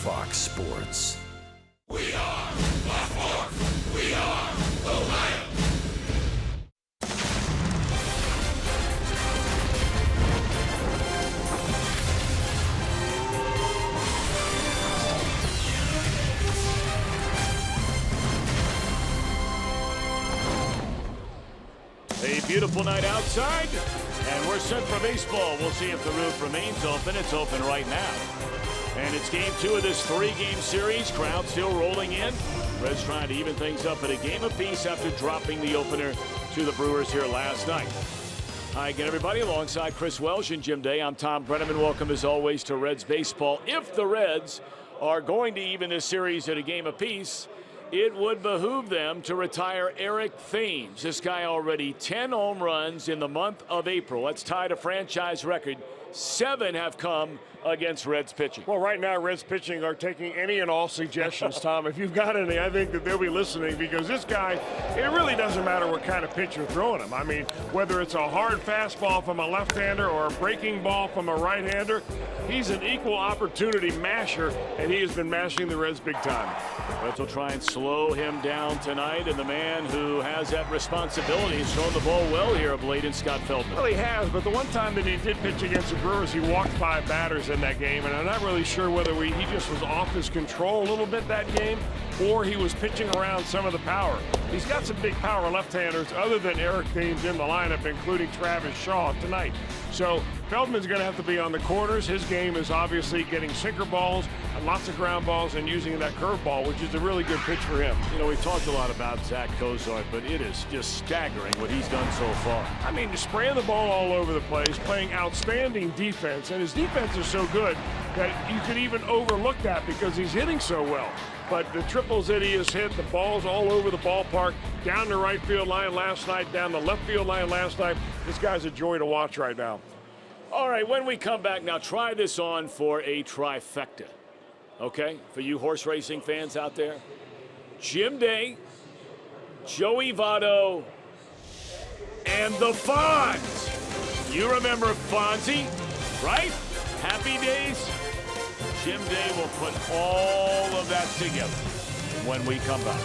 Fox Sports. We are Baltimore. We are Ohio. A beautiful night outside, and we're set for baseball. We'll see if the roof remains open. It's open right now. And it's game 2 of this 3-game series. Crowd still rolling in. Reds trying to even things up at a game apiece after dropping the opener to the Brewers here last night. Hi again, everybody. Alongside Chris Welsh and Jim Day, I'm Tom Brenneman. Welcome, as always, to Reds baseball. If the Reds are going to even this series at a game apiece, it would behoove them to retire Eric Thames. This guy already 10 home runs in the month of April. That's tied a franchise record. 7 have come against Reds pitching. Well, right now, Reds pitching are taking any and all suggestions, Tom. If you've got any, I think that they'll be listening, because this guy, it really doesn't matter what kind of pitch you're throwing him. I mean, whether it's a hard fastball from a left-hander or a breaking ball from a right-hander, he's an equal opportunity masher, and he has been mashing the Reds big time. Reds will try and slow him down tonight, and the man who has that responsibility has thrown the ball well here of late in Scott Feldman. Well, he has, but the one time that he did pitch against the Brewers, he walked 5 batters in that game, and I'm not really sure whether he just was off his control a little bit that game, or he was pitching around some of the power. He's got some big power left-handers other than Eric Thames in the lineup, including Travis Shaw tonight. So Feldman's going to have to be on the corners. His game is obviously getting sinker balls and lots of ground balls and using that curveball, which is a really good pitch for him. You know, we've talked a lot about Zach Kozart, but it is just staggering what he's done so far. I mean, spraying the ball all over the place, playing outstanding defense, and his defense is so good that you could even overlook that because he's hitting so well. But the triples that he has hit, the balls all over the ballpark, down the right field line last night, down the left field line last night, this guy's a joy to watch right now. All right, when we come back, now try this on for a trifecta, okay? For you horse racing fans out there. Jim Day, Joey Votto, and the Fonz. You remember Fonzie, right? Happy Days? Jim Day will put all of that together when we come back.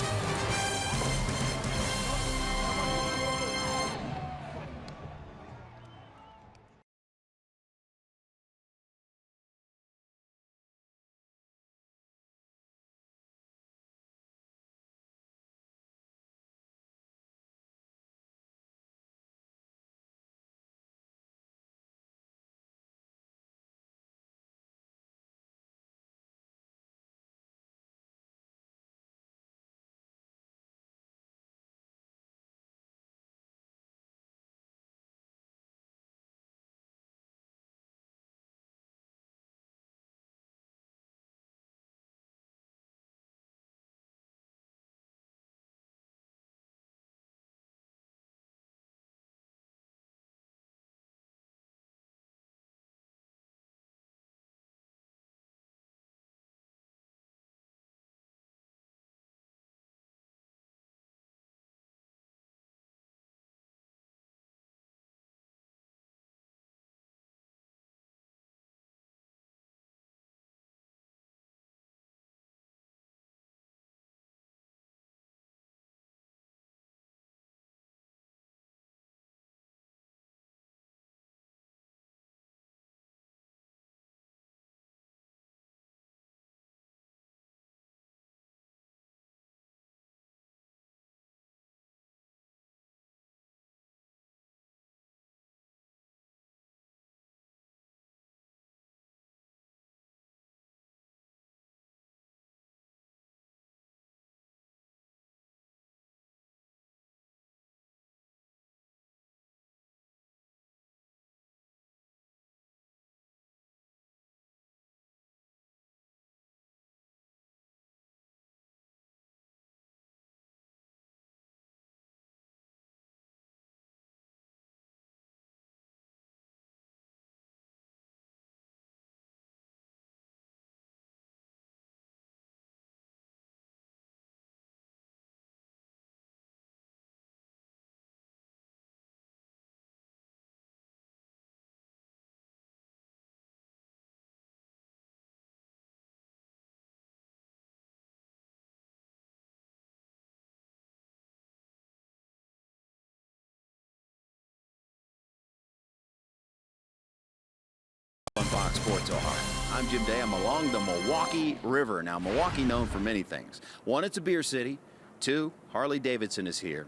On Fox Sports Ohio. I'm Jim Day. I'm along the Milwaukee River. Now, Milwaukee known for many things. One, it's a beer city. Two, Harley Davidson is here.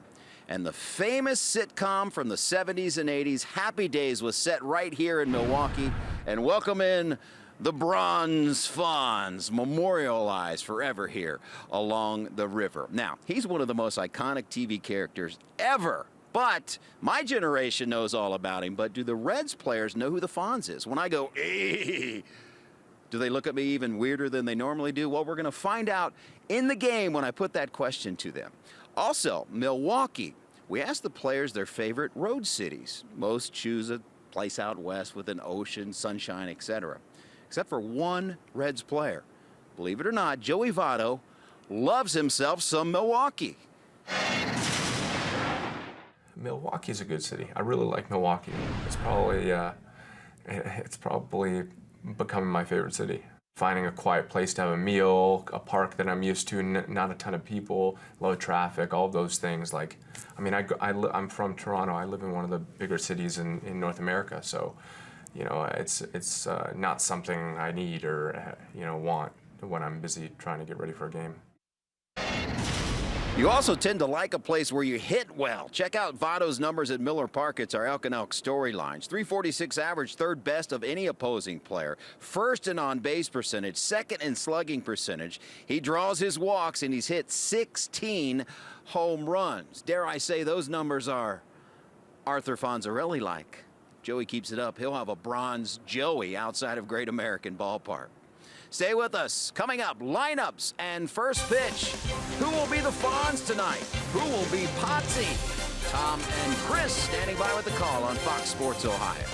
And the famous sitcom from the 70s and 80s, Happy Days, was set right here in Milwaukee. And welcome in the Bronze Fonz, memorialized forever here along the river. Now, he's one of the most iconic TV characters ever. But my generation knows all about him. But do the Reds players know who the Fonz is? When I go, "Hey," do they look at me even weirder than they normally do? Well, we're going to find out in the game when I put that question to them. Also, Milwaukee. We asked the players their favorite road cities. Most choose a place out west with an ocean, sunshine, etc. Except for one Reds player. Believe it or not, Joey Votto loves himself some Milwaukee. Milwaukee's a good city. I really like Milwaukee. It's probably becoming my favorite city. Finding a quiet place to have a meal, a park that I'm used to, not a ton of people, low traffic, all of those things. Like, I mean, I'm from Toronto. I live in one of the bigger cities in North America, so you know, it's not something I need or want when I'm busy trying to get ready for a game. You also tend to like a place where you hit well. Check out Votto's numbers at Miller Park. It's our Elk and Elk storylines. .346 average, third best of any opposing player. First in on-base percentage, second in slugging percentage. He draws his walks, and he's hit 16 home runs. Dare I say those numbers are Arthur Fonzarelli-like. Joey keeps it up. He'll have a bronze Joey outside of Great American Ballpark. Stay with us. Coming up, lineups and first pitch. Who will be the Fonz tonight? Who will be Potsy? Tom and Chris standing by with the call on Fox Sports Ohio.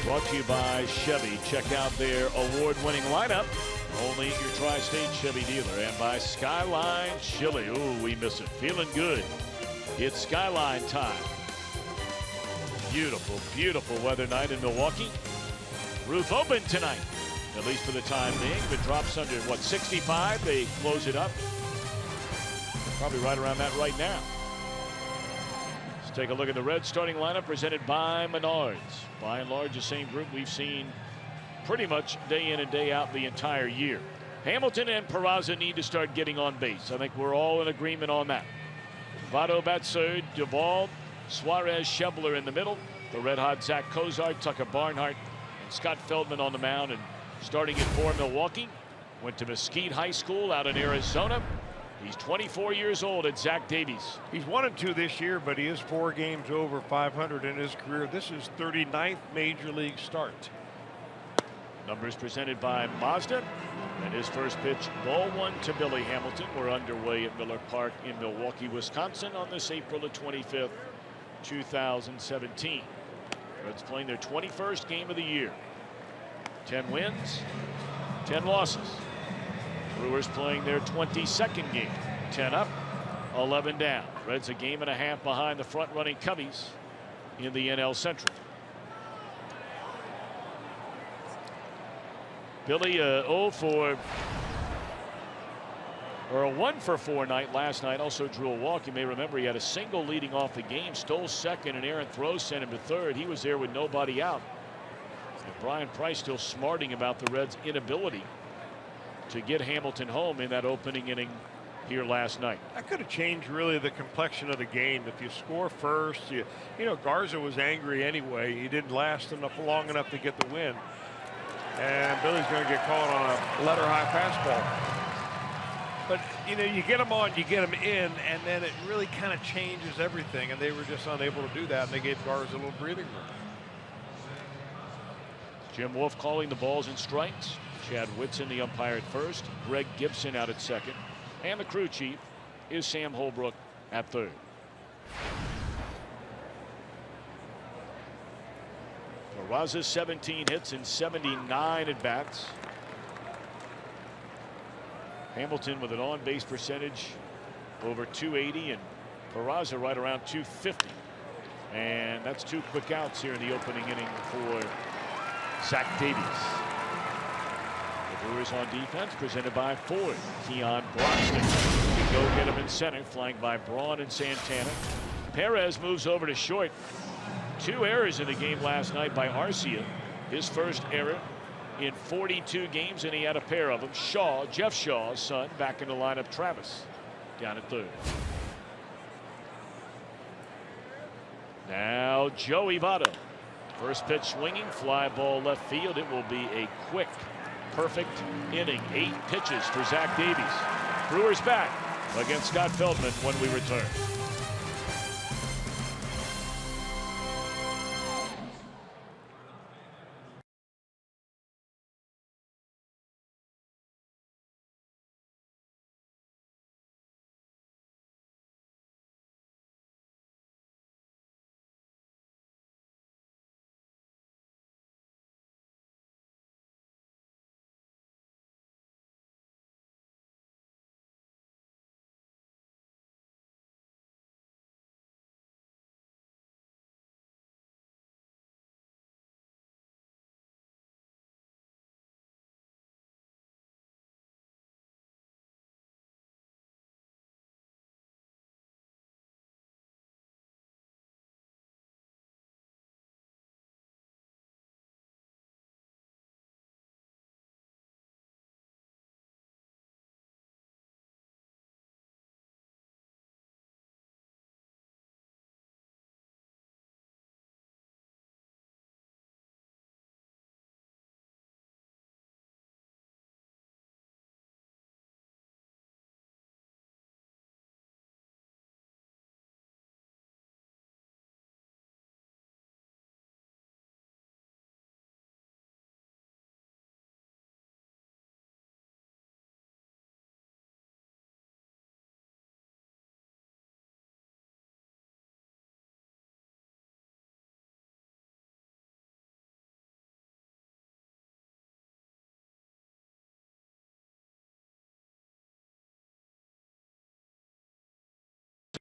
Brought to you by Chevy. Check out their award-winning lineup only at your Tri-State Chevy dealer. And by Skyline Chili. Ooh, we miss it. Feeling good. It's Skyline time. Beautiful, beautiful weather night in Milwaukee. Roof open tonight, at least for the time being. If it drops under, what, 65, they close it up. Probably right around that right now. Let's take a look at the Reds starting lineup presented by Menards. By and large, the same group we've seen pretty much day in and day out the entire year. Hamilton and Peraza need to start getting on base. I think we're all in agreement on that. Votto bats third, Duvall, Suarez, Schebler in the middle. The red-hot Zach Cozart, Tucker Barnhart, and Scott Feldman on the mound. And Starting for Milwaukee, went to Mesquite High School out in Arizona. He's 24 years old at Zach Davies. He's 1-2 this year, but he is 4 games over 500 in his career. This is 39th major league start. Numbers presented by Mazda. And his first pitch, ball 1 to Billy Hamilton. We're underway at Miller Park in Milwaukee, Wisconsin on this April the 25th, 2017. Reds playing their 21st game of the year. 10 wins, 10 losses. Brewers playing their 22nd game. 10 up, 11 down. Reds a game and a half behind the front-running Cubbies in the NL Central. Billy a 1 for 4 night last night. Also drew a walk. You may remember he had a single leading off the game, stole second, and errant throw sent him to third. He was there with nobody out. And Brian Price still smarting about the Reds' inability to get Hamilton home in that opening inning here last night. That could have changed really the complexion of the game. If you score first, you know, Garza was angry anyway. He didn't last long enough to get the win. And Billy's going to get caught on a letter high fastball. But, you know, you get them on, you get them in, and then it really kind of changes everything. And they were just unable to do that, and they gave Garza a little breathing room. Jim Wolf calling the balls and strikes. Chad Whitson, the umpire, at first. Greg Gibson out at second. And the crew chief is Sam Holbrook at third. Peraza 17 hits and 79 at bats. Hamilton with an on-base percentage over 280 and Peraza right around 250. And that's 2 quick outs here in the opening inning for Zach Davies. The Brewers on defense presented by Ford. Keon Broxton can go get him in center, flanked by Braun and Santana. Perez moves over to short. 2 errors in the game last night by Arcia. His first error in 42 games, and he had a pair of them. Shaw, Jeff Shaw's son, back in the lineup. Travis down at third. Now Joey Votto. First pitch swinging, fly ball left field. It will be a quick, perfect inning. 8 pitches for Zach Davies. Brewers back against Scott Feldman when we return.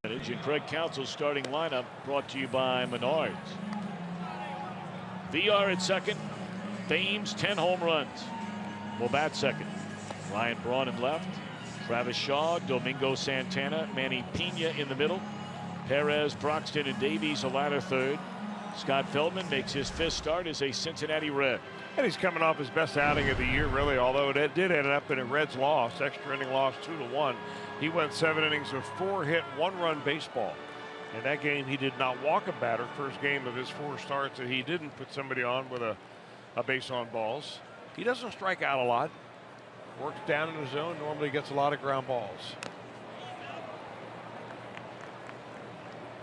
And Craig Counsell's starting lineup brought to you by Menards. VR at second. Thames 10 home runs. Will bat second. Ryan Braun in left. Travis Shaw, Domingo Santana, Manny Pena in the middle. Perez, Broxton, and Davies a ladder third. Scott Feldman makes his 5th start as a Cincinnati Red. And he's coming off his best outing of the year, really, although it did end up in a Reds loss, extra inning loss 2-1. He went 7 innings of 4-hit, 1-run baseball. In that game, he did not walk a batter. First game of his 4 starts that he didn't put somebody on with a base on balls. He doesn't strike out a lot. Works down in the zone, normally gets a lot of ground balls.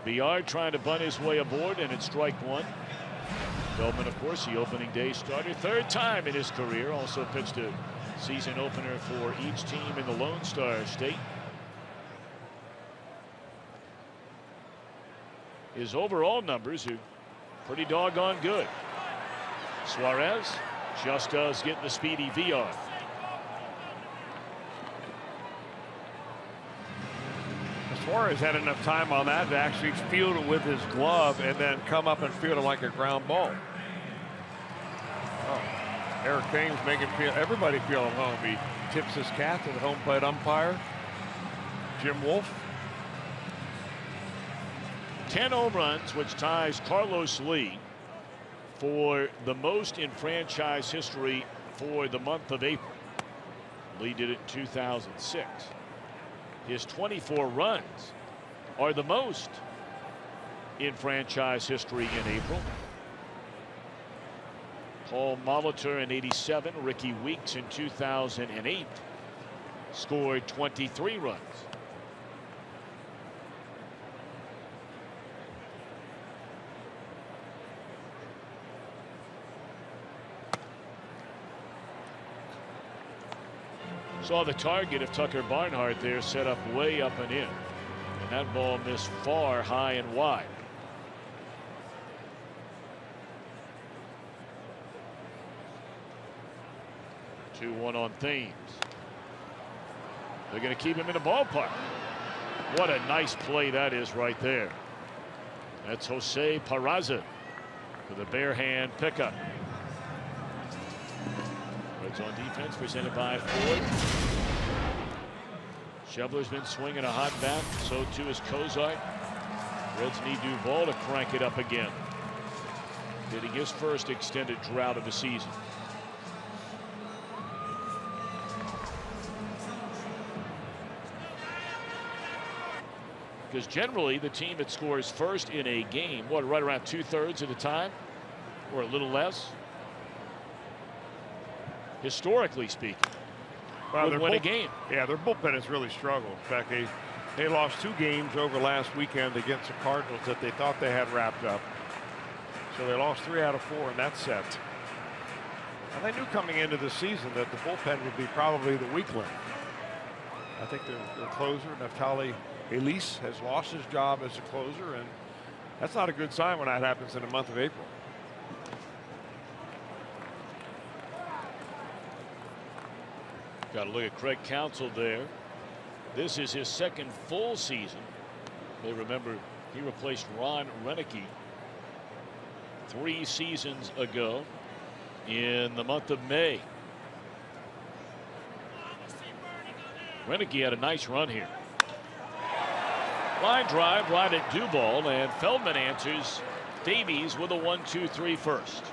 Biard trying to bunt his way aboard, and it's strike one. Feldman, of course, the opening day starter, third time in his career. Also pitched a season opener for each team in the Lone Star State. His overall numbers are pretty doggone good. Suarez just does get the speedy VR. Suarez had enough time on that to actually field it with his glove and then come up and field it like a ground ball. Oh, Eric Thames making everybody feel at home. He tips his cap to the home plate umpire, Jim Wolf. 10 home runs, which ties Carlos Lee for the most in franchise history for the month of April. Lee did it in 2006. His 24 runs are the most in franchise history in April. Paul Molitor in '87, Ricky Weeks in 2008 scored 23 runs. Saw the target of Tucker Barnhart there, set up way up and in. And that ball missed far, high, and wide. Two-one on Thames. They're going to keep him in the ballpark. What a nice play that is right there. That's Jose Peraza with a bare hand pickup. Reds on defense, presented by Ford. Schebler's been swinging a hot bat, so too is Cozart. Reds need Duvall to crank it up again. Getting his first extended drought of the season. Because generally the team that scores first in a game, what, right around 2/3 of the time, or a little less, historically speaking, would win a game. Yeah, their bullpen has really struggled. In fact, they lost 2 games over last weekend against the Cardinals that they thought they had wrapped up. So they lost 3 out of 4 in that set. And they knew coming into the season that the bullpen would be probably the weak link. I think their closer, Naftali Elise, has lost his job as a closer, and that's not a good sign when that happens in the month of April. Got to look at Craig Counsell there. This is his second full season. They remember he replaced Ron Renicky 3 seasons ago in the month of May. Renicky had a nice run here. Line drive right at Duvall, and Feldman answers Davies with a 1-2-3 first.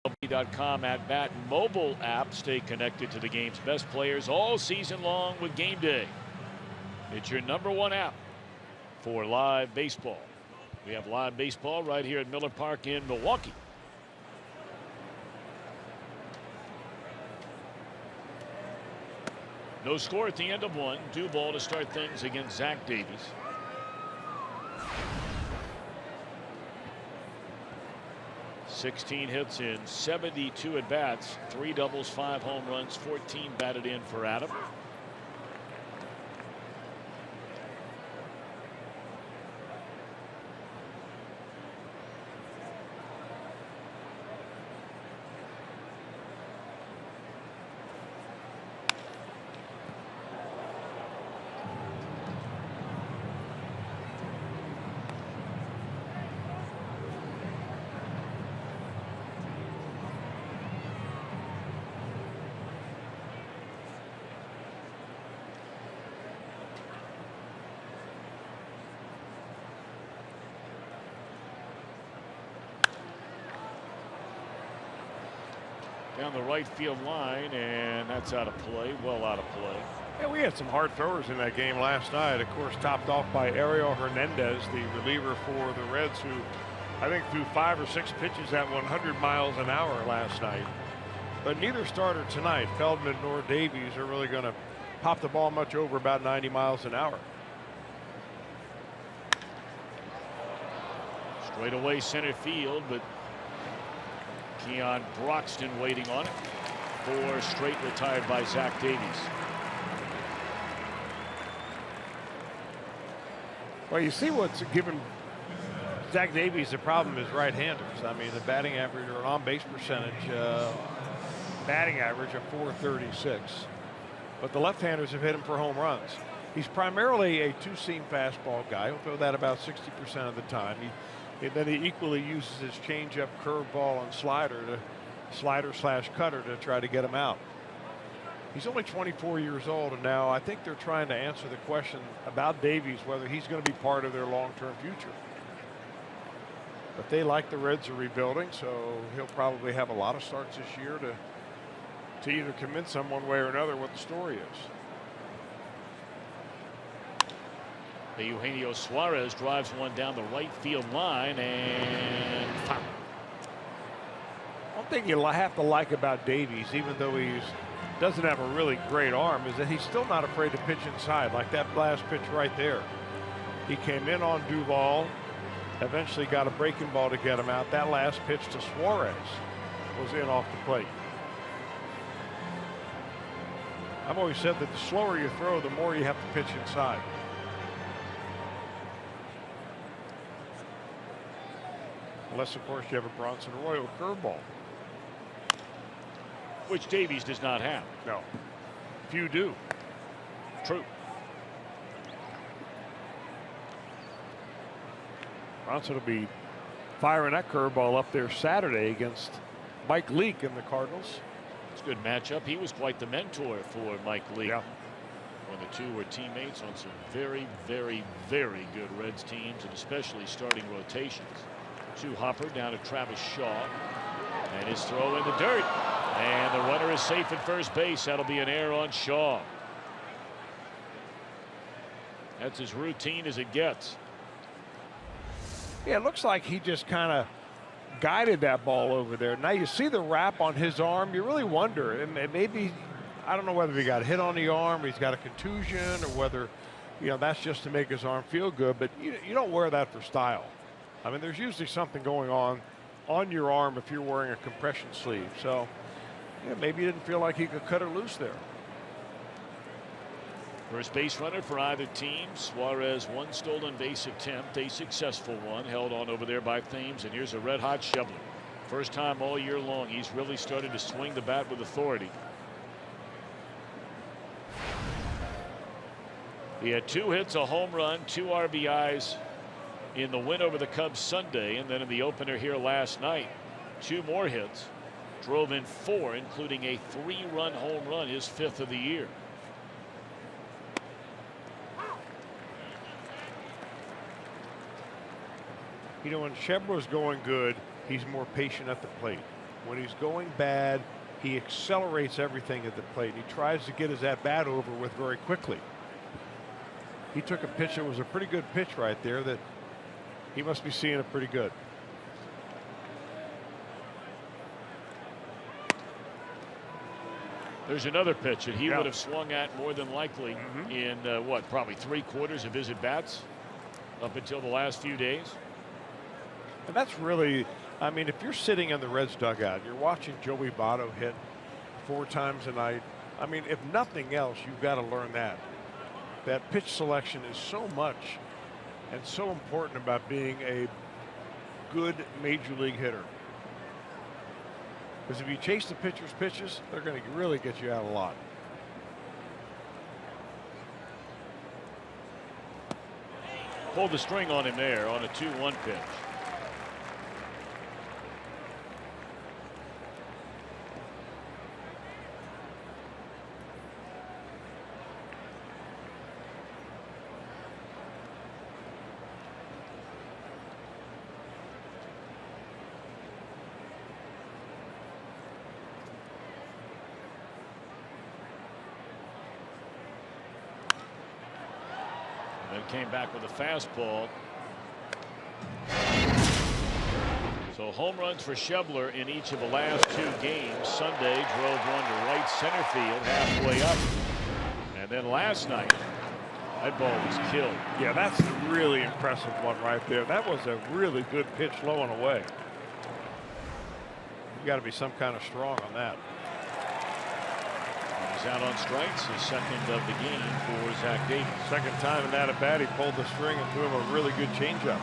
MLB.com @bat mobile app. Stay connected to the game's best players all season long with Game Day. It's your #1 app for live baseball. We have live baseball right here at Miller Park in Milwaukee. No score at the end of one. Duvall to start things against Zach Davies. .16 hits in 72 at bats, 3 doubles, 5 home runs, 14 batted in for Adam. Down the right field line, and that's out of play. Well out of play. Yeah, we had some hard throwers in that game last night. Of course, topped off by Ariel Hernandez, the reliever for the Reds, who I think threw 5 or 6 pitches at 100 miles an hour last night. But neither starter tonight, Feldman nor Davies, are really going to pop the ball much over about 90 miles an hour. Straight away center field, but Keon Broxton waiting on it. 4 straight retired by Zach Davies. Well, you see what's given Zach Davies the problem is right-handers. I mean, the batting average or on-base percentage, batting average of .436. But the left-handers have hit him for home runs. He's primarily a two-seam fastball guy. He'll throw that about 60% of the time. And then he equally uses his changeup, curveball, and slider/cutter to try to get him out. He's only 24 years old, and now I think they're trying to answer the question about Davies, whether he's going to be part of their long-term future. But they, like the Reds, are rebuilding, so he'll probably have a lot of starts this year to either convince them one way or another what the story is. Eugenio Suarez drives one down the right field line and foul. One thing you have to like about Davies, even though he doesn't have a really great arm, is that he's still not afraid to pitch inside, like that last pitch right there. He came in on Duvall, eventually got a breaking ball to get him out. That last pitch to Suarez was in off the plate. I've always said that the slower you throw, the more you have to pitch inside. Unless, of course, you have a Bronson Arroyo curveball. Which Davies does not have. No. Few do. True. Bronson will be firing that curveball up there Saturday against Mike Leake and the Cardinals. It's a good matchup. He was quite the mentor for Mike Leake. Yeah. When the two were teammates on some very, very, very good Reds teams, and especially starting rotations. Hopper down to Travis Shaw, and his throw in the dirt, and the runner is safe at first base. That'll be an error on Shaw. That's as routine as it gets. Yeah, it looks like he just kind of guided that ball over there. Now you see the wrap on his arm. You really wonder, and maybe, I don't know whether he got hit on the arm, he's got a contusion, or whether, that's just to make his arm feel good. But you don't wear that for style. I mean, there's usually something going on your arm if you're wearing a compression sleeve. So, maybe he didn't feel like he could cut it loose there. First base runner for either team. Suarez, 1 stolen base attempt, a successful one, held on over there by Thames. And here's a red-hot shoveler. First time all year long he's really started to swing the bat with authority. He had 2 hits, a home run, 2 RBIs in the win over the Cubs Sunday, and then in the opener here last night, 2 more hits, drove in 4, including a 3-run home run, his 5th of the year. When Shebler's going good, he's more patient at the plate. when he's going bad, he accelerates everything at the plate. He tries to get his at-bat over with very quickly. He took a pitch that was a pretty good pitch right there that he must be seeing it pretty good. There's another pitch that he would have swung at more than likely in what, probably 3/4 of his at-bats up until the last few days. And that's really, I mean, if you're sitting in the Reds dugout, you're watching Joey Votto hit 4 times a night. I mean, if nothing else, you've got to learn that. That pitch selection is so much and so important about being a good major league hitter. Because if you chase the pitcher's pitches, they're going to really get you out a lot. Pulled the string on him there on a 2-1 pitch. Came back with a fastball. So home runs for Schebler in each of the last 2 games. Sunday drove one to right center field halfway up. And then last night, that ball was killed. Yeah, that's a really impressive one right there. That was a really good pitch low and away. You got to be some kind of strong on that. He's out on strikes, his second of the game for Zach Davies. Second time in that at bat, he pulled the string and threw him a really good changeup.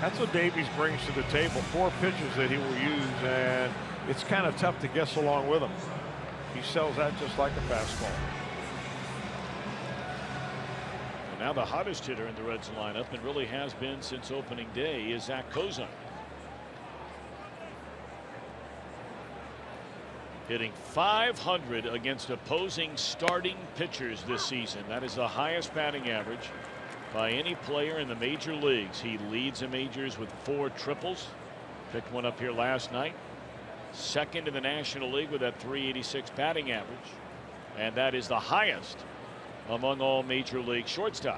That's what Davies brings to the table. 4 pitches that he will use, and it's kind of tough to guess along with him. He sells that just like a fastball. And now the hottest hitter in the Reds lineup, and really has been since opening day, is Zach Kozar. Hitting .500 against opposing starting pitchers this season. That is the highest batting average by any player in the major leagues. He leads the majors with 4 triples. Picked one up here last night. Second in the National League with that .386 batting average. And that is the highest among all major league shortstops.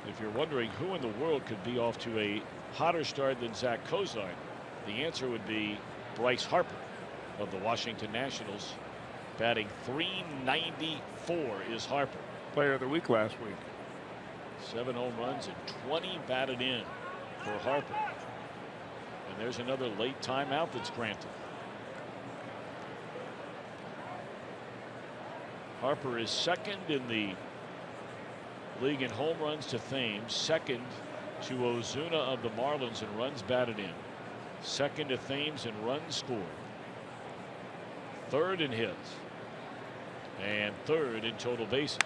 If you're wondering who in the world could be off to a hotter start than Zach Kozar, the answer would be Bryce Harper of the Washington Nationals. Batting .394 is Harper. Player of the week last week. 7 home runs and 20 batted in for Harper. And there's another late timeout that's granted. Harper is second in the league in home runs to Thames, second to Ozuna of the Marlins in runs batted in, second to Thames in runs scored, third in hits, and third in total bases.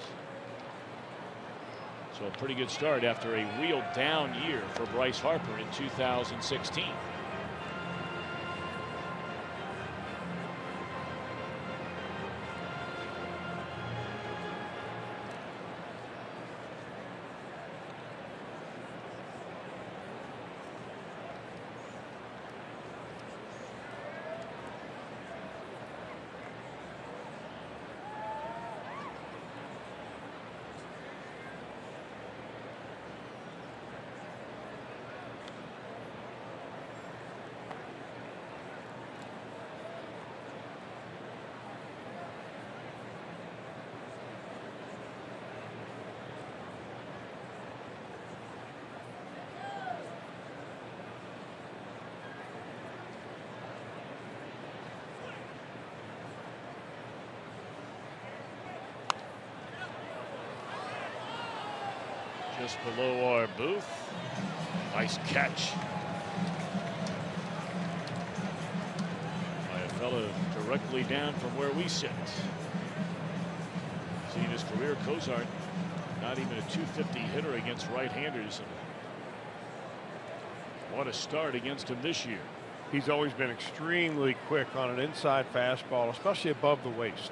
So a pretty good start after a real down year for Bryce Harper in 2016. Just below our booth. Nice catch by a fellow directly down from where we sit. See in his career, Kozar not even a .250 hitter against right-handers. What a start against him this year. He's always been extremely quick on an inside fastball, especially above the waist.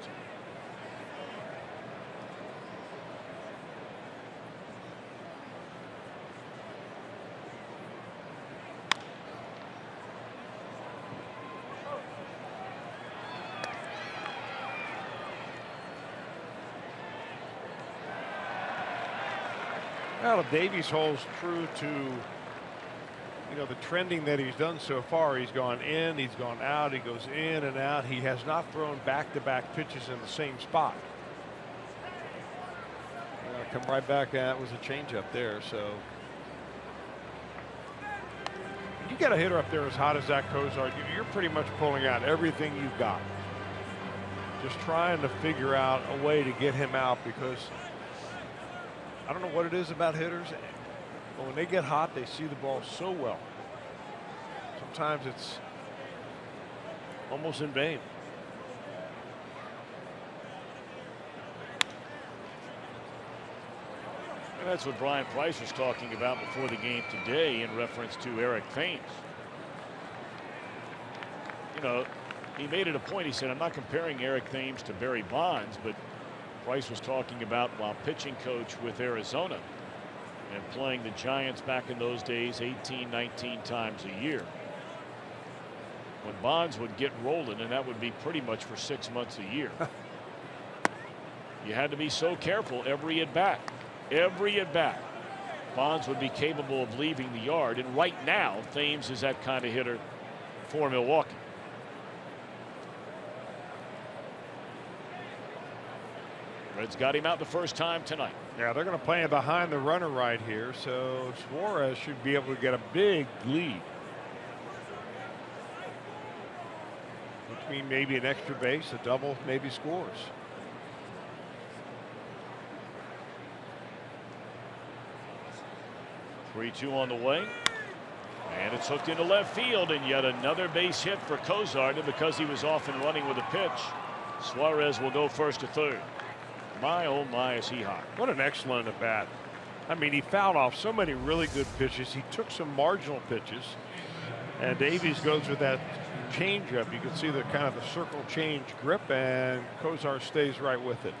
Well, if Davies holds true to, the trending that he's done so far, he's gone in, he's gone out, he goes in and out. He has not thrown back-to-back pitches in the same spot. Come right back. That was a changeup there. So you get a hitter up there as hot as that Kozar, you're pretty much pulling out everything you've got. Just trying to figure out a way to get him out, because I don't know what it is about hitters, but when they get hot, they see the ball so well. Sometimes it's almost in vain. And that's what Brian Price was talking about before the game today in reference to Eric Thames. He made it a point. He said, I'm not comparing Eric Thames to Barry Bonds, but Price was talking about while pitching coach with Arizona and playing the Giants back in those days 18, 19 times a year. When Bonds would get rolling, and that would be pretty much for 6 months a year. You had to be so careful every at bat. Every at bat, Bonds would be capable of leaving the yard, and right now Thames is that kind of hitter for Milwaukee. Reds got him out the first time tonight. Yeah, they're going to play him behind the runner right here, so Suarez should be able to get a big lead. Which means maybe an extra base, a double, maybe scores. Three-two on the way, and it's hooked into left field, and yet another base hit for Kozar. Because he was off and running with a pitch, Suarez will go first to third. My oh my, is he hot. What an excellent at bat. I mean, he fouled off so many really good pitches. He took some marginal pitches, and Davies goes with that changeup. You can see the kind of the circle change grip, and Kozar stays right with it.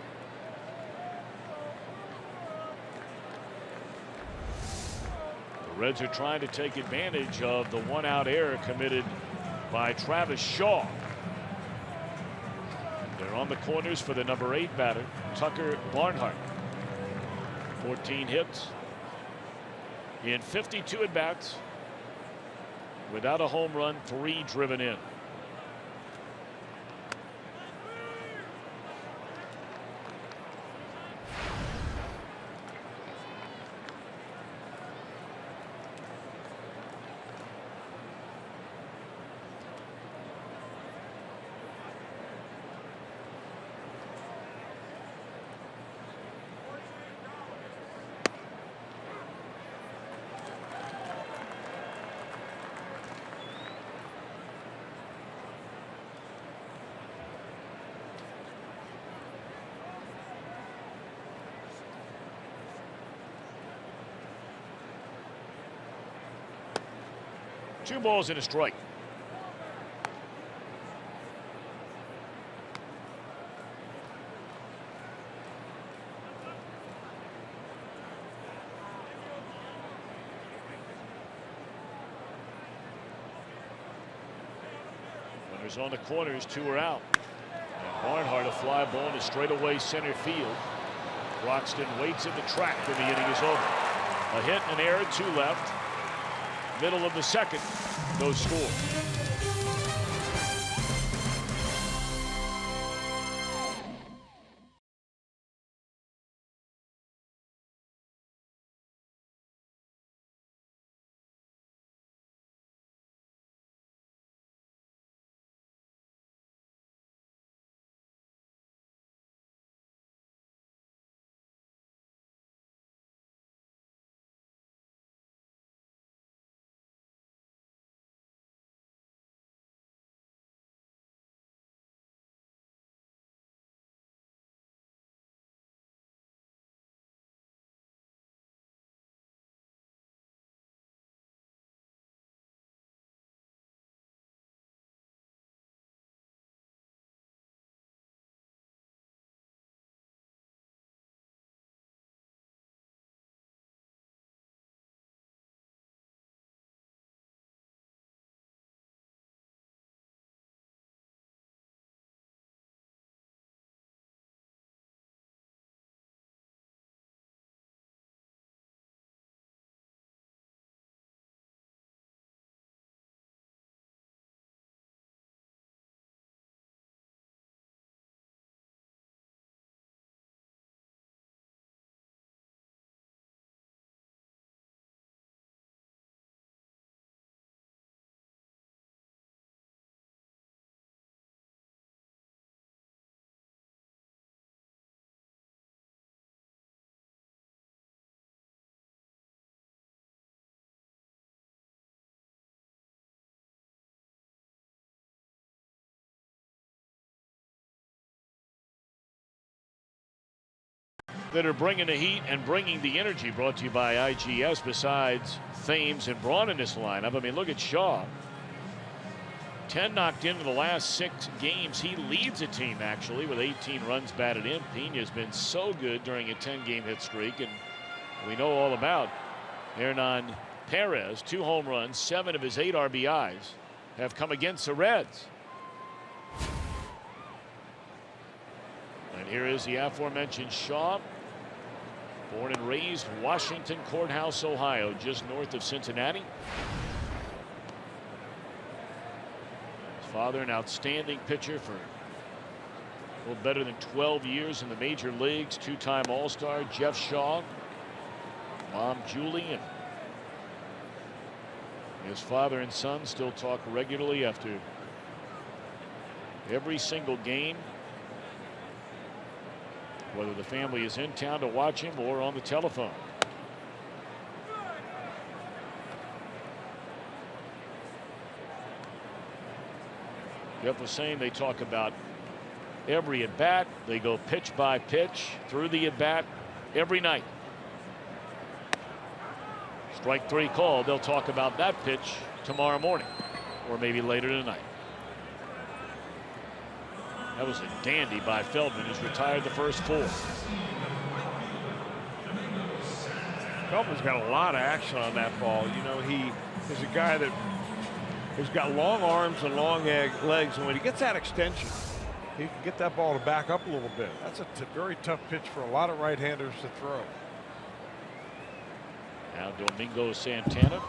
Reds are trying to take advantage of the one-out error committed by Travis Shaw. They're on the corners for the number 8 batter, Tucker Barnhart. 14 hits in 52 at-bats. Without a home run, 3 driven in. Two balls and a strike. Runners on the corners, 2 are out. And Barnhart, a fly ball to straightaway center field. Broxton waits at the track, and the inning is over. A hit and an error, 2 left. Middle of the second, no score. that are bringing the heat and bringing the energy. Brought to you by IGS. Besides Thames and Braun in this lineup, I mean, look at Shaw. 10 knocked into the last 6 games. He leads a team, actually, with 18 runs batted in. Pena's been so good during a 10-game hit streak, and we know all about Hernan Perez. 2 home runs, 7 of his 8 RBIs have come against the Reds. And here is the aforementioned Shaw, born and raised Washington Courthouse, Ohio, just north of Cincinnati. His father, an outstanding pitcher for a little better than 12 years in the major leagues, 2-time All-Star Jeff Shaw. Mom Julie, and his father and son still talk regularly after every single game, whether the family is in town to watch him or on the telephone. Jeff was saying they talk about every at bat. They go pitch by pitch through the at bat every night. Strike 3 called. They'll talk about that pitch tomorrow morning or maybe later tonight. That was a dandy by Feldman, who's retired the first 4. Feldman's got a lot of action on that ball. You know, he is a guy that has got long arms and long legs, and when he gets that extension, he can get that ball to back up a little bit. That's a very tough pitch for a lot of right-handers to throw. Now Domingo Santana.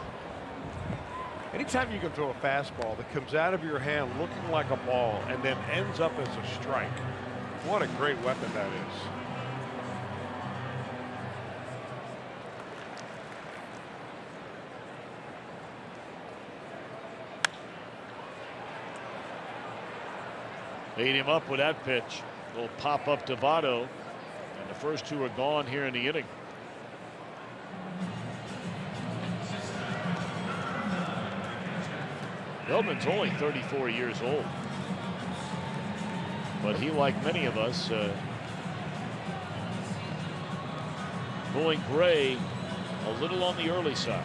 Anytime you can throw a fastball that comes out of your hand looking like a ball and then ends up as a strike, what a great weapon that is. Ate him up with that pitch. A little pop up to Votto, and the first 2 are gone here in the inning. Feldman's only 34 years old, but he, like many of us, going gray a little on the early side.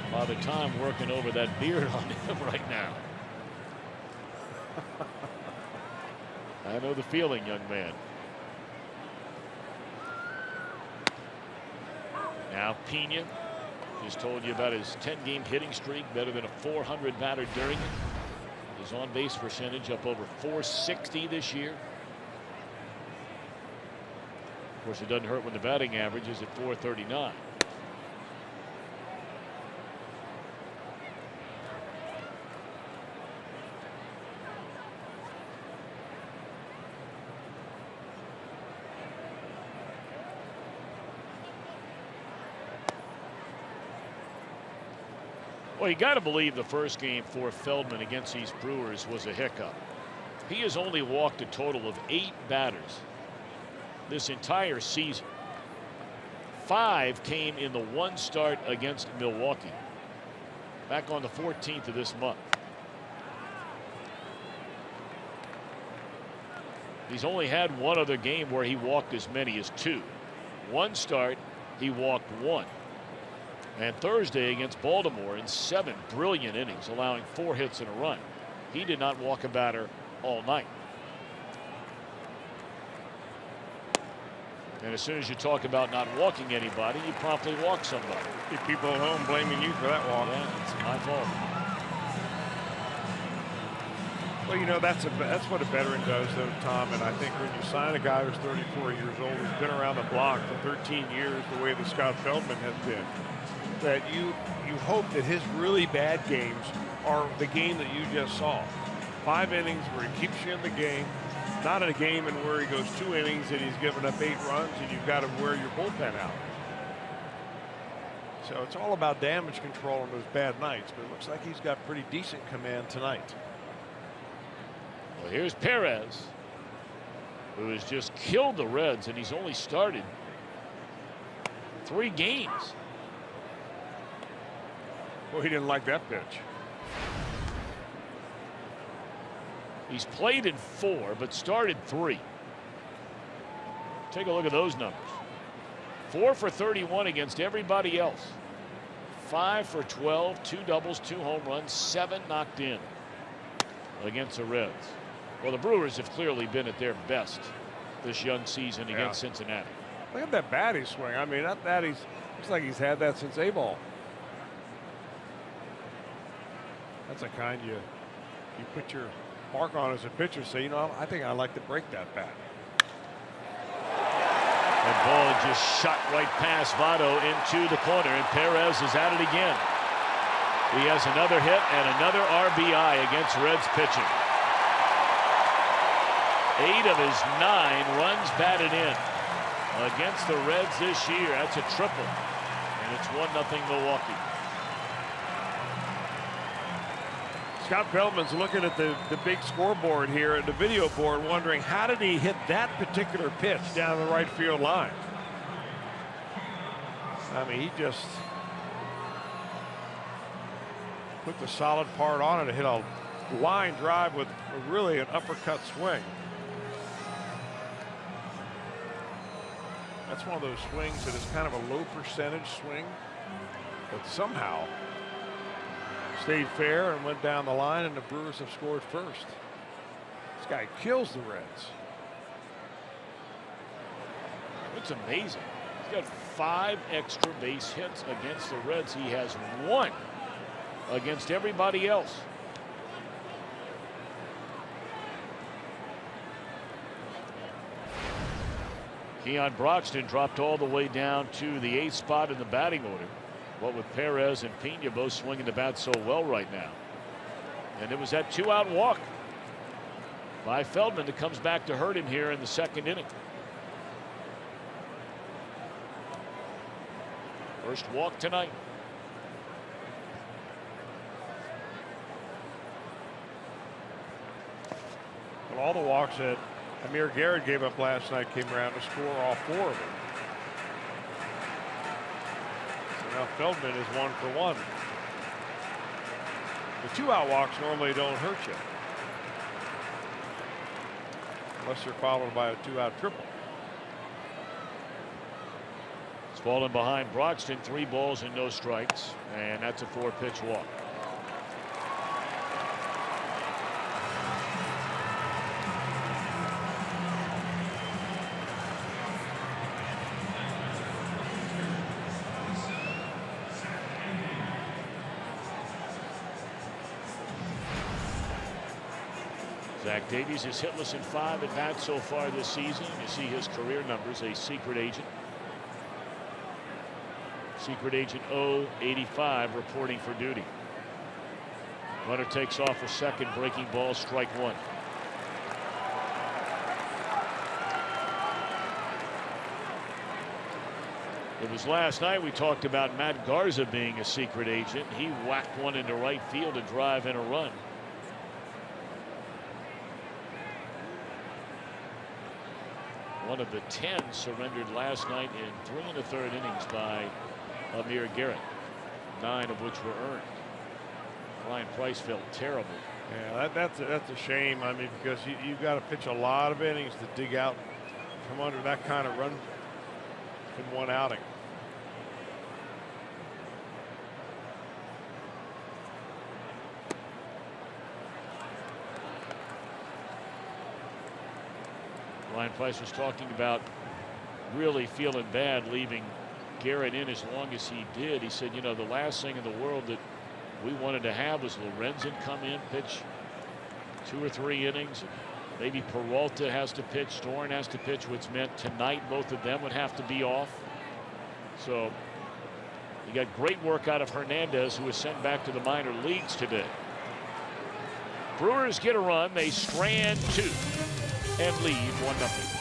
Father Time working over that beard on him right now. I know the feeling, young man. Now Pena. Just told you about his 10-game hitting streak, better than a 400 batter during it. His on-base percentage up over 460 this year. Of course, it doesn't hurt when the batting average is at 439. Well, you got to believe the first game for Feldman against these Brewers was a hiccup. He has only walked a total of 8 batters this entire season. 5 came in the 1 start against Milwaukee back on the 14th of this month. He's only had 1 other game where he walked as many as 2. 1 start, he walked 1. And Thursday against Baltimore in 7 brilliant innings, allowing 4 hits and a run. He did not walk a batter all night. And as soon as you talk about not walking anybody, you promptly walk somebody. People at home blaming you for that walk. Yeah, it's my fault. Well, you know, that's what a veteran does, though, Tom. And I think when you sign a guy who's 34 years old, who's been around the block for 13 years, the way that Scott Feldman has been, that you hope that his really bad games are the game that you just saw. 5 innings where he keeps you in the game, not in a game in where he goes 2 innings and he's given up 8 runs and you've got to wear your bullpen out. So it's all about damage control on those bad nights, but it looks like he's got pretty decent command tonight. Well, here's Perez, who has just killed the Reds, and he's only started 3 games. Well, he didn't like that pitch. He's played in 4, but started 3. Take a look at those numbers. 4 for 31 against everybody else. 5 for 12, 2 doubles, 2 home runs, 7 knocked in against the Reds. Well, the Brewers have clearly been at their best this young season against Cincinnati. Look at that batting swing. I mean, that batting looks like he's had that since A-ball. That's the kind you put your mark on as a pitcher. Say, you know, I think I like to break that bat. That ball just shot right past Votto into the corner, and Perez is at it again. He has another hit and another RBI against Reds pitching. 8 of his 9 runs batted in against the Reds this year. That's a triple, and it's 1-0 Milwaukee. Scott Feldman's looking at the big scoreboard here and the video board, wondering how did he hit that particular pitch down the right field line. I mean, he just put the solid part on it and hit a line drive with really an uppercut swing. That's one of those swings that is kind of a low percentage swing, but somehow stayed fair and went down the line, and the Brewers have scored first. This guy kills the Reds. It's amazing. He's got 5 extra base hits against the Reds. He has 1 against everybody else. Keon Broxton dropped all the way down to the 8th spot in the batting order. What with Perez and Pena both swinging the bat so well right now. And it was that 2-out walk by Feldman that comes back to hurt him here in the 2nd inning. First walk tonight. Well, all the walks that Amir Garrett gave up last night came around to score all 4 of them. Now Feldman is 1 for 1. The 2-out walks normally don't hurt you unless they're followed by a 2-out triple. It's fallen behind Broxton, 3 balls and no strikes, and that's a 4-pitch walk. Zach Davies is hitless in 5 at bats so far this season. You see his career numbers, a secret agent. Secret agent 085 reporting for duty. Runner takes off for second, breaking ball, strike 1. It was last night we talked about Matt Garza being a secret agent. He whacked one into right field to drive in a run. One of the 10 surrendered last night in 3 1/3 innings by Amir Garrett, 9 of which were earned. Ryan Price felt terrible. Yeah, that's a shame. I mean, because you've got to pitch a lot of innings to dig out from under that kind of run in one outing. Ryan Price was talking about really feeling bad leaving Garrett in as long as he did. He said, you know, the last thing in the world that we wanted to have was Lorenzen come in, pitch 2 or 3 innings. Maybe Peralta has to pitch, Storen has to pitch, which meant tonight both of them would have to be off. So you got great work out of Hernandez, who was sent back to the minor leagues today. Brewers get a run. They strand 2 and lead 1-0.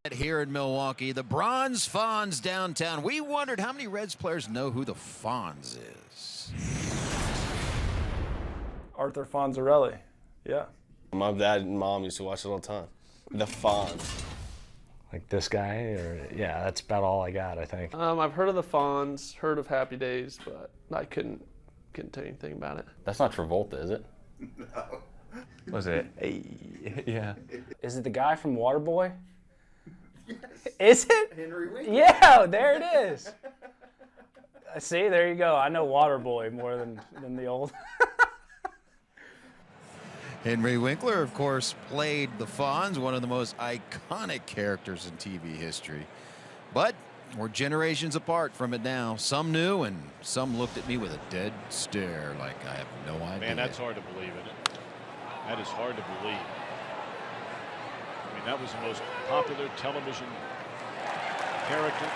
Here in Milwaukee, the Bronze Fonz downtown. We wondered how many Reds players know who the Fonz is. Arthur Fonzarelli, yeah. My dad and mom used to watch it all the time. The Fonz. Like this guy, or yeah, that's about all I got, I think. I've heard of the Fonz, heard of Happy Days, but I couldn't tell you anything about it. That's not Travolta, is it? No. Was it? Hey, yeah. Is it the guy from Waterboy? Yes. Is it? Henry Winkler. Yeah, there it is. See, there you go. I know Waterboy more than the old. Henry Winkler, of course, played the Fonz, one of the most iconic characters in TV history. But we're generations apart from it now. Some knew, and some looked at me with a dead stare like I have no idea. Man, that's hard to believe, isn't it? That is hard to believe. I mean, that was the most popular television character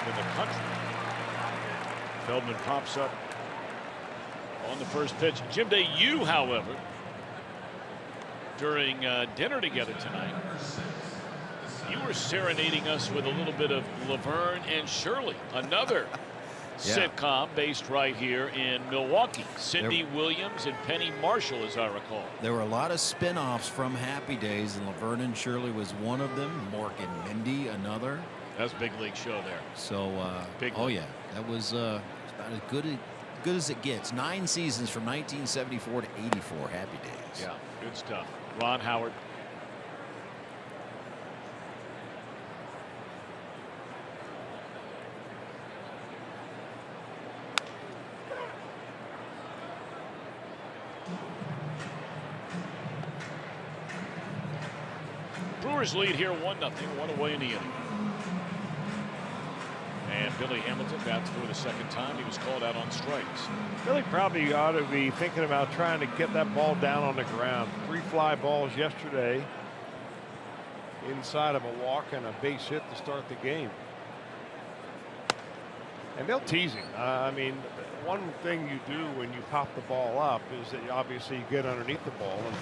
in the country. Feldman pops up on the first pitch. Jim Day, you, however, during dinner together tonight, you were serenading us with a little bit of Laverne and Shirley, another sitcom based right here in Milwaukee. Cindy Williams and Penny Marshall, as I recall. There were a lot of spin-offs from Happy Days, and Laverne and Shirley was one of them. Mork and Mindy, another. That's a big league show there. So, yeah, that was about as good as it gets. 9 seasons from 1974 to 84, Happy Days. Yeah, good stuff. Ron Howard. Brewers lead here 1-0, one away in the inning. And Billy Hamilton bats for the second time. He was called out on strikes. Billy probably ought to be thinking about trying to get that ball down on the ground. 3 fly balls yesterday inside of a walk and a base hit to start the game. And they'll tease him. I mean, one thing you do when you pop the ball up is that obviously you get underneath the ball, and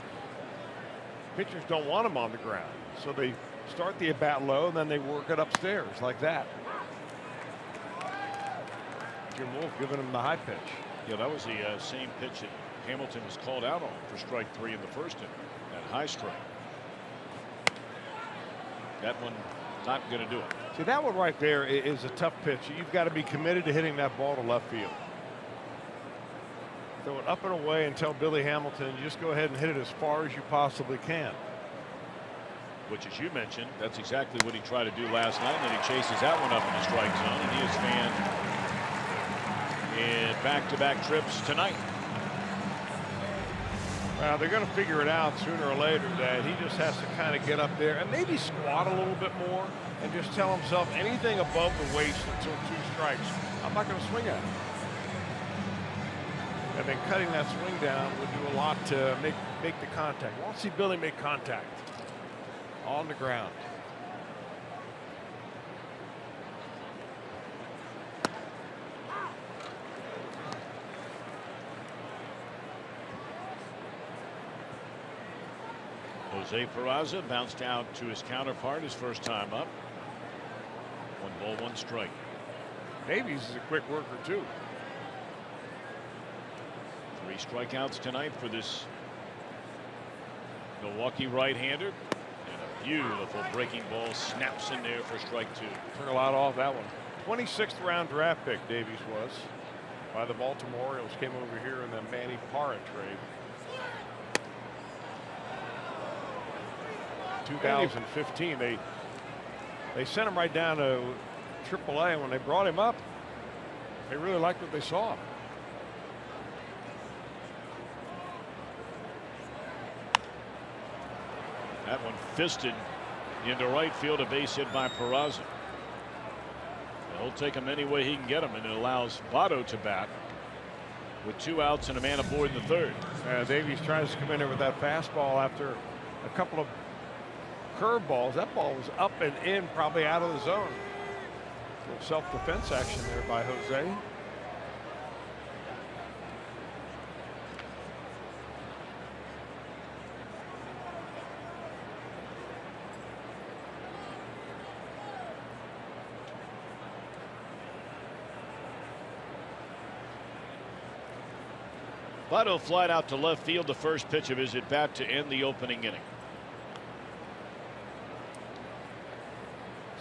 pitchers don't want him on the ground. So they start the at-bat low, and then they work it upstairs like that. Jim Wolf giving him the high pitch. Yeah, that was the same pitch that Hamilton was called out on for strike 3 in the first inning. That high strike. That one not going to do it. See, that one right there is a tough pitch. You've got to be committed to hitting that ball to left field. Throw it up and away and tell Billy Hamilton, just go ahead and hit it as far as you possibly can. Which, as you mentioned, that's exactly what he tried to do last night, and then he chases that one up in the strike zone, and he is fanned in back-to-back trips tonight. Well, they're going to figure it out sooner or later that he just has to kind of get up there and maybe squat a little bit more and just tell himself anything above the waist until 2 strikes, I'm not going to swing at it. And then cutting that swing down would do a lot to make the contact. I want to see Billy make contact on the ground. Jose Peraza bounced out to his counterpart his first time up. 1 ball, 1 strike. Davies is a quick worker too. 3 strikeouts tonight for this Milwaukee right-hander. And a beautiful breaking ball snaps in there for strike 2. Took a lot off that one. 26th round draft pick Davies was by the Baltimore Orioles. Came over here in the Manny Parra trade. 2015, they sent him right down to AAA, and when they brought him up, they really liked what they saw. That one fisted into right field, a base hit by Peraza. He'll take him any way he can get him, and it allows Votto to bat with 2 outs and a man aboard in the 3rd. Davies tries to come in there with that fastball after a couple of curveballs. That ball was up and in, probably out of the zone. Self-defense action there by Jose. Votto flied out to left field, the first pitch of his at bat to end the opening inning.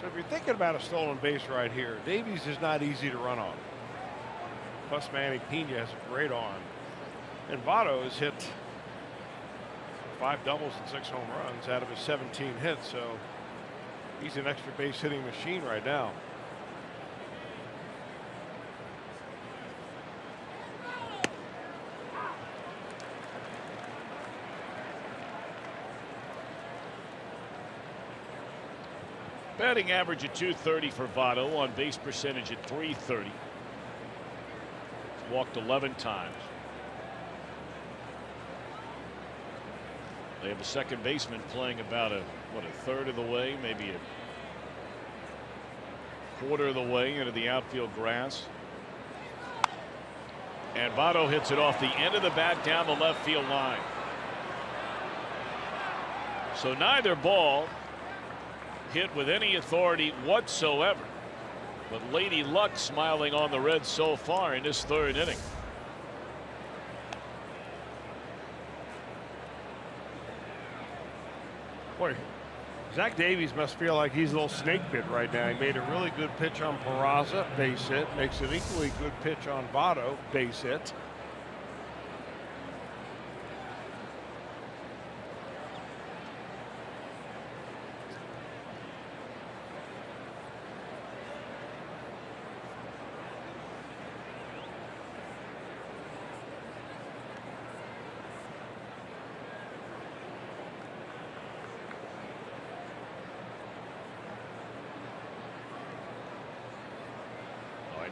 So if you're thinking about a stolen base right here, Davies is not easy to run on. Plus Manny Pena has a great arm. And Votto has hit 5 doubles and 6 home runs out of his 17 hits. So he's an extra base hitting machine right now. Batting average at .230 for Votto, on base percentage at .330. He's walked 11 times. They have a second baseman playing about a third of the way, maybe a quarter of the way into the outfield grass. And Votto hits it off the end of the bat down the left field line. So neither ball hit with any authority whatsoever, but Lady Luck smiling on the Reds so far in this third inning. Boy, Zach Davies must feel like he's a little snake bit right now. He made a really good pitch on Peraza, base hit. Makes an equally good pitch on Votto, base hit.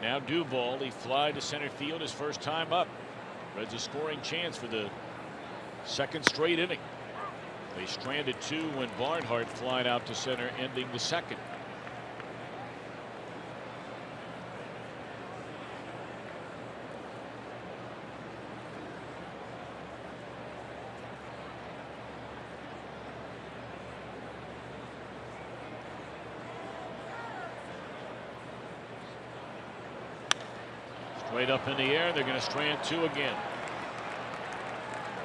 Now Duvall, he fly to center field his first time up. Reds a scoring chance for the second straight inning. They stranded 2 when Barnhart flied out to center, ending the second. Straight up in the air, they're going to strand 2 again.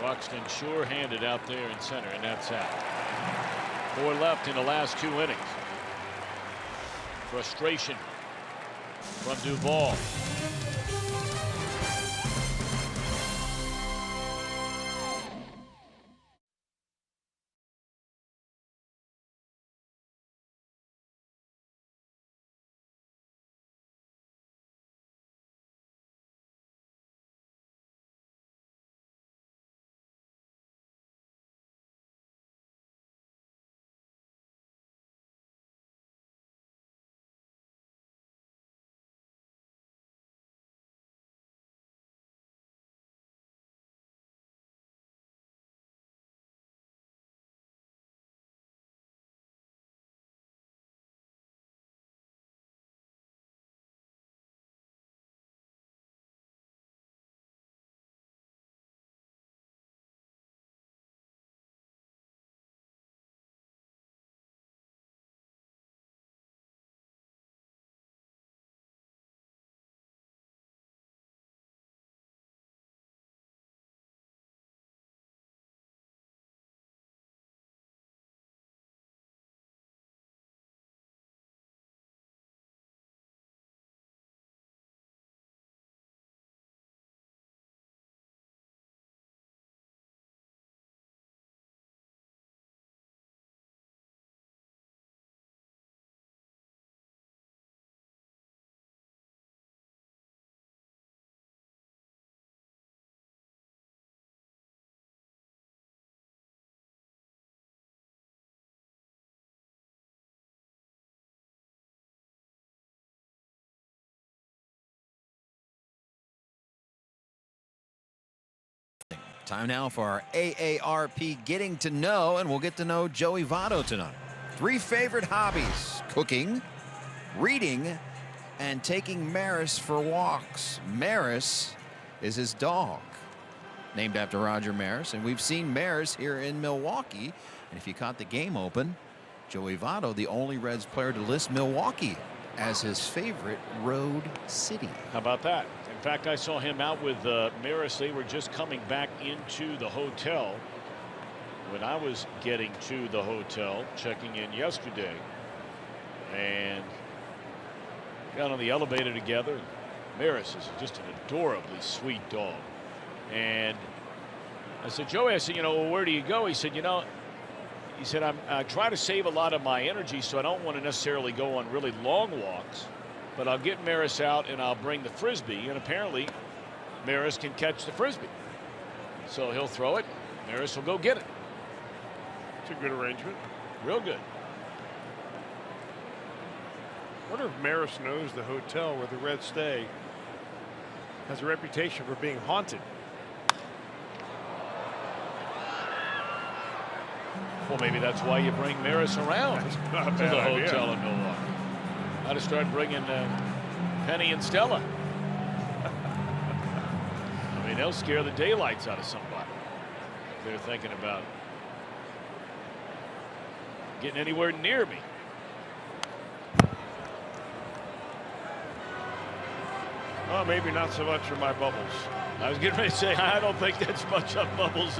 Roxton sure-handed out there in center, and that's out. 4 left in the last 2 innings. Frustration from Duvall. Time now for our AARP Getting to Know, and we'll get to know Joey Votto tonight. 3 favorite hobbies: cooking, reading, and taking Maris for walks. Maris is his dog, named after Roger Maris, and we've seen Maris here in Milwaukee. And if you caught the game open, Joey Votto, the only Reds player to list Milwaukee as his favorite road city. How about that? And In fact, I saw him out with Maris. They were just coming back into the hotel when I was getting to the hotel, checking in yesterday, and got on the elevator together. Maris is just an adorably sweet dog. And I said, Joey, I said, you know, well, where do you go? He said, you know, he said, I try to save a lot of my energy, so I don't want to necessarily go on really long walks, but I'll get Maris out and I'll bring the Frisbee. And apparently Maris can catch the Frisbee. So he'll throw it. Maris will go get it. It's a good arrangement. Real good. I wonder if Maris knows the hotel where the Reds stay has a reputation for being haunted. Well, maybe that's why you bring Maris around to the hotel in Milwaukee. I'd have started bringing Penny and Stella. I mean, they'll scare the daylights out of somebody if they're thinking about getting anywhere near me. Oh, maybe not so much for my Bubbles. I was getting ready to say, I don't think that's much of Bubbles'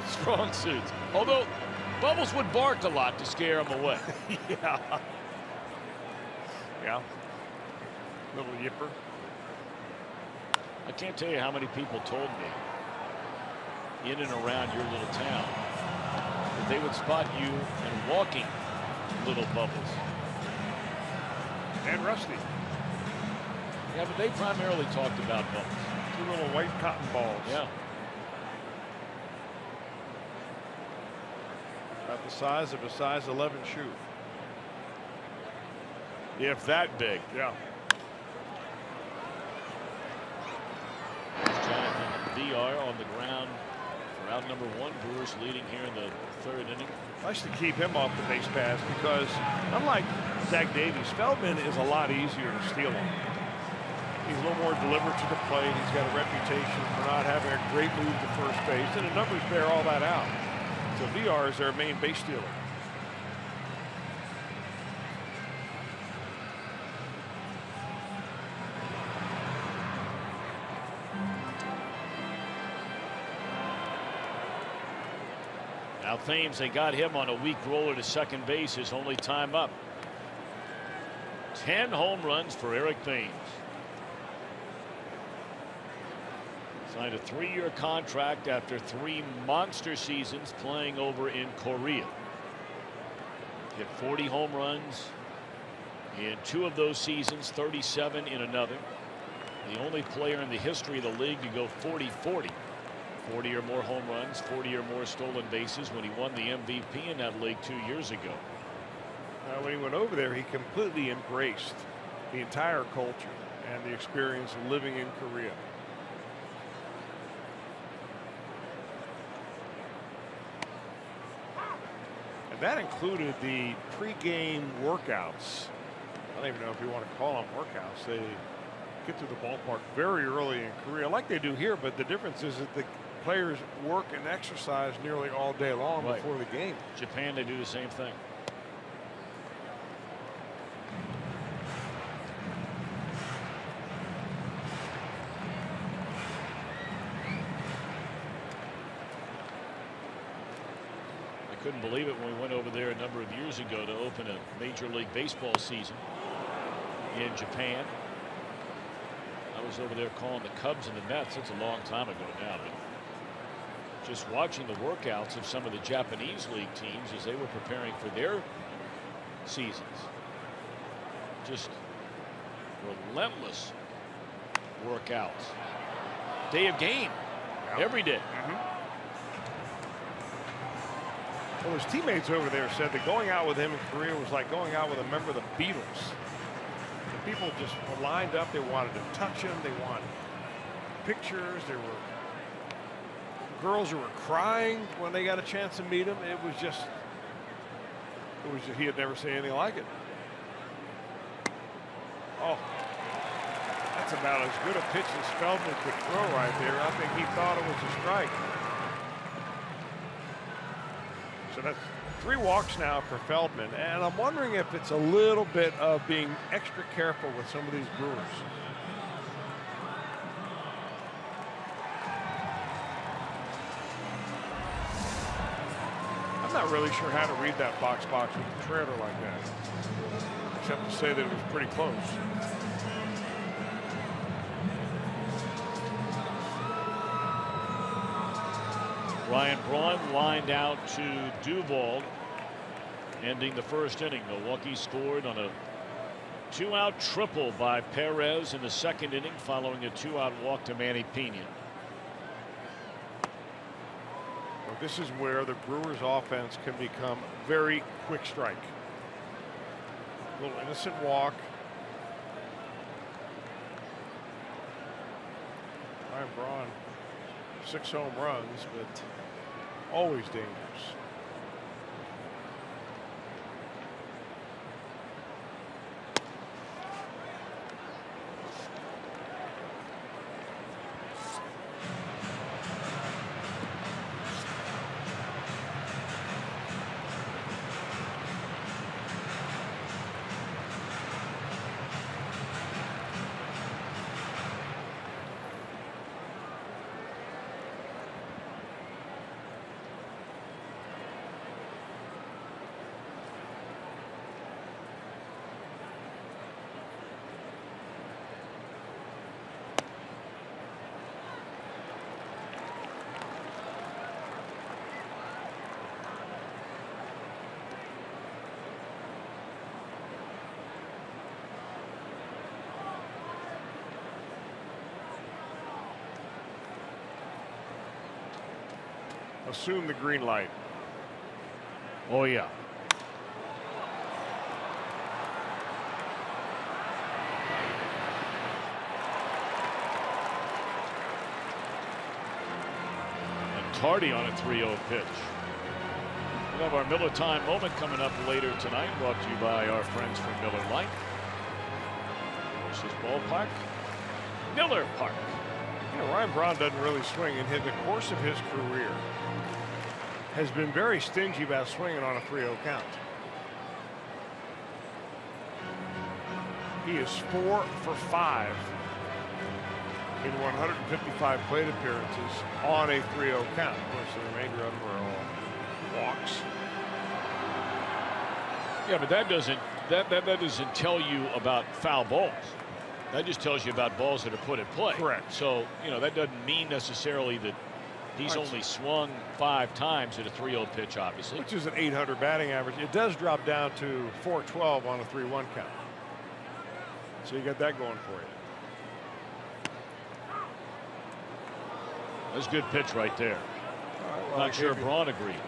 strong suits. Although Bubbles would bark a lot to scare him away. Yeah. Yeah. Little yipper. I can't tell you how many people told me in and around your little town that they would spot you in walking little Bubbles. And Rusty. Yeah, but they primarily talked about Bubbles. 2 little white cotton balls. Yeah. About the size of a size 11 shoe. If that big. Yeah. Jonathan VR on the ground for out number 1. Brewers leading here in the 3rd inning. Nice to keep him off the base pass because unlike Zach Davies, Feldman is a lot easier to steal on. He's a little more deliberate to the plate. He's got a reputation for not having a great move to first base, and the numbers bear all that out. So VR is their main base stealer. Now Thames, they got him on a weak roller to second base. His only time up. 10 home runs for Eric Thames. Signed a 3-year contract after 3 monster seasons playing over in Korea. Hit 40 home runs in 2 of those seasons, 37 in another. The only player in the history of the league to go 40-40. 40 or more home runs, 40 or more stolen bases when he won the MVP in that league 2 years ago. When he went over there, he completely embraced the entire culture and the experience of living in Korea. And that included the pre-game workouts. I don't even know if you want to call them workouts. They get to the ballpark very early in Korea, like they do here, but the difference is that the players work and exercise nearly all day long before the game. Japan, they do the same thing. Couldn't believe it when we went over there a number of years ago to open a Major League Baseball season in Japan. I was over there calling the Cubs and the Mets. It's a long time ago now, but just watching the workouts of some of the Japanese league teams as they were preparing for their seasons. Just relentless workouts. Day of game, every day. Well, his teammates over there said that going out with him in Korea was like going out with a member of the Beatles. The people just were lined up. They wanted to touch him. They wanted pictures. There were girls who were crying when they got a chance to meet him. It was just he had never seen anything like it. Oh, that's about as good a pitch as Feldman could throw right there. I think he thought it was a strike. So that's 3 walks now for Feldman, and I'm wondering if it's a little bit of being extra careful with some of these Brewers. not really sure how to read that box with the trailer like that, except to say that it was pretty close. Ryan Braun lined out to Duvall, ending the first inning. Milwaukee scored on a 2-out triple by Perez in the second inning, following a 2-out walk to Manny Pena. Well, this is where the Brewers offense can become very quick strike. A little innocent walk. Ryan Braun, 6 home runs, but always dangerous. Assume the green light. Oh, yeah. And Tardy on a 3-0 pitch. We'll have our Miller Time moment coming up later tonight, brought to you by our friends from Miller Lite. This is Ballpark, Miller Park. You know, Ryan Braun doesn't really swing, and in the course of his career has been very stingy about swinging on a 3-0 count. He is 4 for 5 in 155 plate appearances on a 3-0 count. Of course, the remainder of them are all walks. Yeah, but that doesn't tell you about foul balls. That just tells you about balls that are put in play. Correct. So, you know, that doesn't mean necessarily that he's only swung 5 times at a 3-0 pitch, obviously. Which is an 800 batting average. It does drop down to 412 on a 3-1 count. So you got that going for you. That's a good pitch right there. Well, Not sure Braun agreed.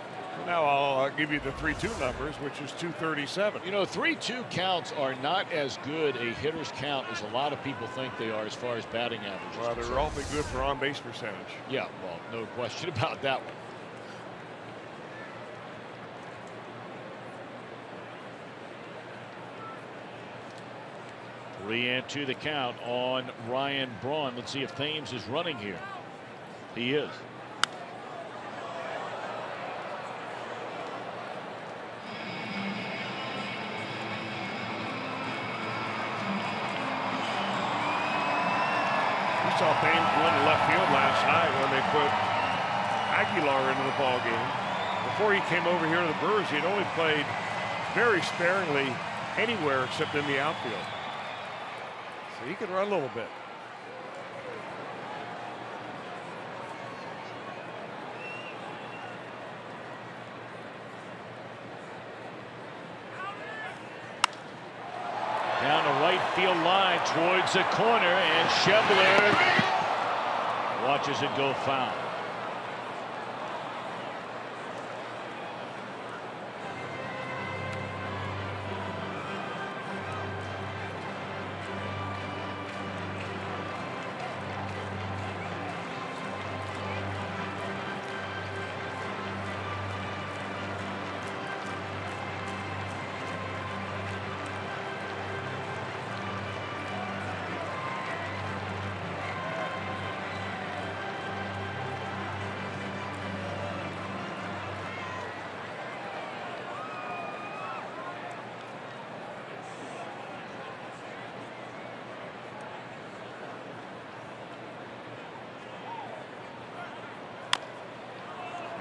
Now I'll give you the 3-2 numbers, which is 237. You know, 3-2 counts are not as good a hitter's count as a lot of people think they are as far as batting average. Well, they're awfully good for on-base percentage. Yeah, well, no question about that one. Three and 2 the count on Ryan Braun. Let's see if Thames is running here. He is. We saw Thames run left field last night when they put Aguilar into the ball game. Before he came over here to the Brewers, he had only played very sparingly anywhere except in the outfield. So he can run a little bit. Down the right field line towards the corner, and Schebler watches it go foul.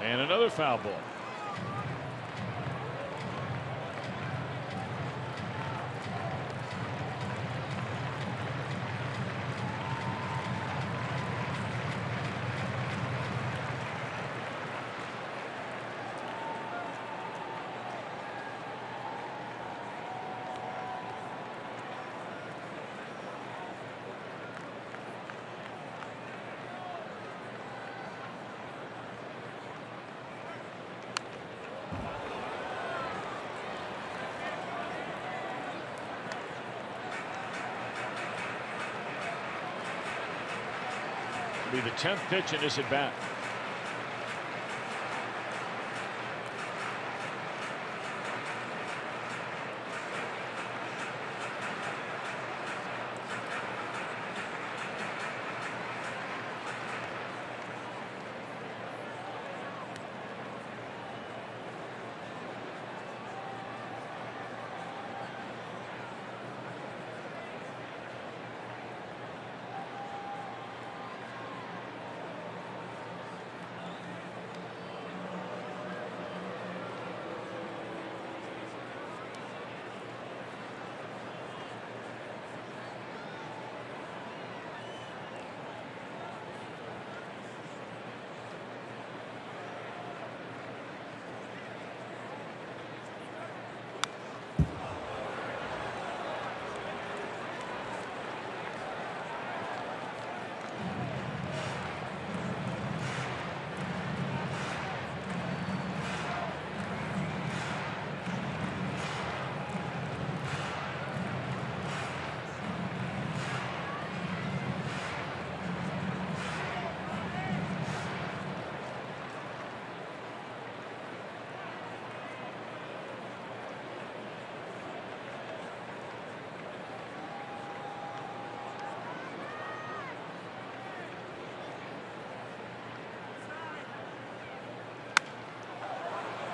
And another foul ball. be the 10th pitch in this at bat.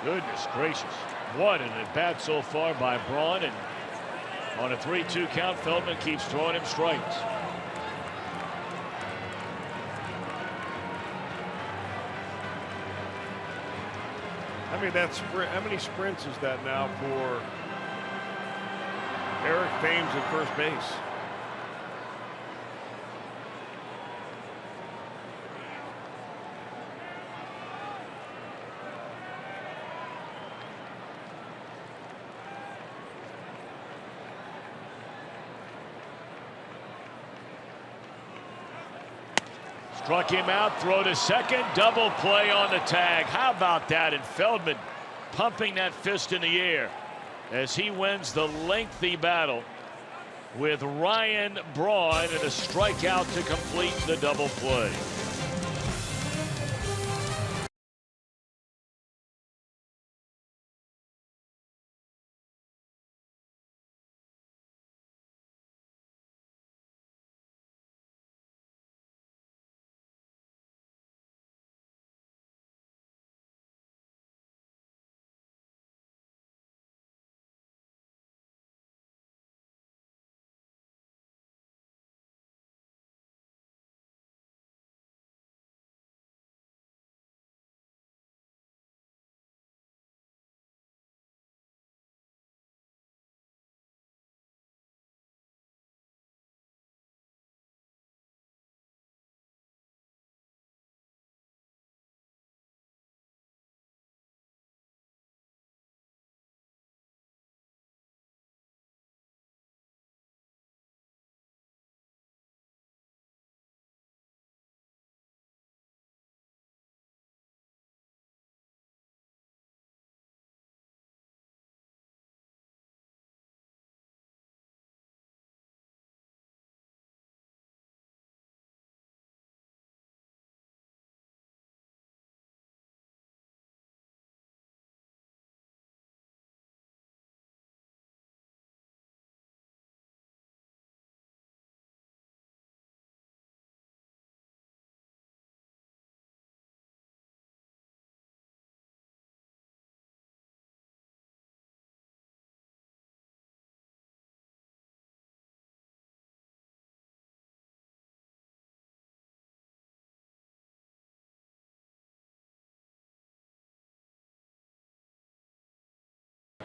Goodness gracious. What an at bat so far by Braun. And on a 3-2 count, Feldman keeps throwing him strikes. I mean, that's how many sprints is that now for Eric Thames at first base? Struck him out, throw to second, double play on the tag. How about that? And Feldman pumping that fist in the air as he wins the lengthy battle with Ryan Braun and a strikeout to complete the double play.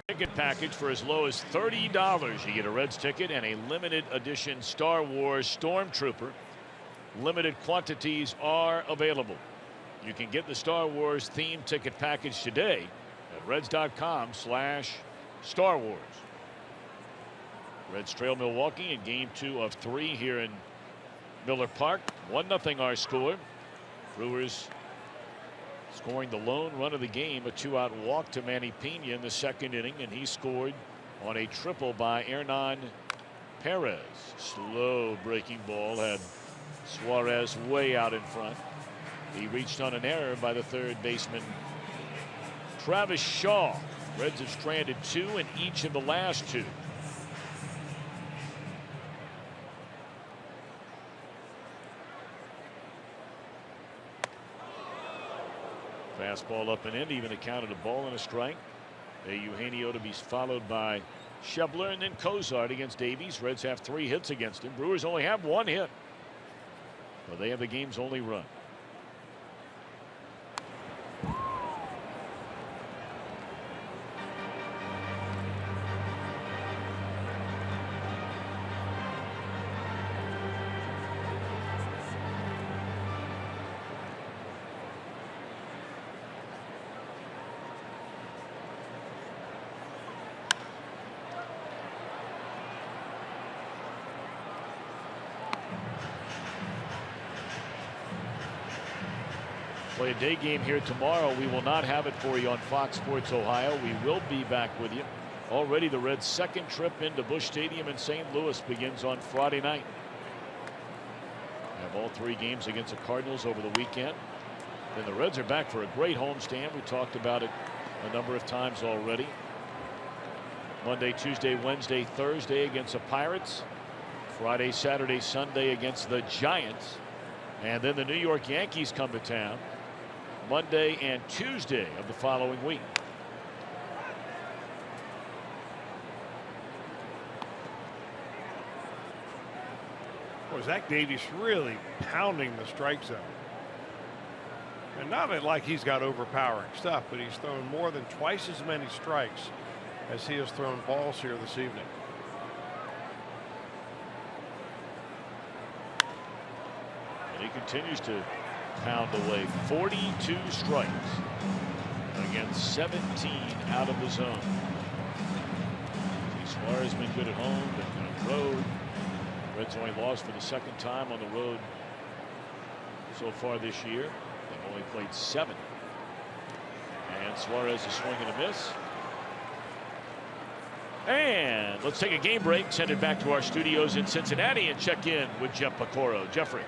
Ticket package for as low as $30. You get a Reds ticket and a limited edition Star Wars Stormtrooper. Limited quantities are available. You can get the Star Wars themed ticket package today at Reds.com/Star Wars. Reds trail Milwaukee in game 2 of 3 here in Miller Park. 1-0 our score. Brewers scoring the lone run of the game, a 2-out walk to Manny Pena in the second inning, and he scored on a triple by Hernan Perez. Slow breaking ball had Suarez way out in front. He reached on an error by the third baseman, Travis Shaw. Reds have stranded 2 in each of the last 2. Fastball up and in, even accounted a ball and a strike. Eugenio to be followed by Schebler, and then Cozart against Davies. Reds have 3 hits against him. Brewers only have 1 hit, but they have the game's only run. Play a day game here tomorrow. We will not have it for you on Fox Sports Ohio. We will be back with you. Already the Reds' second trip into Busch Stadium in St. Louis begins on Friday night. Have all 3 games against the Cardinals over the weekend. Then the Reds are back for a great homestand. We talked about it a number of times already. Monday, Tuesday, Wednesday, Thursday against the Pirates. Friday, Saturday, Sunday against the Giants. And then the New York Yankees come to town Monday and Tuesday of the following week. Well, Zach Davies really pounding the strike zone. And not like he's got overpowering stuff, but he's thrown more than twice as many strikes as he has thrown balls here this evening. And he continues to pound away. 42 strikes against 17 out of the zone. Suarez has been good at home, but on the road. Reds only lost for the second time on the road so far this year. They've only played 7. And Suarez is swinging a miss. And let's take a game break, send it back to our studios in Cincinnati, and check in with Jeff Piecoro. Jeffrey.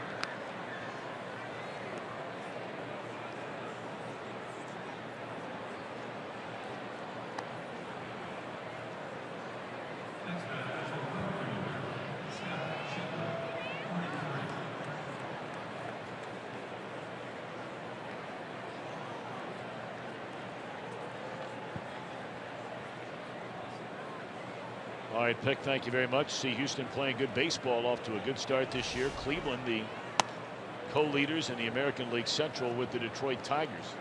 All right, Pick, thank you very much. See Houston playing good baseball, off to a good start this year. Cleveland, the co-leaders in the American League Central with the Detroit Tigers.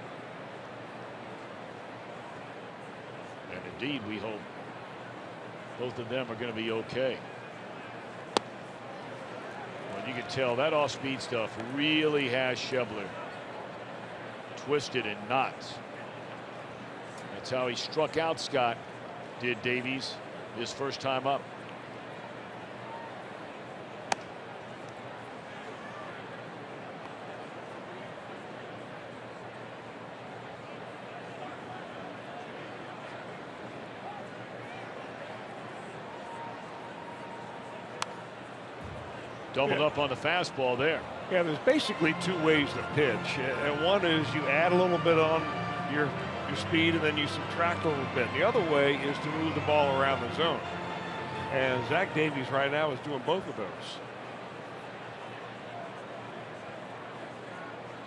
And indeed, we hope both of them are going to be okay. Well, you can tell that off-speed stuff really has Schebler twisted in knots. That's how he struck out Scott, did Davies, his first time up. Doubled up on the fastball there. Yeah, there's basically 2 ways to pitch, and one is you add a little bit on your speed and then you subtract a little bit. The other way is to move the ball around the zone, and Zach Davies right now is doing both of those.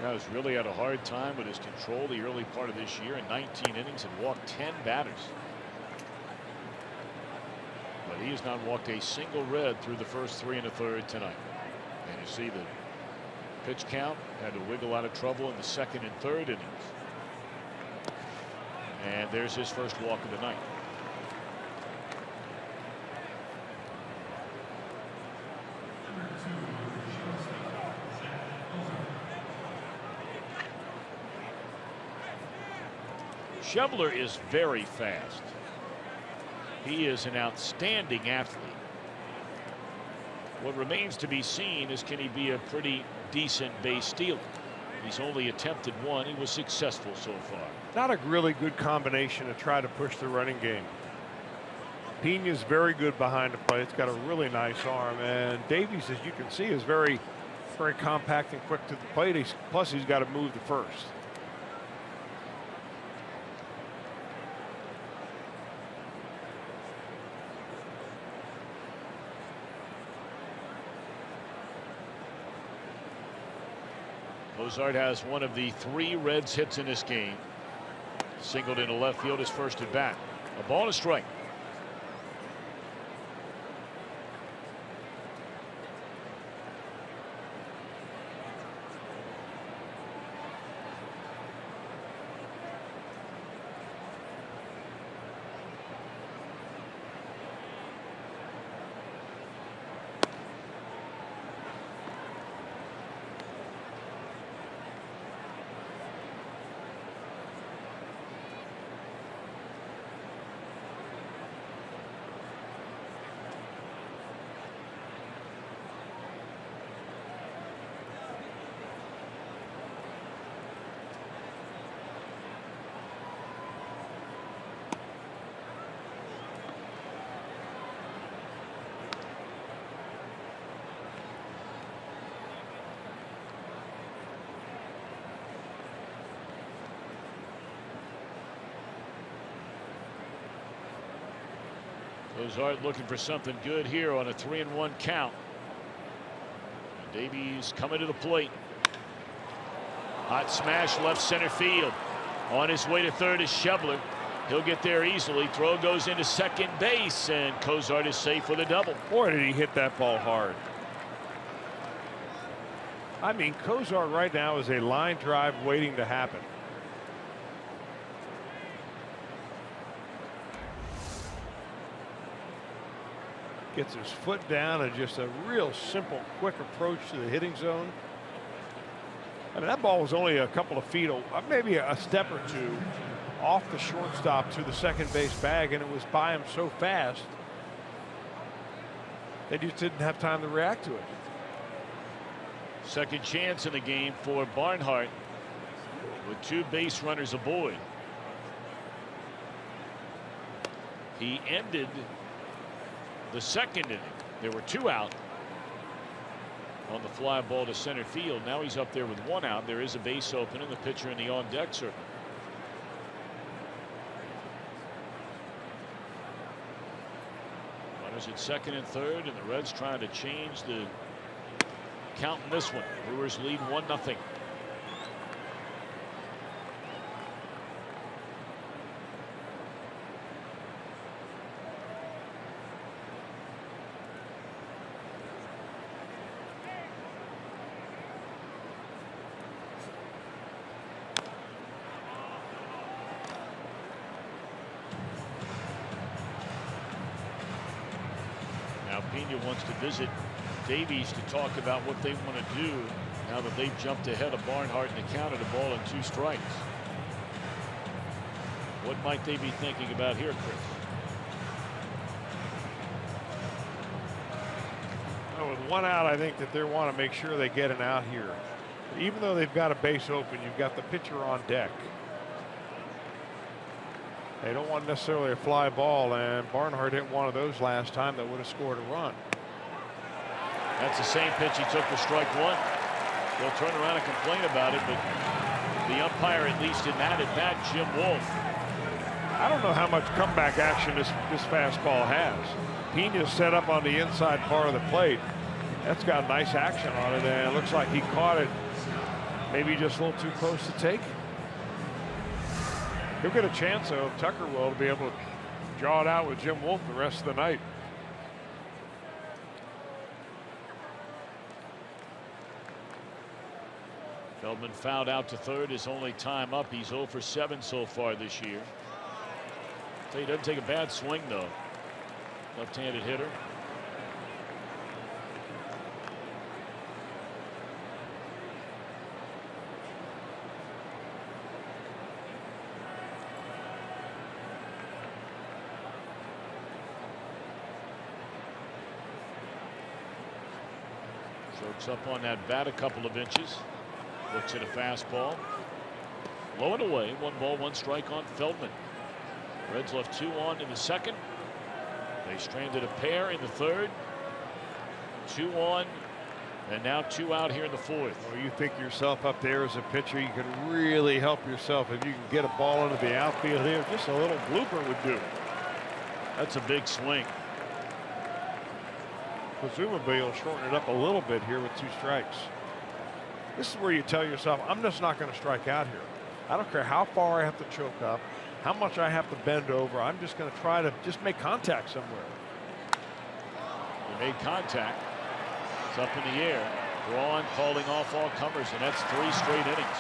Guys really had a hard time with his control the early part of this year. In 19 innings and walked 10 batters. But he has not walked a single Red through the first 3 1/3 tonight. And you see the pitch count had to wiggle out of trouble in the 2nd and 3rd innings. And there's his first walk of the night. Schebler is very fast. He is an outstanding athlete. What remains to be seen is, can he be a pretty decent base stealer? He's only attempted 1. He was successful so far. Not a really good combination to try to push the running game. Pena's very good behind the plate. It's got a really nice arm, and Davies, as you can see, is very very compact and quick to the plate. Plus, he's got to move to first. Cozart has one of the 3 Reds hits in this game. Singled into left field his first at bat. A ball and a strike. Cozart looking for something good here on a 3-1 count. Davies coming to the plate. Hot smash left center field. On his way to third is Schebler. He'll get there easily. Throw goes into second base, and Cozart is safe with a double. Boy, did he hit that ball hard. I mean, Cozart right now is a line drive waiting to happen. Gets his foot down and just a real simple, quick approach to the hitting zone. I mean, that ball was only a couple of feet, maybe a step or two off the shortstop to the second base bag, and it was by him so fast they just didn't have time to react to it. Second chance in the game for Barnhart with 2 base runners aboard. He ended the second inning. There were 2 out on the fly ball to center field. Now he's up there with 1 out. There is a base open and the pitcher in the on deck circle. Runners at second and third, and the Reds trying to change the count in this one. Brewers lead 1-0. Pena wants to visit Davies to talk about what they want to do now that they've jumped ahead of Barnhart in the count of the ball and 2 strikes. What might they be thinking about here, Chris? Well, with 1 out, I think that they want to make sure they get an out here. Even though they've got a base open, you've got the pitcher on deck. They don't want necessarily a fly ball, and Barnhart hit one of those last time that would have scored a run. That's the same pitch he took for strike 1. They'll turn around and complain about it, but the umpire, at least in that at bat, Jim Wolf. I don't know how much comeback action this fastball has. Pena's set up on the inside part of the plate. That's got nice action on it, and it looks like he caught it maybe just a little too close to take. He'll get a chance, though, Tucker will, to be able to draw it out with Jim Wolf the rest of the night. Feldman fouled out to third, his only time up. He's 0 for 7 so far this year. He doesn't take a bad swing, though. Left-handed hitter. Chokes up on that bat a couple of inches. Looks at a fastball. Low and away. 1 ball, 1 strike on Feldman. Reds left 2 on in the second. They stranded a pair in the third. 2 on And now 2 out here in the 4th. Well, you think yourself up there as a pitcher, you can really help yourself if you can get a ball into the outfield here. Just a little blooper would do. That's a big swing. Presumably he'll shorten it up a little bit here with 2 strikes. This is where you tell yourself, I'm just not going to strike out here. I don't care how far I have to choke up, how much I have to bend over. I'm just going to try to just make contact somewhere. They made contact. It's up in the air. Braun calling off all comers, and that's 3 straight innings.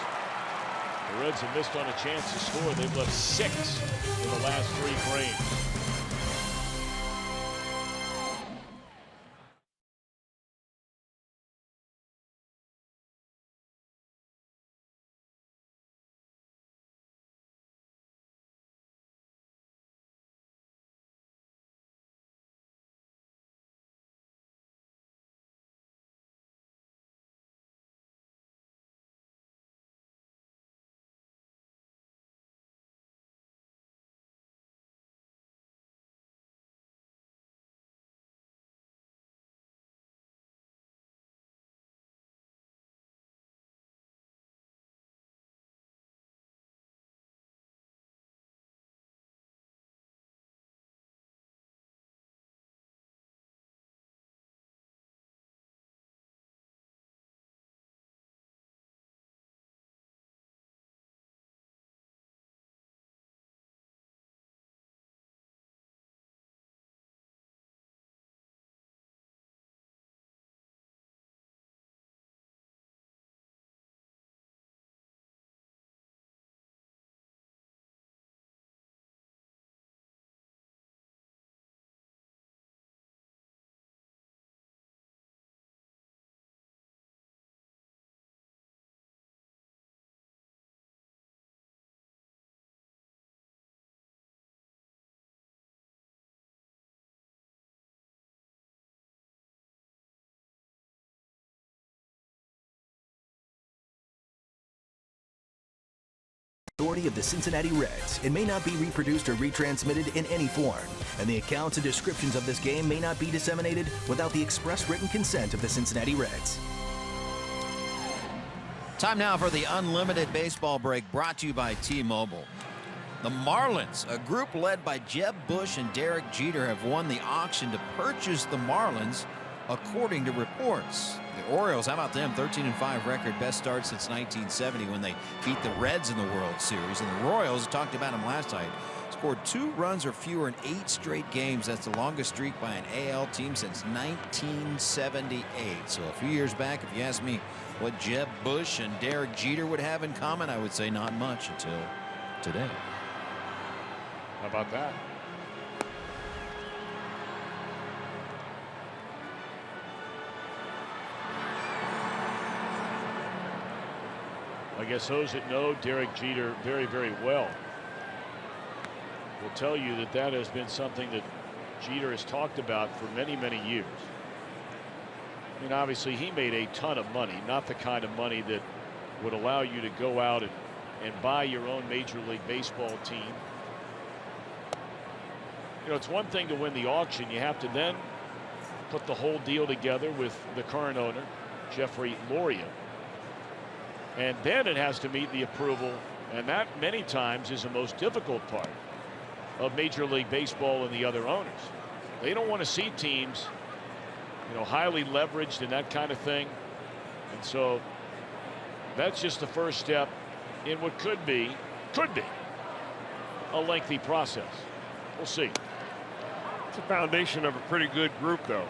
The Reds have missed on a chance to score. They've left 6 in the last 3 frames. Authority of the Cincinnati Reds. It may not be reproduced or retransmitted in any form, and the accounts and descriptions of this game may not be disseminated without the express written consent of the Cincinnati Reds. Time now for the Unlimited Baseball Break, brought to you by T-Mobile. The Marlins, a group led by Jeb Bush and Derek Jeter, have won the auction to purchase the Marlins, according to reports. The Orioles, how about them? 13-5 record, best start since 1970 when they beat the Reds in the World Series. And the Royals, talked about them last night, scored 2 runs or fewer in 8 straight games. That's the longest streak by an AL team since 1978. So a few years back, if you ask me what Jeb Bush and Derek Jeter would have in common, I would say not much until today. How about that? I guess those that know Derek Jeter very, very well will tell you that that has been something that Jeter has talked about for many, many years. I mean, obviously, he made a ton of money, not the kind of money that would allow you to go out and buy your own Major League Baseball team. You know, it's one thing to win the auction. You have to then put the whole deal together with the current owner, Jeffrey Loria. And then it has to meet the approval, and that many times is the most difficult part of Major League Baseball and the other owners. They don't want to see teams, you know, highly leveraged and that kind of thing. And so that's just the first step in what could be a lengthy process. We'll see. It's a foundation of a pretty good group, though.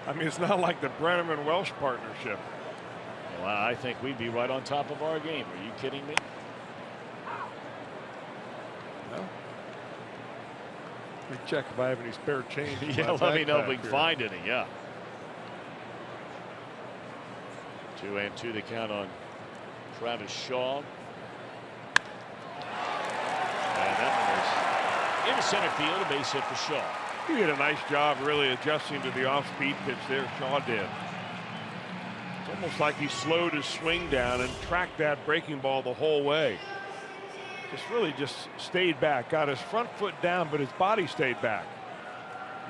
I mean, it's not like the Brenneman-Welsh partnership. Well, I think we'd be right on top of our game. Are you kidding me? No. Let me check if I have any spare change. Yeah, let me know if we can find any. Yeah. 2-2 the count on Travis Shaw. And that one is into center field, a base hit for Shaw. He did a nice job really adjusting to the off-speed pitch there. Shaw did. It's almost like he slowed his swing down and tracked that breaking ball the whole way. just stayed back, got his front foot down, but his body stayed back.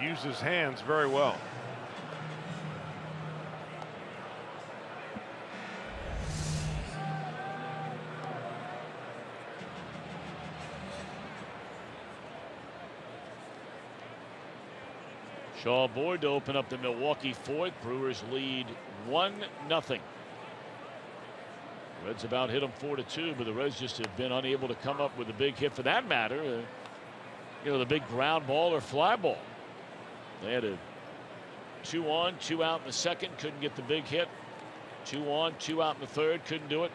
Used his hands very well. Shaw aboard to open up the Milwaukee fourth. Brewers lead 1-0. Reds about hit them 4-2, but the Reds just have been unable to come up with a big hit for that matter. The big ground ball or fly ball. They had a 2 on, 2 out in the second, couldn't get the big hit. 2 on, 2 out in the third, couldn't do it.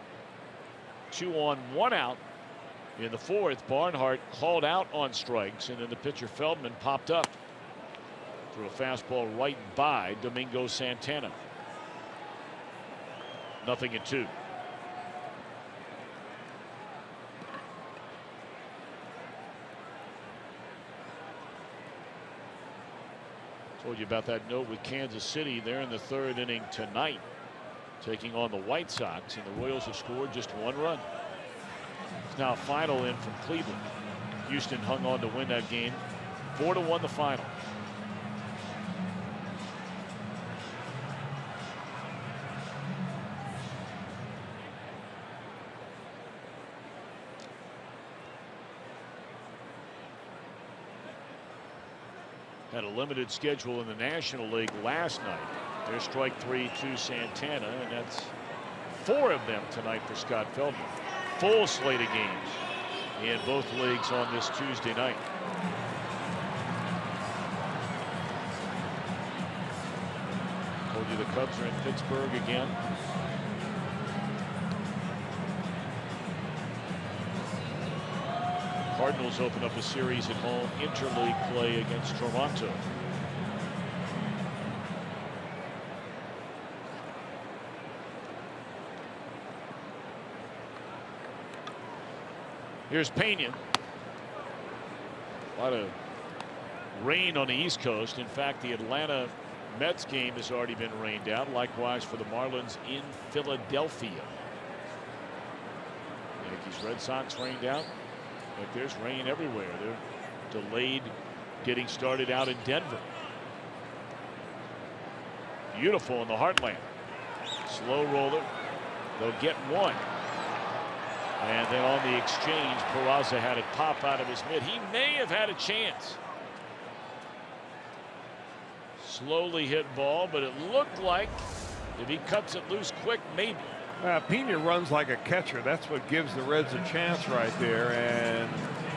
2 on, 1 out in the fourth. Barnhart called out on strikes, and then the pitcher Feldman popped up. Threw a fastball right by Domingo Santana. 0-2. Told you about that note with Kansas City. They're in the third inning tonight, taking on the White Sox, and the Royals have scored just 1 run. It's now a final in from Cleveland. Houston hung on to win that game. 4-1 the final. Had a limited schedule in the National League last night. There's strike 3 to Santana, and that's 4 of them tonight for Scott Feldman. Full slate of games in both leagues on this Tuesday night. Told you the Cubs are in Pittsburgh again. Cardinals open up a series at home interleague play against Toronto. Here's Pena. A lot of rain on the East Coast. In fact, the Atlanta Mets game has already been rained out. Likewise for the Marlins in Philadelphia. Yankees Red Sox rained out. But there's rain everywhere. They're delayed getting started out in Denver. Beautiful in the heartland. Slow roller. They'll get 1. And then on the exchange, Peraza had it pop out of his mitt. He may have had a chance. Slowly hit ball, but it looked like if he cuts it loose quick, maybe. Pena runs like a catcher. That's what gives the Reds a chance right there. And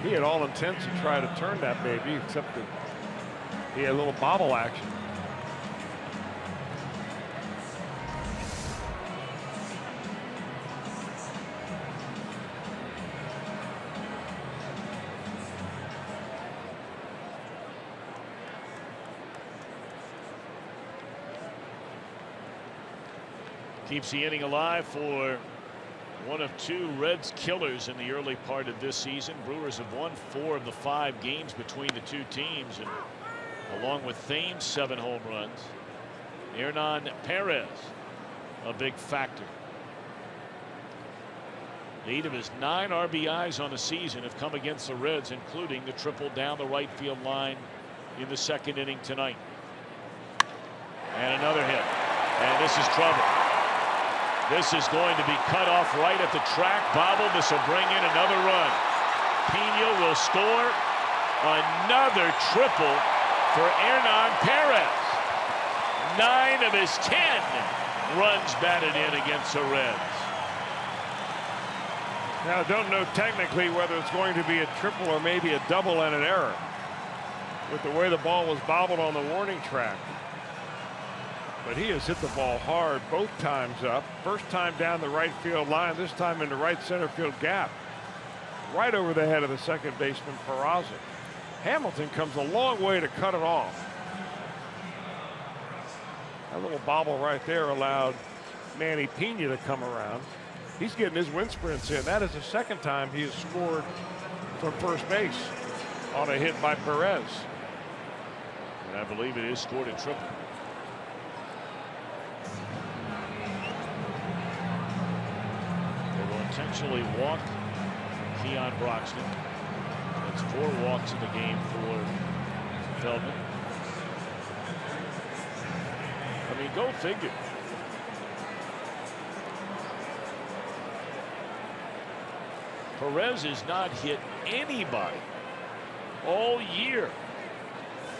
he had all intent to try to turn that baby, except that he had a little bobble action. Keeps the inning alive for one of 2 Reds killers in the early part of this season. Brewers have won 4 of the 5 games between the 2 teams, and along with Thames 7 home runs, Hernan Perez a big factor. 8 of his 9 RBIs on the season have come against the Reds, including the triple down the right field line in the 2nd inning tonight. And another hit, and this is trouble. This is going to be cut off right at the track. Bobble. This will bring in another run. Pena will score another triple for Hernan Perez. 9 of his 10 runs batted in against the Reds. Now, I don't know technically whether it's going to be a triple or maybe a double and an error with the way the ball was bobbled on the warning track. But he has hit the ball hard both times up. First time down the right field line, this time in the right center field gap. Right over the head of the second baseman, Peraza. Hamilton comes a long way to cut it off. That little bobble right there allowed Manny Pena to come around. He's getting his wind sprints in. That is the 2nd time he has scored from first base on a hit by Perez. And I believe it is scored a triple. They will intentionally walk Keon Broxton. That's 4 walks in the game for Feldman. I mean, go figure. Perez has not hit anybody all year.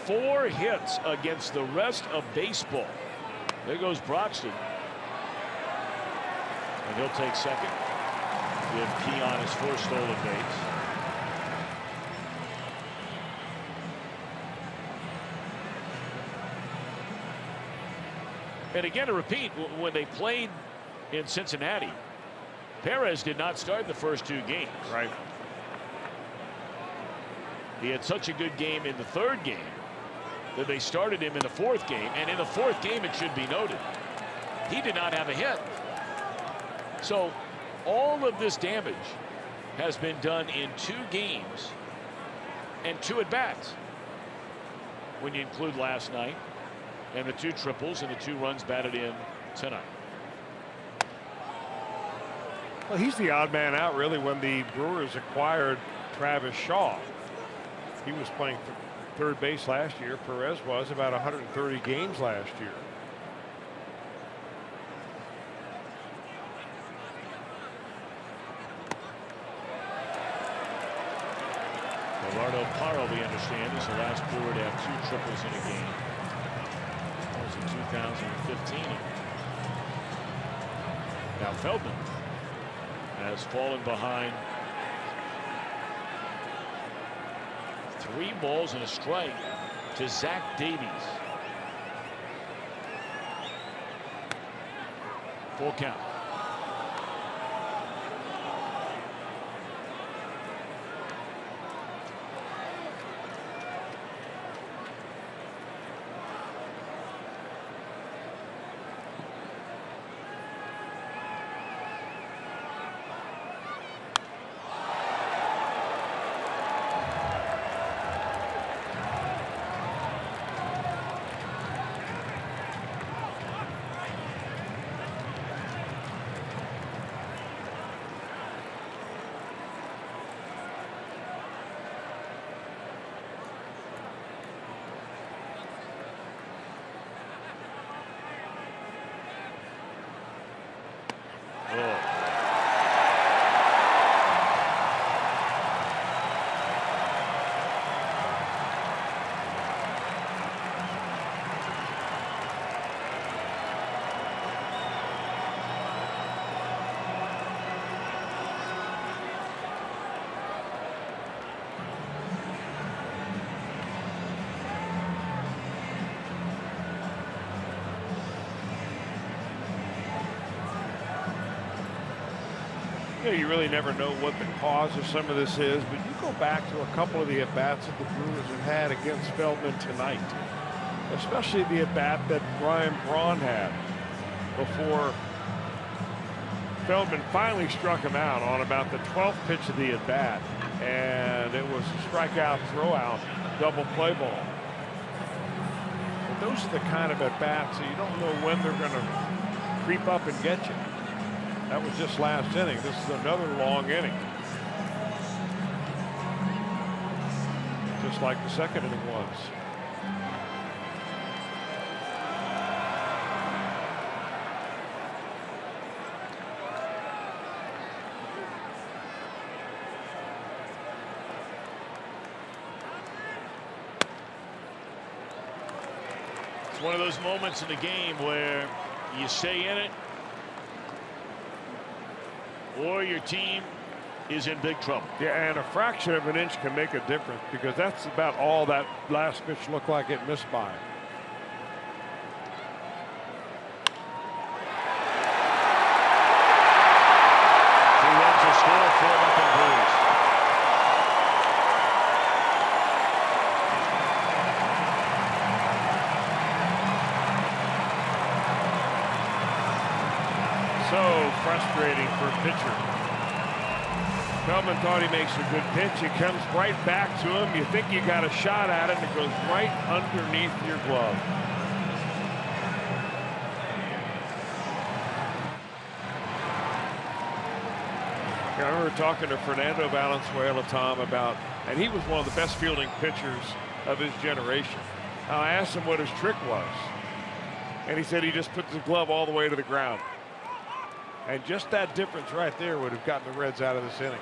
4 hits against the rest of baseball. There goes Broxton. And he'll take second. Give Keon his first stolen base. And again, to repeat, when they played in Cincinnati, Perez did not start the first 2 games. Right. He had such a good game in the 3rd game that they started him in the 4th game. And in the 4th game, it should be noted, he did not have a hit. So all of this damage has been done in 2 games and 2 at-bats. When you include last night and the 2 triples and the 2 runs batted in tonight. Well, he's the odd man out, really, when the Brewers acquired Travis Shaw. He was playing third base last year. Perez was about 130 games last year. Eduardo Parra, we understand, is the last Brewer to have 2 triples in a game. That was in 2015. Now Feldman has fallen behind 3 balls and a strike to Zach Davies. Full count. You really never know what the cause of some of this is, but you go back to a couple of the at-bats that the Brewers have had against Feldman tonight, especially the at-bat that Brian Braun had before Feldman finally struck him out on about the 12th pitch of the at-bat, and it was a strikeout, throw-out, double play ball. But those are the kind of at-bats that you don't know when they're going to creep up and get you. That was just last inning. This is another long inning. Just like the second inning was. It's one of those moments in the game where you stay in it, or your team is in big trouble. Yeah, and a fraction of an inch can make a difference, because that's about all that last pitch looked like it missed by. Two runs are scored, 4-0 Brewers. So frustrating for a pitcher. Feldman thought he makes a good pitch. It comes right back to him. You think you got a shot at it, and it goes right underneath your glove. I remember talking to Fernando Valenzuela, Tom, about, and he was one of the best fielding pitchers of his generation. I asked him what his trick was, and he said he just puts the glove all the way to the ground. And just that difference right there would have gotten the Reds out of this inning.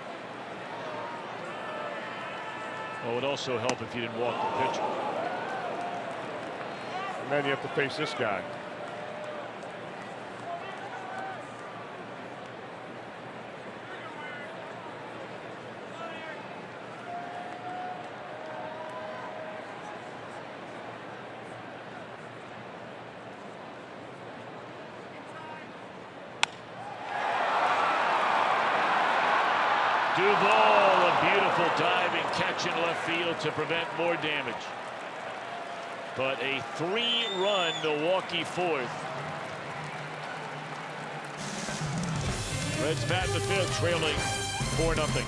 Well, it would also help if you didn't walk the pitcher. And then you have to face this guy. Duvall, a beautiful diving catch in left field to prevent more damage. But a 3-run Milwaukee fourth. Reds bat in the fifth, trailing 4-0.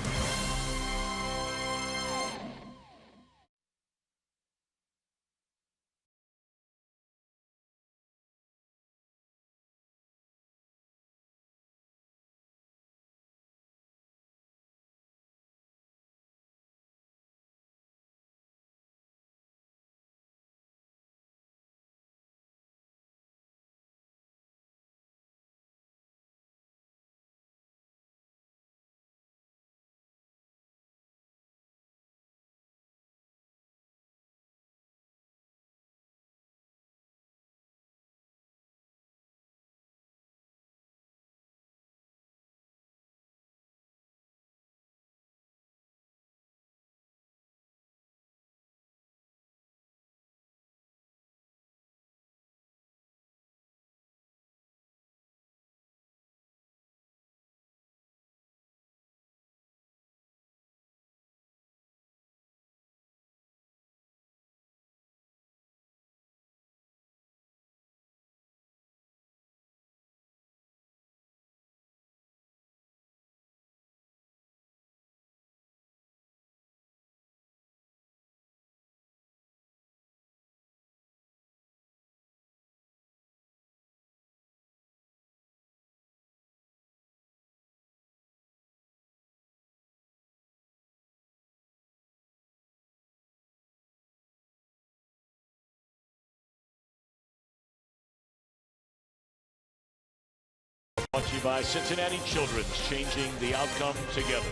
Brought to you by Cincinnati Children's, changing the outcome together.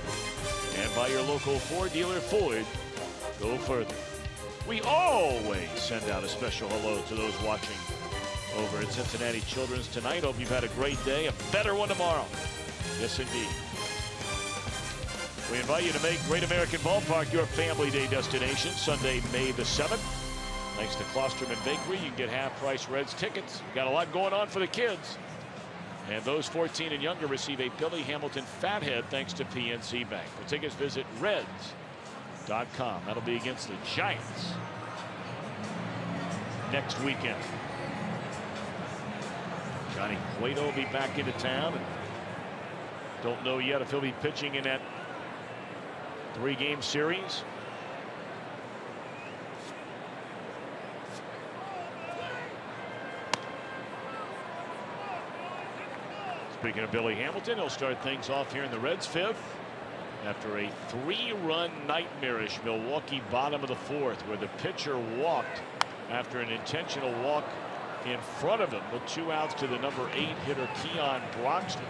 And by your local Ford dealer, Ford. Go further. We always send out a special hello to those watching over at Cincinnati Children's tonight. Hope you've had a great day, a better one tomorrow. Yes, indeed. We invite you to make Great American Ballpark your family day destination Sunday, May the 7th. Thanks to Klosterman Bakery, you can get half-price Reds tickets. We've got a lot going on for the kids. And those 14 and younger receive a Billy Hamilton Fathead thanks to PNC Bank. For tickets, visit Reds.com. That'll be against the Giants next weekend. Johnny Cueto will be back into town. And don't know yet if he'll be pitching in that 3-game series. Speaking of Billy Hamilton, he'll start things off here in the Reds' fifth after a 3-run nightmarish Milwaukee bottom of the fourth, where the pitcher walked after an intentional walk in front of him with 2 outs to the number 8 hitter Keon Broxton.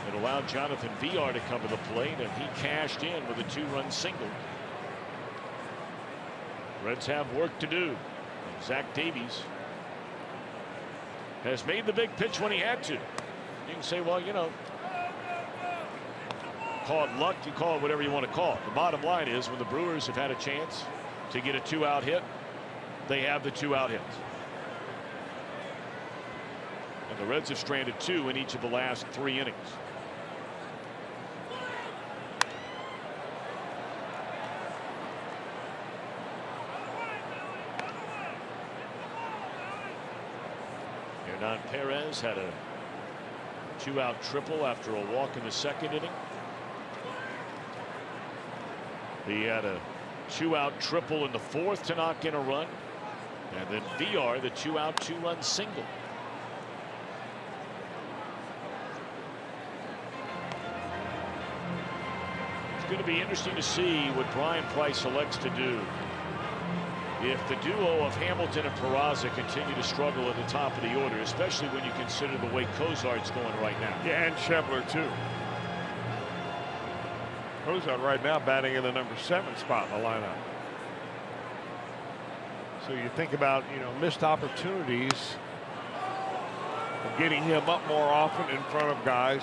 It allowed Jonathan Villar to come to the plate, and he cashed in with a 2-run single. Reds have work to do. Zach Davies has made the big pitch when he had to. You can say, well, you know, call it luck, you call it whatever you want to call it. The bottom line is, when the Brewers have had a chance to get a 2-out hit, they have the 2-out hits. And the Reds have stranded 2 in each of the last 3 innings. Hernan Perez had a 2-out triple after a walk in the second inning. He had a 2-out triple in the fourth to knock in a run. And then Villar, the 2-out 2-run single. going to be interesting to see what Brian Price elects to do if the duo of Hamilton and Peraza continue to struggle at the top of the order, especially when you consider the way Cozart's going right now. Yeah, and Schebler too. Cozart right now batting in the number 7 spot in the lineup. So you think about, missed opportunities of getting him up more often in front of guys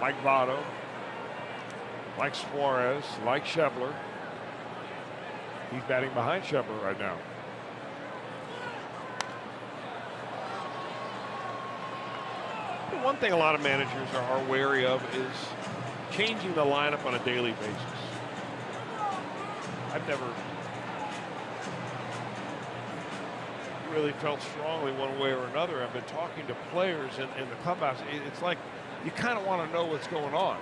like Votto, like Suarez, like Schebler. He's batting behind Schebler right now. The one thing a lot of managers are wary of is changing the lineup on a daily basis. I've never really felt strongly one way or another. I've been talking to players in the clubhouse. It's like you kind of want to know what's going on.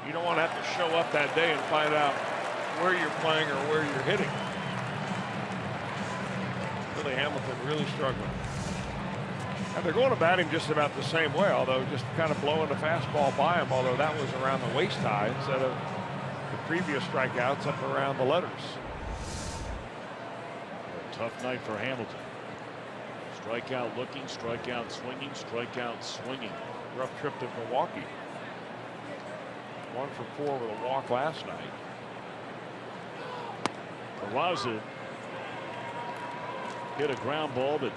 You don't want to have to show up that day and find out where you're playing or where you're hitting. Billy Hamilton really struggling. And they're going to bat him just about the same way, although just kind of blowing the fastball by him, although that was around the waist high instead of the previous strikeouts up around the letters. A tough night for Hamilton. Strikeout looking, strikeout swinging, strikeout swinging. Rough trip to Milwaukee. 1 for 4 with a walk last night. Peraza hit a ground ball that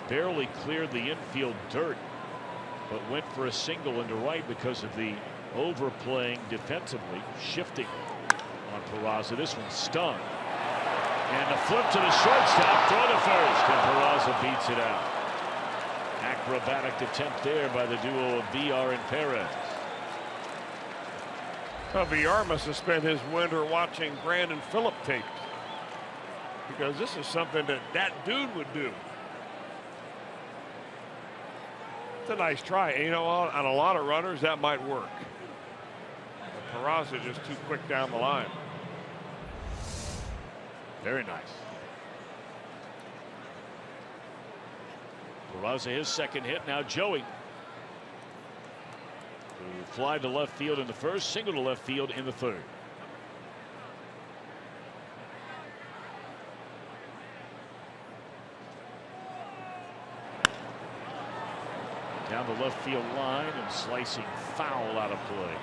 barely cleared the infield dirt, but went for a single into right because of the overplaying defensively, shifting on Peraza. This one stung. And the flip to the shortstop, throw to first, and Peraza beats it out. Acrobatic attempt there by the duo of VR and Perez. Well, VR must have spent his winter watching Brandon Phillip tape, because this is something that dude would do. It's a nice try. And, on a lot of runners, that might work. But Peraza just too quick down the line. Very nice. Peraza, his second hit. Now Joey. Who fly to left field in the first, single to left field in the third. Down the left field line and slicing foul out of play.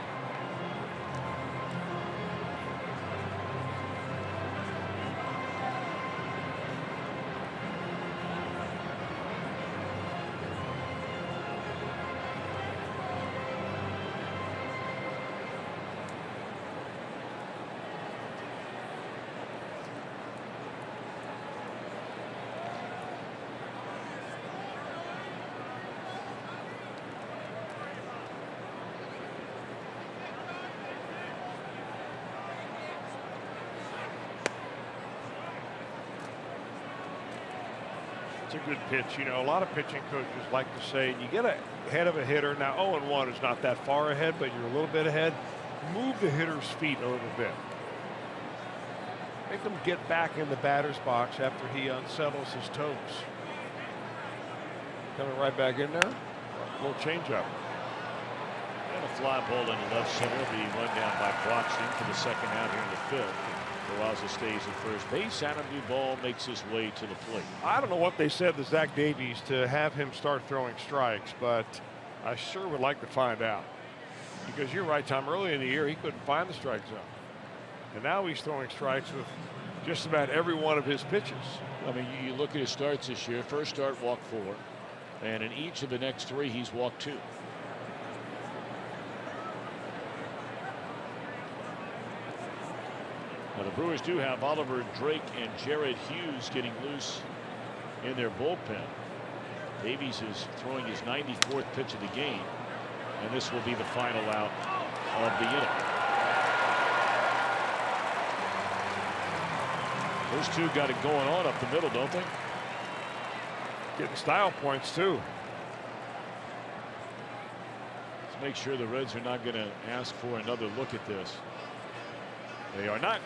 It's a good pitch. A lot of pitching coaches like to say, you get ahead of a hitter. Now 0-1 is not that far ahead, but you're a little bit ahead. Move the hitter's feet a little bit. Make him get back in the batter's box after he unsettles his toes. Coming right back in there. A little changeup. And a fly ball in the left center. Be run down by Broxton for the second out here in the fifth. Peraza stays at first base. Adam Duvall makes his way to the plate. I don't know what they said to Zach Davies to have him start throwing strikes, but I sure would like to find out. Because you're right, Tom. Early in the year, he couldn't find the strike zone. And now he's throwing strikes with just about every one of his pitches. I mean, you look at his starts this year. First start, walked 4. And in each of the next 3, he's walked 2. Now the Brewers do have Oliver Drake and Jared Hughes getting loose in their bullpen. Davies is throwing his 94th pitch of the game, and this will be the final out of the inning. Those two got it going on up the middle, don't they? Getting style points too. Let's make sure the Reds are not going to ask for another look at this. They are not.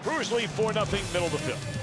Brewers lead 4-0, middle of the fifth.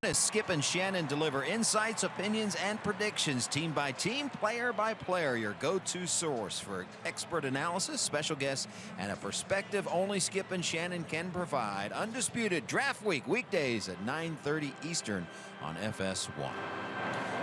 As Skip and Shannon deliver insights, opinions, and predictions team by team, player by player. Your go-to source for expert analysis, special guests, and a perspective only Skip and Shannon can provide. Undisputed Draft Week, weekdays at 9:30 Eastern on FS1.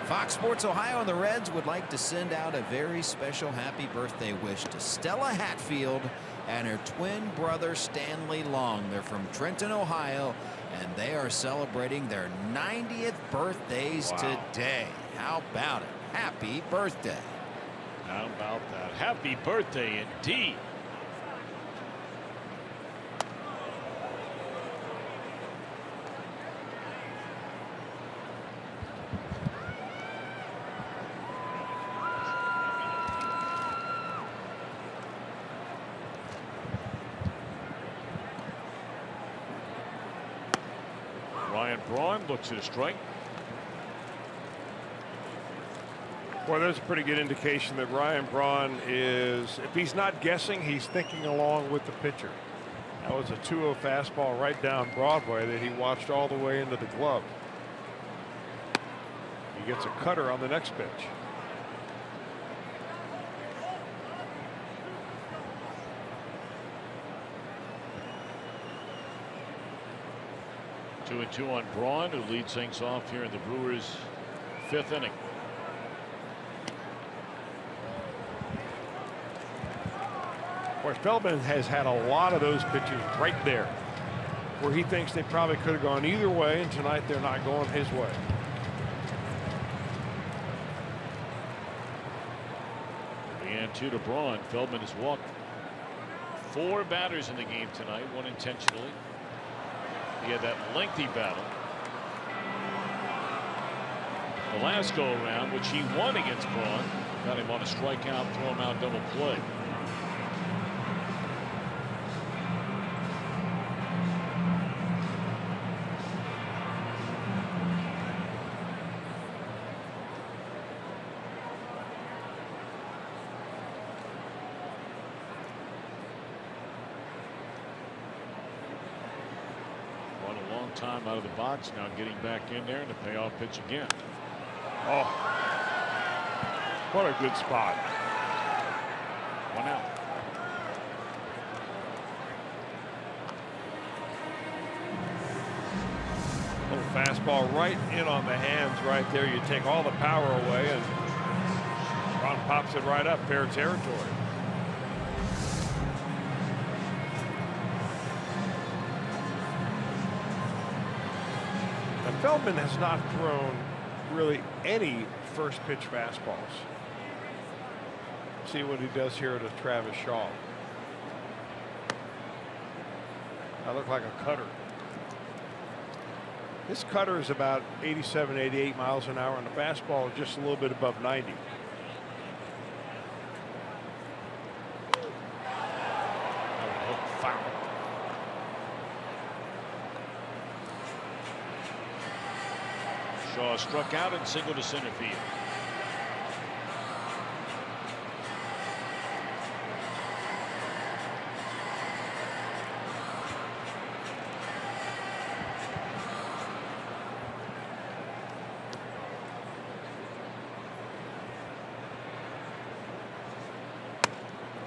Fox Sports Ohio and the Reds would like to send out a very special happy birthday wish to Stella Hatfield and her twin brother Stanley Long. They're from Trenton, Ohio, and they are celebrating their 90th birthdays today. How about it? Happy birthday. How about that? Happy birthday indeed. Ryan Braun looks at a strike. Well, there's a pretty good indication that Ryan Braun is, if he's not guessing, he's thinking along with the pitcher. That was a 2-0 fastball right down Broadway that he watched all the way into the glove. He gets a cutter on the next pitch. Two and two on Braun, who leads things off here in the Brewers' 5th inning. Boy, Feldman has had a lot of those pitches right there where he thinks they probably could have gone either way, and tonight they're not going his way. And 2 to Braun. Feldman has walked 4 batters in the game tonight, 1 intentionally. He had that lengthy battle the last go around, which he won against Braun. Got him on a strikeout, throw him out, double play. Time out of the box, now getting back in there and the payoff pitch again. Oh, what a good spot. 1 out. Little fastball right in on the hands right there. You take all the power away, and Ron pops it right up, fair territory. Feldman has not thrown really any first pitch fastballs. See what he does here to Travis Shaw. That looked like a cutter. This cutter is about 87, 88 miles an hour, and the fastball is just a little bit above 90. Foul. Shaw struck out and singled to center field.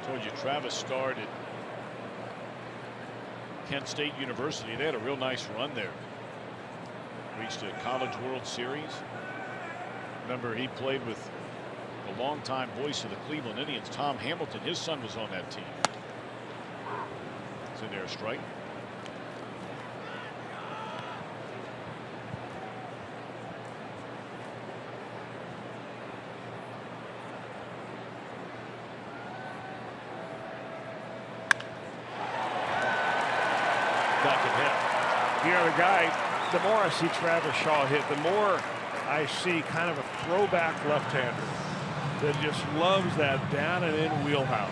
Told you Travis starred at Kent State University. They had a real nice run there. Reached a College World Series. Remember, he played with the longtime voice of the Cleveland Indians, Tom Hamilton. His son was on that team. It's in there, a strike. Got to hit. You know, the guy, the more I see Travis Shaw hit, the more I see kind of a throwback left-hander that just loves that down and in wheelhouse.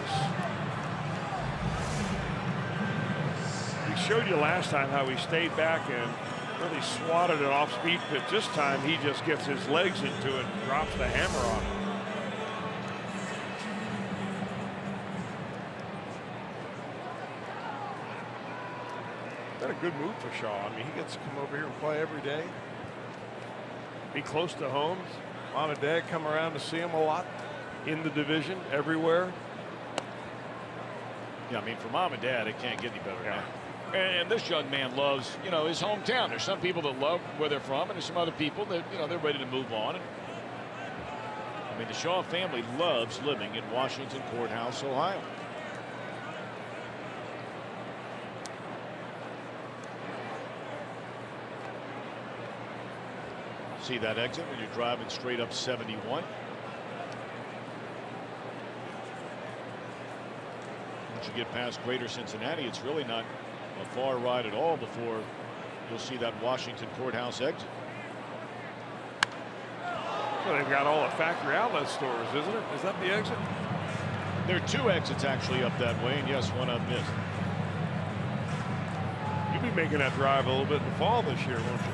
We showed you last time how he stayed back and really swatted an off-speed pitch. This time he just gets his legs into it and drops the hammer on it. Been a good move for Shaw. I mean, he gets to come over here and play every day. Be close to home. Mom and Dad come around to see him a lot in the division, everywhere. Yeah, I mean, for Mom and Dad, it can't get any better now. And this young man loves, you know, his hometown. There's some people that love where they're from, and there's some other people that, you know, they're ready to move on. And, I mean, the Shaw family loves living in Washington Courthouse, Ohio. See that exit when you're driving straight up 71. Once you get past Greater Cincinnati, it's really not a far ride at all before you'll see that Washington Courthouse exit. Well, they've got all the factory outlet stores, isn't it? Is that the exit? There are 2 exits actually up that way, and yes, one I've missed. You'll be making that drive a little bit in the fall this year, won't you?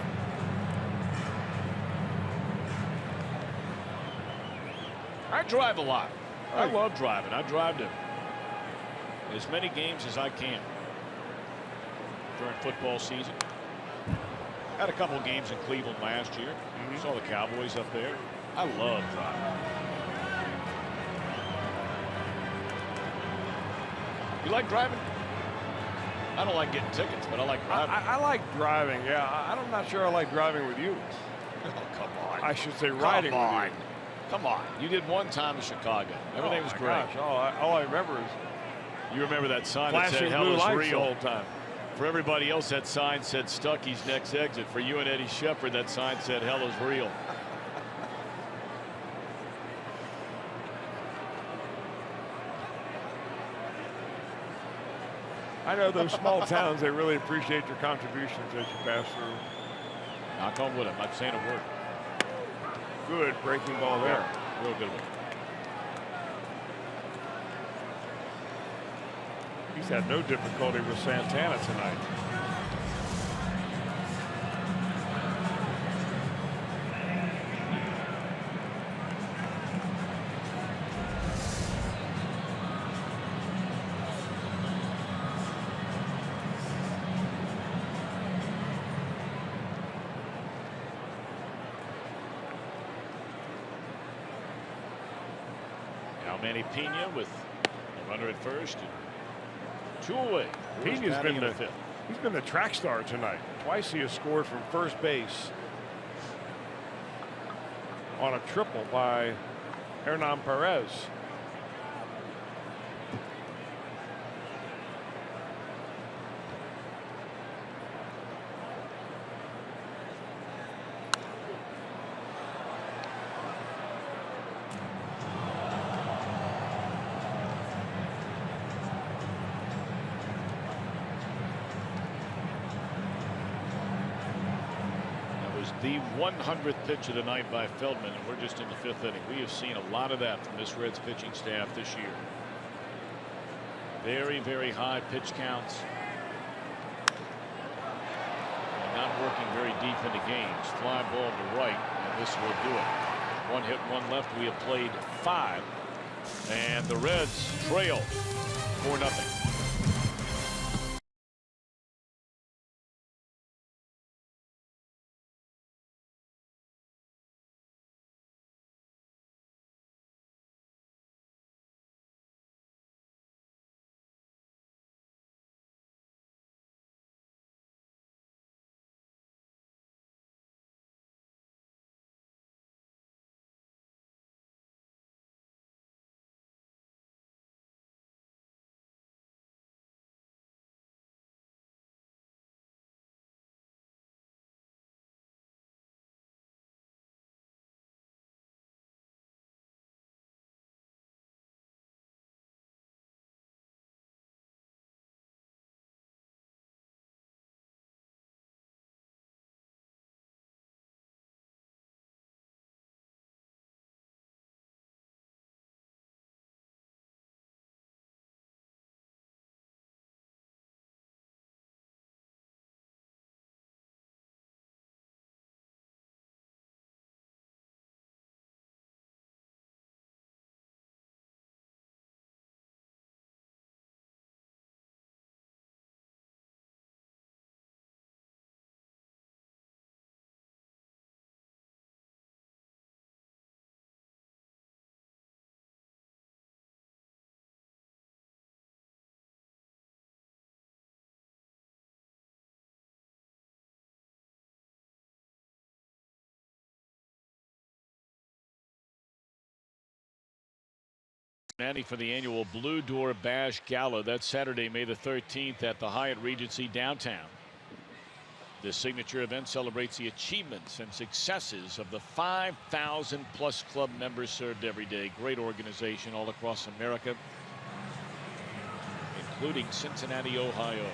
I drive a lot. I love driving. I drive to as many games as I can during football season. Had a couple of games in Cleveland last year. Saw the Cowboys up there. I love driving. You like driving? I don't like getting tickets, but I like driving. I like driving, yeah. I'm not sure I like driving with you. Oh, come on. I should say riding with you. Come on. You did one time in Chicago. Everything was great. Gosh, all I remember is you remember that sign that said flashing hell blue is lights real the whole time. For everybody else, that sign said Stuckey's next exit. For you and Eddie Shepard, that sign said hell is real. I know those small towns, they really appreciate your contributions as you pass through. Knock on wood. I'm not saying a word. Good breaking ball there. Real good one. He's had no difficulty with Santana tonight. Now Manny Pena with a runner at first. 2 away. Pena's been the track star tonight. Twice he has scored from first base on a triple by Hernan Perez. The 100th pitch of the night by Feldman, and we're just in the 5th inning. We have seen a lot of that from this Reds pitching staff this year. Very, very high pitch counts. And not working very deep into games. Fly ball to right, and this will do it. 1 hit, 1 left. We have played 5, and the Reds trail 4-0. Cincinnati for the annual Blue Door Bash Gala. That's Saturday, May the 13th at the Hyatt Regency downtown. This signature event celebrates the achievements and successes of the 5,000 plus club members served every day. Great organization all across America, including Cincinnati, Ohio.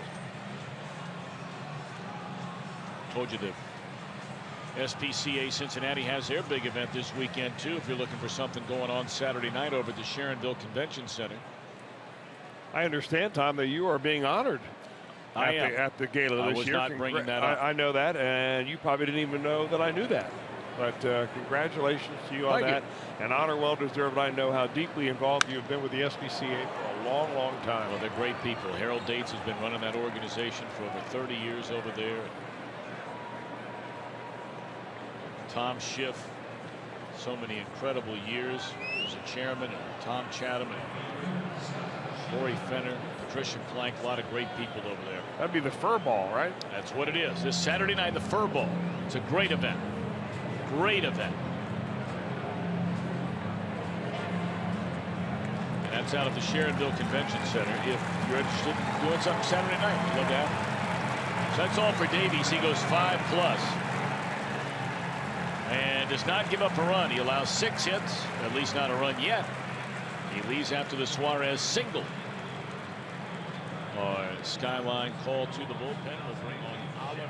Told you the SPCA Cincinnati has their big event this weekend too, if you're looking for something going on Saturday night over at the Sharonville Convention Center. I understand, Tom, that you are being honored at the gala this year. I was not bringing that up. I know that, and you probably didn't even know that I knew that. But congratulations to you on that. And honor well deserved. I know how deeply involved you have been with the SPCA for a long, long time. Well, they're great people. Harold Dates has been running that organization for over 30 years over there. Tom Schiff, so many incredible years as a chairman, and Tom Chatham, and Corey Fenner, Patricia Plank, a lot of great people over there. That'd be the Fur Ball, right? That's what it is. This Saturday night, the Fur Ball. It's a great event. Great event. And that's out at the Sharonville Convention Center. If you're interested in doing something Saturday night, we'd love to have it. So that's all for Davies. He goes 5+. And does not give up a run. He allows 6 hits, at least not a run yet. He leaves after the Suarez single. Skyline call to the bullpen will bring on Oliver.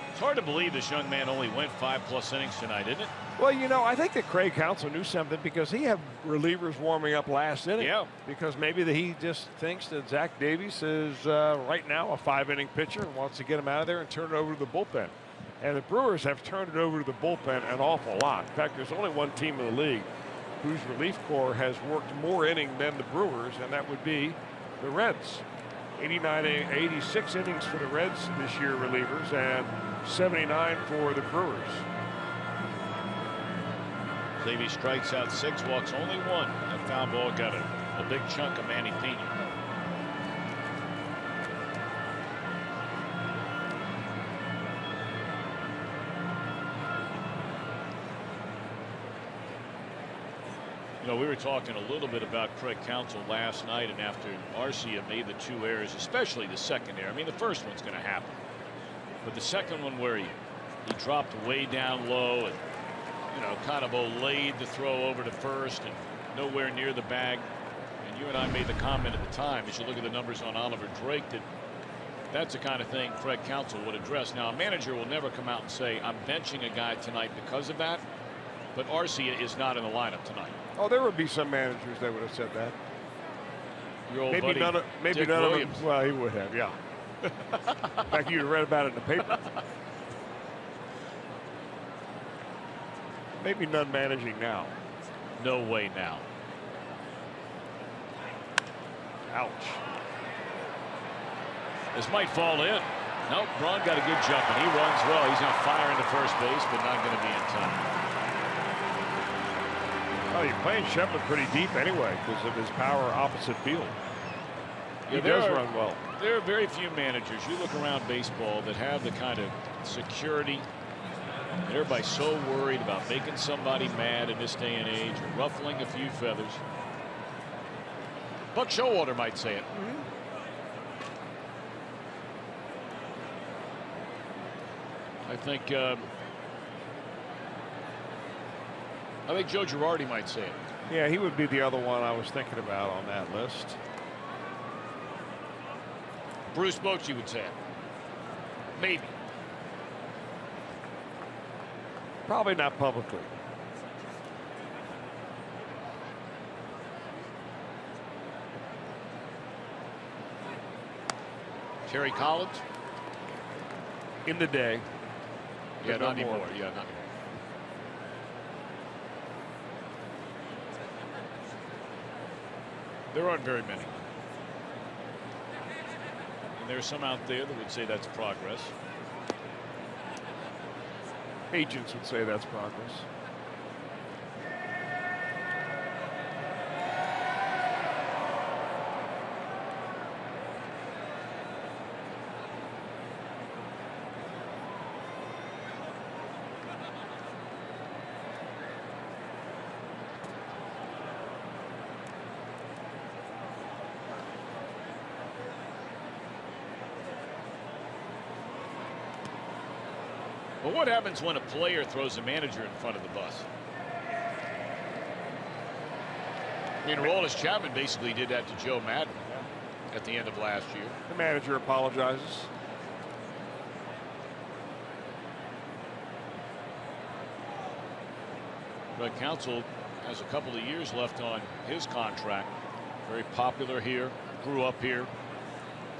It's hard to believe this young man only went 5+ innings tonight, isn't it? Well, you know, I think that Craig Counsell knew something because he had relievers warming up last inning. Yeah. Because maybe he just thinks that Zach Davies is right now a 5-inning pitcher and wants to get him out of there and turn it over to the bullpen. And the Brewers have turned it over to the bullpen an awful lot. In fact, there's only one team in the league whose relief corps has worked more innings than the Brewers, and that would be the Reds. 86 innings for the Reds this year, relievers, and 79 for the Brewers. Davies strikes out 6, walks only 1. That foul ball got a big chunk of Manny Pena. You know, we were talking a little bit about Craig Counsell last night, and after Arcia made the 2 errors, especially the second error. I mean, the first one's going to happen, but the second one where he dropped way down low and, you know, kind of olayed the throw over to first and nowhere near the bag. And you and I made the comment at the time, as you look at the numbers on Oliver Drake, that that's the kind of thing Craig Counsell would address. Now, a manager will never come out and say, I'm benching a guy tonight because of that, but Arcia is not in the lineup tonight. Oh, there would be some managers that would have said that. Your old maybe buddy, none of Dick them. Williams. Well, he would have, yeah. In fact, you'd have read about it in the paper. Maybe none managing now. No way now. Ouch. This might fall in. Nope, Braun got a good jump, and he runs well. He's going to fire into first base, but not going to be in time. Oh, you're playing Shepard pretty deep anyway because of his power opposite field. He does run well. There are very few managers, you look around baseball, that have the kind of security. Everybody's so worried about making somebody mad in this day and age or ruffling a few feathers. Buck Showalter might say it. I think Joe Girardi might say it. Yeah, he would be the other one I was thinking about on that list. Bruce Bochy would say it. Maybe. Probably not publicly. Terry Collins? In the day. Yeah, not anymore. Yeah, not anymore. There aren't very many. And there's some out there that would say that's progress. Agents would say that's progress. But what happens when a player throws a manager in front of the bus? I mean, Aroldis Chapman basically did that to Joe Madden at the end of last year. The manager apologizes. But Counsell has a couple of years left on his contract. Very popular here, grew up here,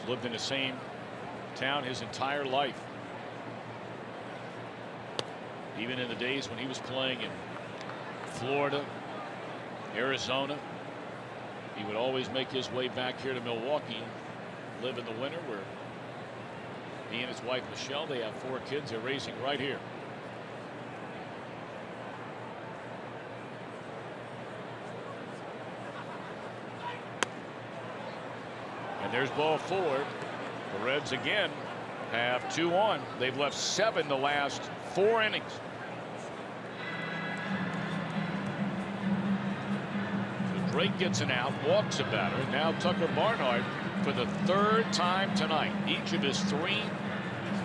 has lived in the same town his entire life. Even in the days when he was playing in Florida, Arizona, he would always make his way back here to Milwaukee, live in the winter, where he and his wife Michelle, they have 4 kids they're raising right here. And there's ball 4. The Reds again have 2 on. They've left 7 the last 4 innings. So Drake gets an out, walks a batter. Now Tucker Barnhart for the 3rd time tonight. Each of his 3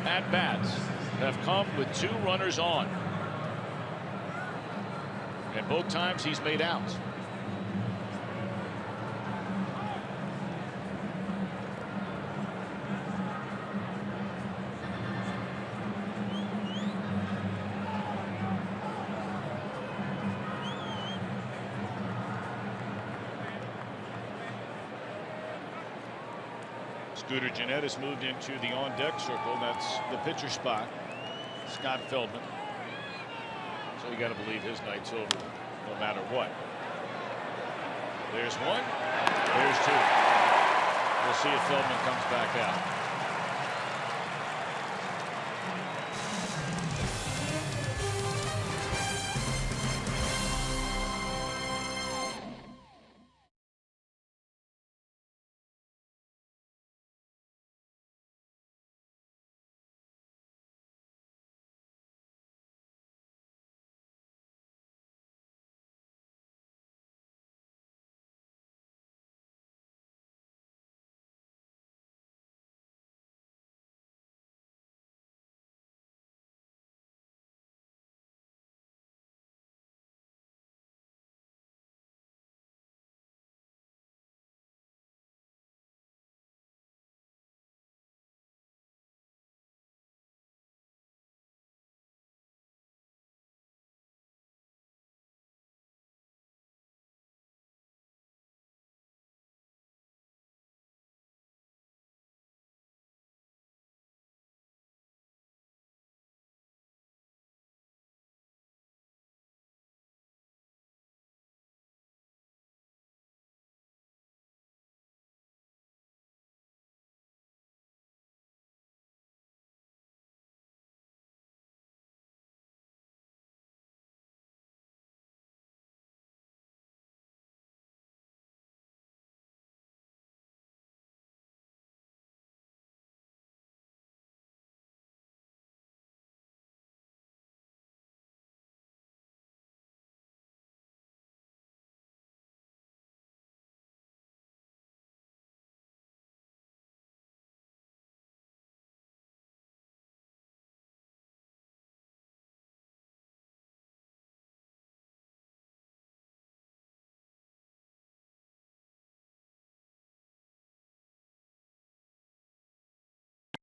at-bats have come with 2 runners on. And both times he's made outs. Scooter Gennett has moved into the on-deck circle. That's the pitcher spot. Scott Feldman. So you got to believe his night's over no matter what. There's 1. There's 2. We'll see if Feldman comes back out.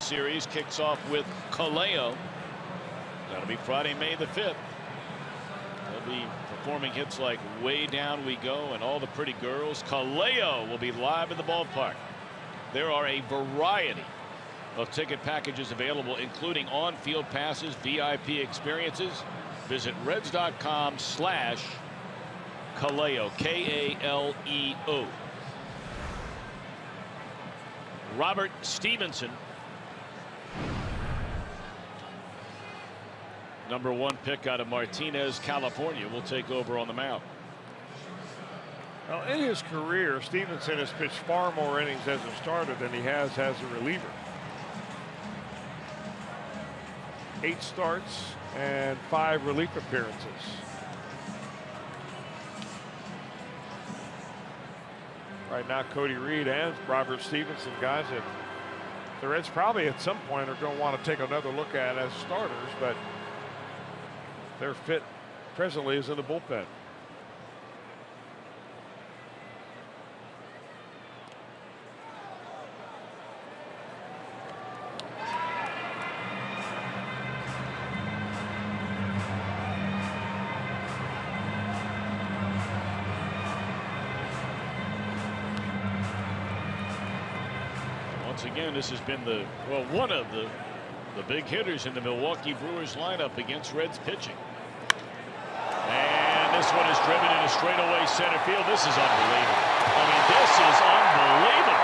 series kicks off with Kaleo. That'll be Friday, May the 5th. They'll be performing hits like Way Down We Go and All the Pretty Girls. Kaleo will be live in the ballpark. There are a variety of ticket packages available, including on-field passes, VIP experiences. Visit Reds.com/Kaleo, K-A-L-E-O. Robert Stevenson, #1 pick out of Martinez, California, will take over on the mound. Well, in his career, Stevenson has pitched far more innings as a starter than he has as a reliever. 8 starts and 5 relief appearances. Right now, Cody Reed and Robert Stevenson, guys that the Reds probably at some point are going to want to take another look at as starters, but their fit presently is in the bullpen. Once again, this has been one of the big hitters in the Milwaukee Brewers lineup against Reds pitching. And this one is driven into straightaway center field. This is unbelievable. I mean, this is unbelievable.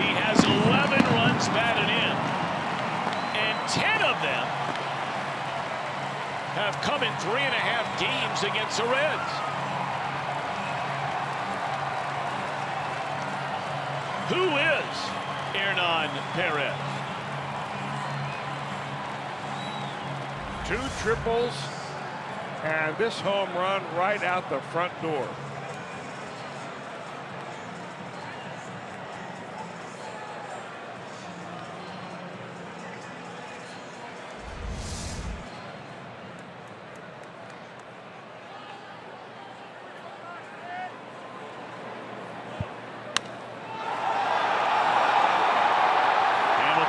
He has 11 runs batted in, and 10 of them have come in 3.5 games against the Reds. Who is Hernan Perez? 2 triples and this home run right out the front door.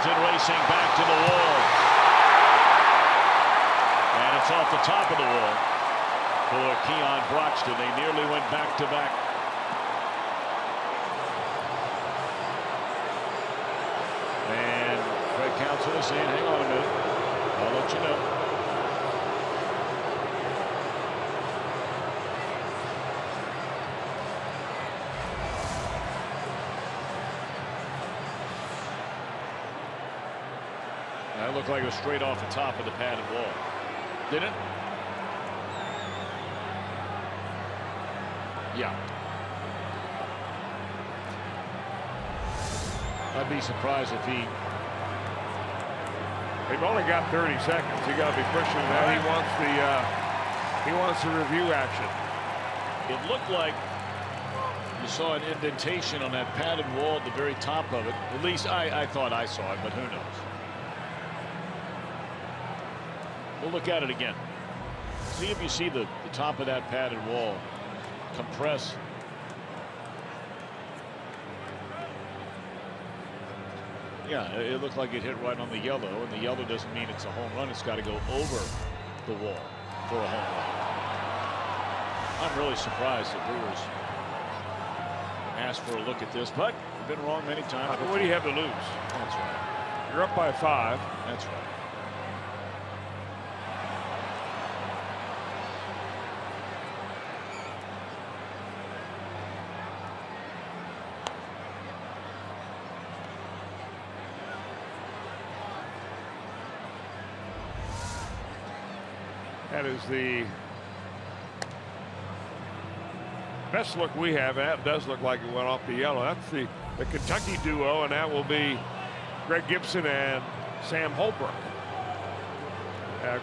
Racing back to the wall, and it's off the top of the wall for Keon Broxton. They nearly went back to back. And Craig Counsell is saying, hang on a minute, I'll let you know. That looked like it was straight off the top of the padded wall. Did it? Yeah. I'd be surprised if he... They've only got 30 seconds. You got to be pushing that. He wants the review action. It looked like you saw an indentation on that padded wall at the very top of it. At least I thought I saw it, but who knows? We'll look at it again. See if you see the top of that padded wall compress. Yeah, it looked like it hit right on the yellow, and the yellow doesn't mean it's a home run. It's got to go over the wall for a home run. I'm really surprised the Brewers asked for a look at this, but they've been wrong many times. What do you have to lose? That's right. You're up by 5. That's right. That is the best look we have. That does look like it went off the yellow. That's the Kentucky duo, and that will be Greg Gibson and Sam Holbrook.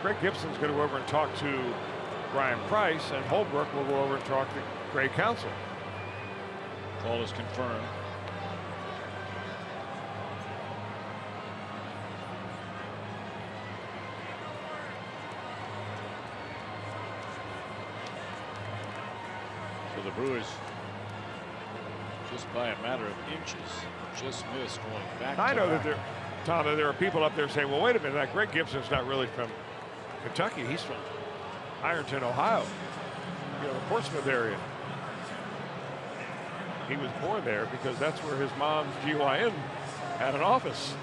Greg Gibson's going to go over and talk to Brian Price, and Holbrook will go over and talk to Craig Counsell. Call is confirmed. So the Brewers just by a matter of inches. Just missed going back. I know that Tom, that there are people up there saying, well, wait a minute, that Greg Gibson's not really from Kentucky. He's from Ironton, Ohio, the Portsmouth area. He was born there because that's where his mom's GYN had an office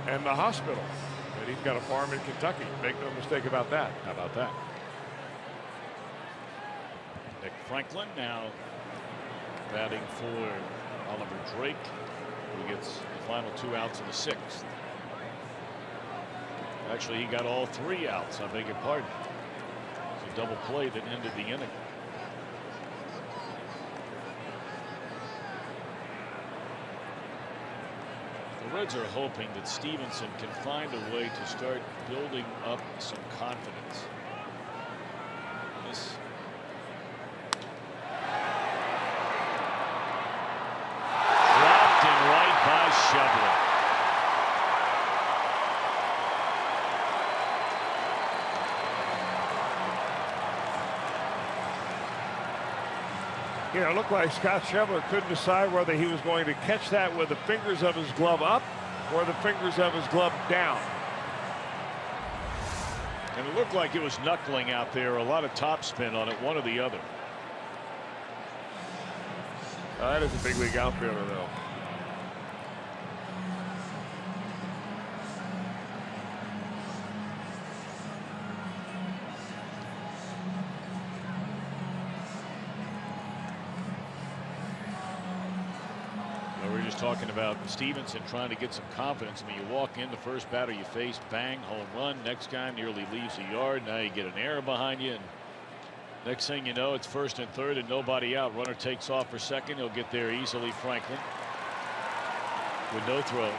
and the hospital. And he's got a farm in Kentucky. Make no mistake about that. How about that? Nick Franklin now batting for Oliver Drake, who gets the final 2 outs in the 6th. Actually, he got all 3 outs. I beg your pardon. It's a double play that ended the inning. The Reds are hoping that Stevenson can find a way to start building up some confidence. This dropped in right by Shevler. You know, it looked like Scott Shevler couldn't decide whether he was going to catch that with the fingers of his glove up or the fingers of his glove down. And it looked like it was knuckling out there. A lot of topspin on it, one or the other. That is a big league outfielder, though. Talking about Stevenson trying to get some confidence. I mean, you walk in, the first batter you face, bang, home run. Next guy nearly leaves the yard. Now you get an error behind you, and next thing you know, it's 1st and 3rd and nobody out. Runner takes off for 2nd. He'll get there easily. Franklin with no throw.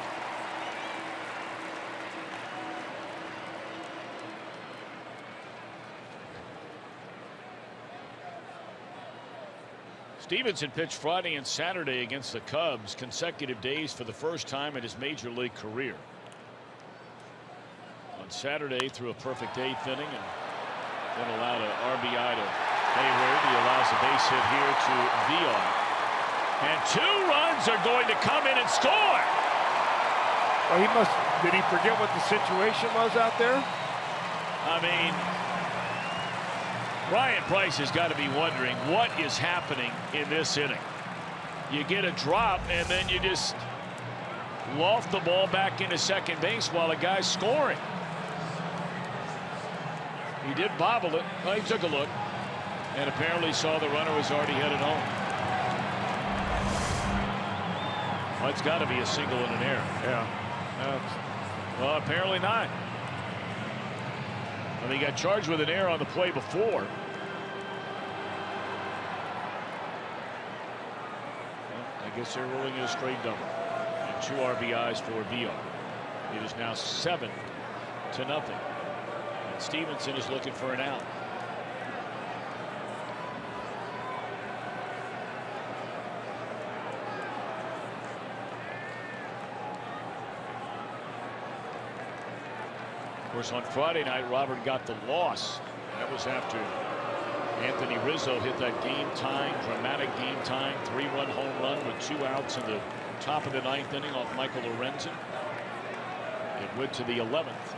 Stevenson pitched Friday and Saturday against the Cubs, consecutive days for the first time in his major league career. On Saturday, threw a perfect 8th inning and then allowed an RBI to Hayward. He allows a base hit here to Votto. And 2 runs are going to come in and score. Well, did he forget what the situation was out there? I mean, Ryan Price has got to be wondering what is happening in this inning. You get a drop and then you just loft the ball back into second base while the guy's scoring. He did bobble it. Well, he took a look and apparently saw the runner was already headed home. Well, it's got to be a single and an error. Yeah. Well, apparently not. I mean, he got charged with an error on the play before. Well, I guess they're rolling in a straight double. And 2 RBIs for Votto. It is now 7-0. And Stevenson is looking for an out. Of course, on Friday night, Robert got the loss. That was after Anthony Rizzo hit that game-tying, dramatic game-tying 3-run home run with 2 outs in the top of the 9th inning off Michael Lorenzen. It went to the 11th,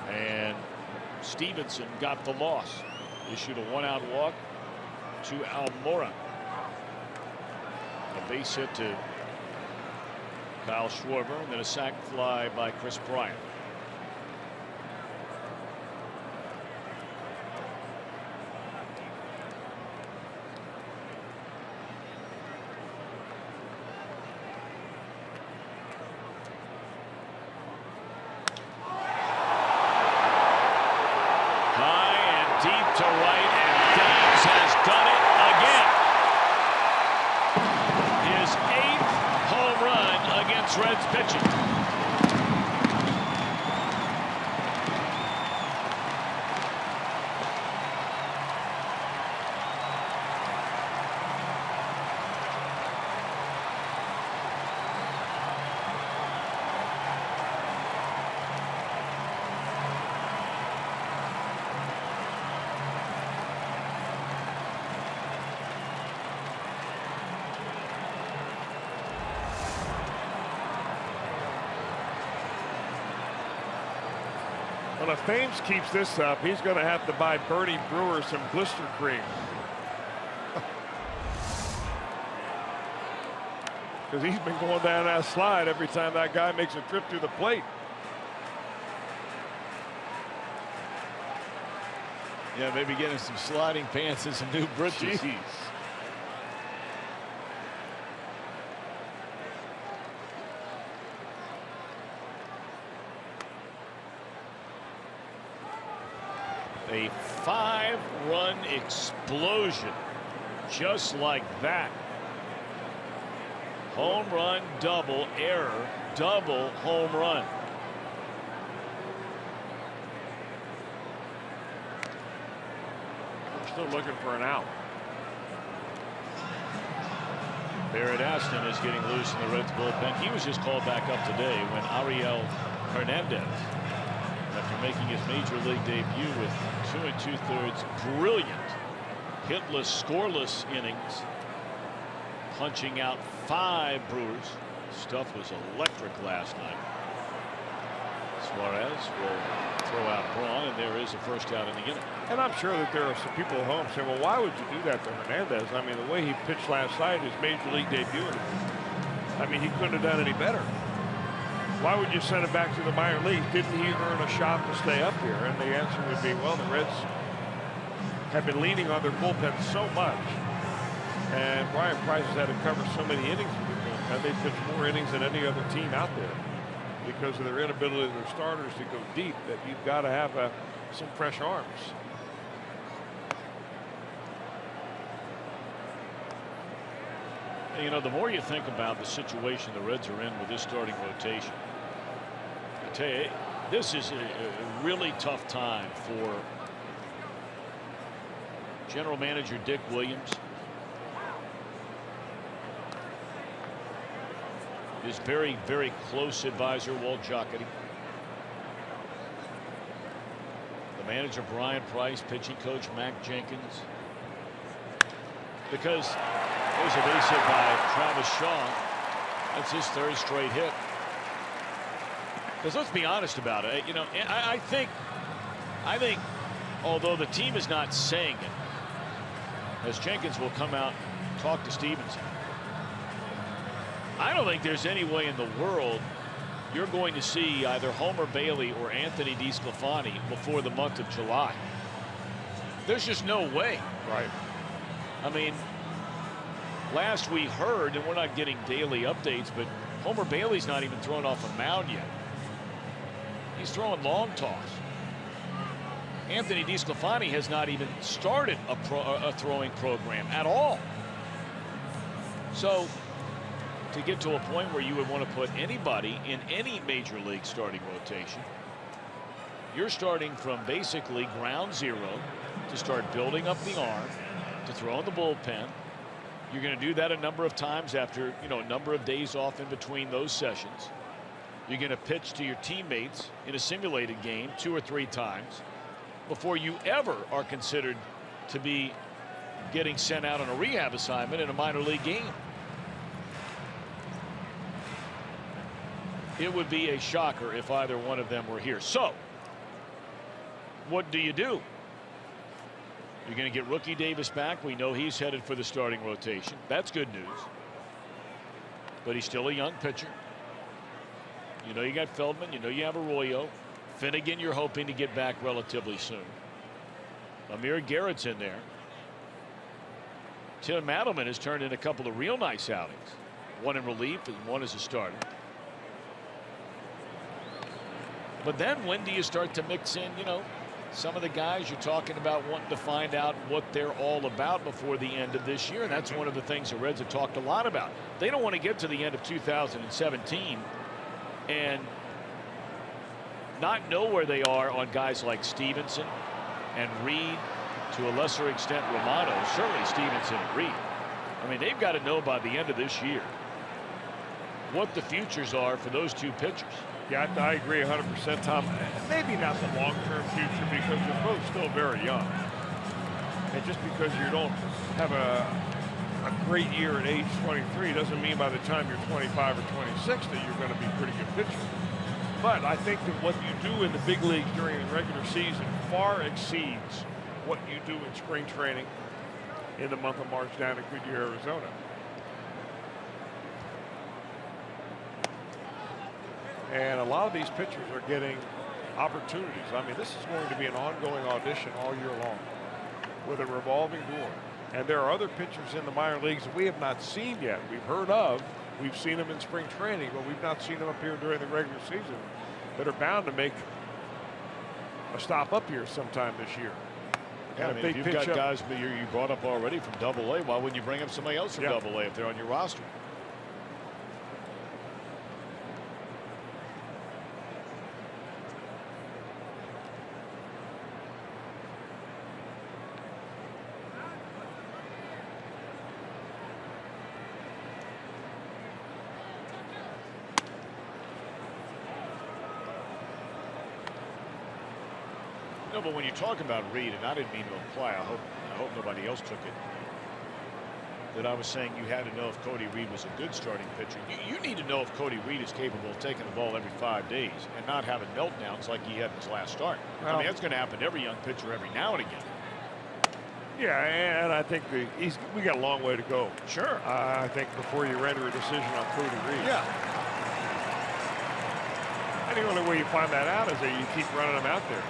and Stevenson got the loss. Issued a 1-out walk to Almora. A base hit to Kyle Schwarber, and then a sac fly by Chris Bryant. To right, and Davis has done it again. His 8th home run against Reds pitching. Well, if Thames keeps this up, he's going to have to buy Bernie Brewer some blister cream. Because he's been going down that slide every time that guy makes a trip to the plate. Yeah, maybe getting some sliding pants and some new britches. Jeez. A 5-run explosion, just like that. Home run, double, error, double, home run. We're still looking for an out. Barrett Aston is getting loose in the Reds bullpen. He was just called back up today when Ariel Hernandez, after making his major league debut with 2 2/3 brilliant, hitless, scoreless innings, punching out 5 Brewers. Stuff was electric last night. Suarez will throw out Braun, and there is a first out in the inning. And I'm sure that there are some people at home saying, well, why would you do that to Hernandez? I mean, the way he pitched last night, his major league debut, I mean, he couldn't have done any better. Why would you send him back to the minor league? Didn't he earn a shot to stay up here? And the answer would be, well, the Reds have been leaning on their bullpen so much. And Brian Price has had to cover so many innings with their bullpen. They pitched more innings than any other team out there because of their inability of their starters to go deep, that you've got to have some fresh arms. You know, the more you think about the situation the Reds are in with this starting rotation, I tell you, this is a really tough time for General Manager Dick Williams, his very, very close advisor Walt Jocketty, the manager Brian Price, pitching coach Mac Jenkins, because there's a base hit by Travis Shaw. That's his 3rd straight hit. Because let's be honest about it, you know, I think although the team is not saying it, as Jenkins will come out and talk to Stevenson, I don't think there's any way in the world you're going to see either Homer Bailey or Anthony DeSclafani before the month of July. There's just no way. Right. I mean, last we heard, and we're not getting daily updates, but Homer Bailey's not even thrown off a mound yet. He's throwing long toss. Anthony DeSclafani has not even started a throwing program at all. So to get to a point where you would want to put anybody in any major league starting rotation, you're starting from basically ground zero to start building up the arm, to throw in the bullpen. You're going to do that a number of times after, you know, a number of days off in between those sessions. You're going to pitch to your teammates in a simulated game 2 or 3 times before you ever are considered to be getting sent out on a rehab assignment in a minor league game. It would be a shocker if either one of them were here. So what do? You're going to get rookie Davis back. We know he's headed for the starting rotation. That's good news. But he's still a young pitcher. You know you got Feldman. You know you have Arroyo. Finnegan you're hoping to get back relatively soon. Amir Garrett's in there. Tim Madelman has turned in a couple of real nice outings. One in relief and one as a starter. But then when do you start to mix in, you know, some of the guys you're talking about wanting to find out what they're all about before the end of this year? And that's one of the things the Reds have talked a lot about. They don't want to get to the end of 2017 and not know where they are on guys like Stevenson and Reed, to a lesser extent Romano, certainly Stevenson and Reed. I mean, they've got to know by the end of this year what the futures are for those 2 pitchers. Yeah, I agree 100%, Tom. Maybe not the long-term future because they're both still very young. And just because you don't have a great year at age 23 doesn't mean by the time you're 25 or 26 that you're going to be a pretty good pitcher. But I think that what you do in the big leagues during the regular season far exceeds what you do in spring training in the month of March down in Goodyear, Arizona. And a lot of these pitchers are getting opportunities. I mean, this is going to be an ongoing audition all year long with a revolving door. And there are other pitchers in the minor leagues that we have not seen yet. We've heard of, we've seen them in spring training, but we've not seen them up here during the regular season that are bound to make a stop up here sometime this year. Yeah, I mean, if you've got guys you brought up already from Double-A, why wouldn't you bring up somebody else from Double-A if they're on your roster? No, but when you talk about Reed, and I didn't mean to imply, I hope nobody else took it, that I was saying you had to know if Cody Reed was a good starting pitcher. You need to know if Cody Reed is capable of taking the ball every 5 days and not having meltdowns like he had in his last start. Well, I mean, that's going to happen to every young pitcher every now and again. Yeah, and I think we got a long way to go. Sure. I think before you render a decision on Cody Reed. Yeah. And the only way you find that out is that you keep running them out there.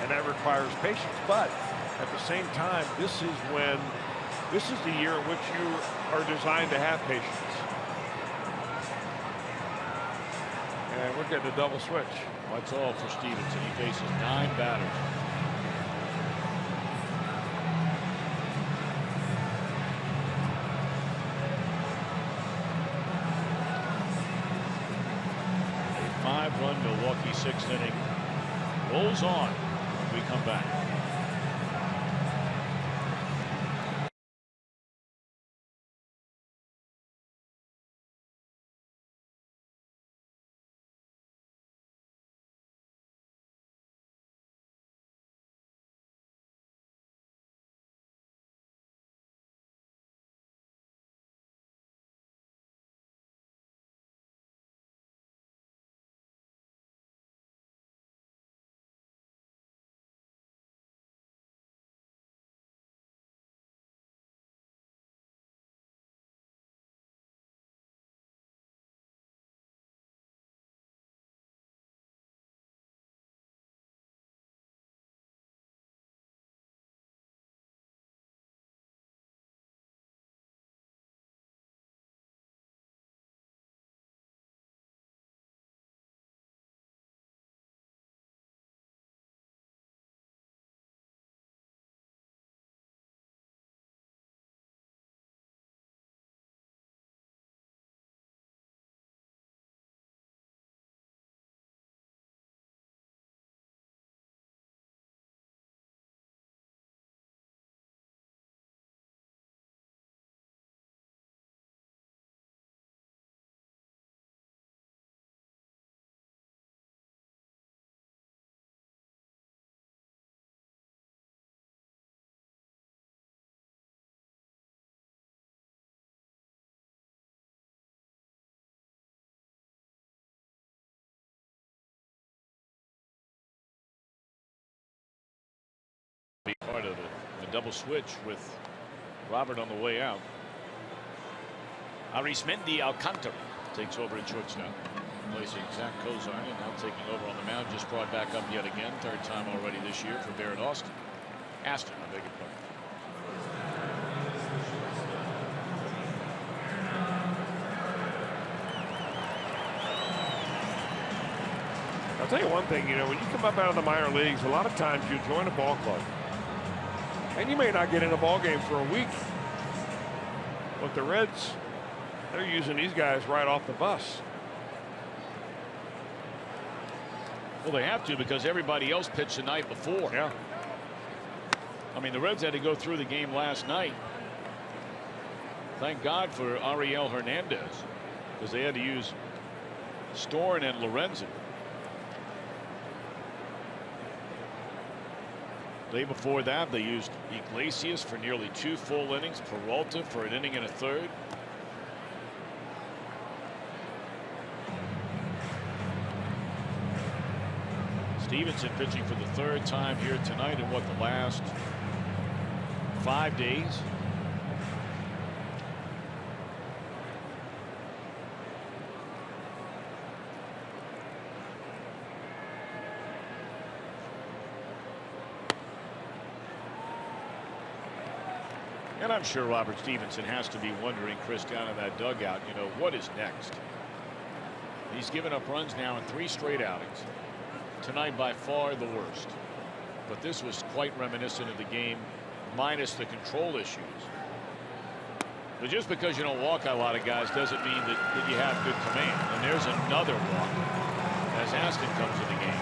And that requires patience. But at the same time, this is the year in which you are designed to have patience. And we're getting a double switch. That's all for Stevenson. He faces 9 batters. A 5-run Milwaukee 6th inning rolls on when we come back. Be part of the double switch with Robert on the way out. Arismendi Alcantara takes over at shortstop, replacing Zach Kozar, and now taking over on the mound. Just brought back up yet again, 3rd time already this year for Barrett Aston, I beg your pardon. I'll tell you one thing, when you come up out of the minor leagues, a lot of times you join a ball club. And you may not get in a ball game for a week. But the Reds, they're using these guys right off the bus. Well, they have to because everybody else pitched the night before. Yeah. I mean, the Reds had to go through the game last night. Thank God for Ariel Hernandez, because they had to use Storen and Lorenzen. Day before that, they used Iglesias for nearly 2 full innings, Peralta for an inning and a 1/3. Stevenson pitching for the 3rd time here tonight in what, the last 5 days. And I'm sure Robert Stevenson has to be wondering, Chris, down in that dugout, you know, what is next? He's given up runs now in 3 straight outings. Tonight by far the worst. But this was quite reminiscent of the game, minus the control issues. But just because you don't walk a lot of guys doesn't mean that you have good command. And there's another walk as Aston comes in the game.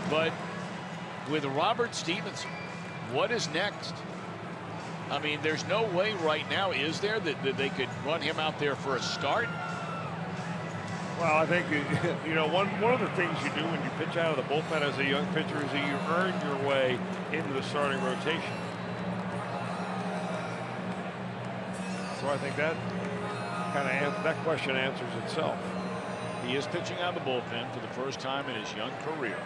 But with Robert Stevenson, what is next? I mean, there's no way right now, is there, that they could run him out there for a start? Well, I think, you know, one of the things you do when you pitch out of the bullpen as a young pitcher is that you earn your way into the starting rotation. So I think that that question answers itself. He is pitching out of the bullpen for the first time in his young career.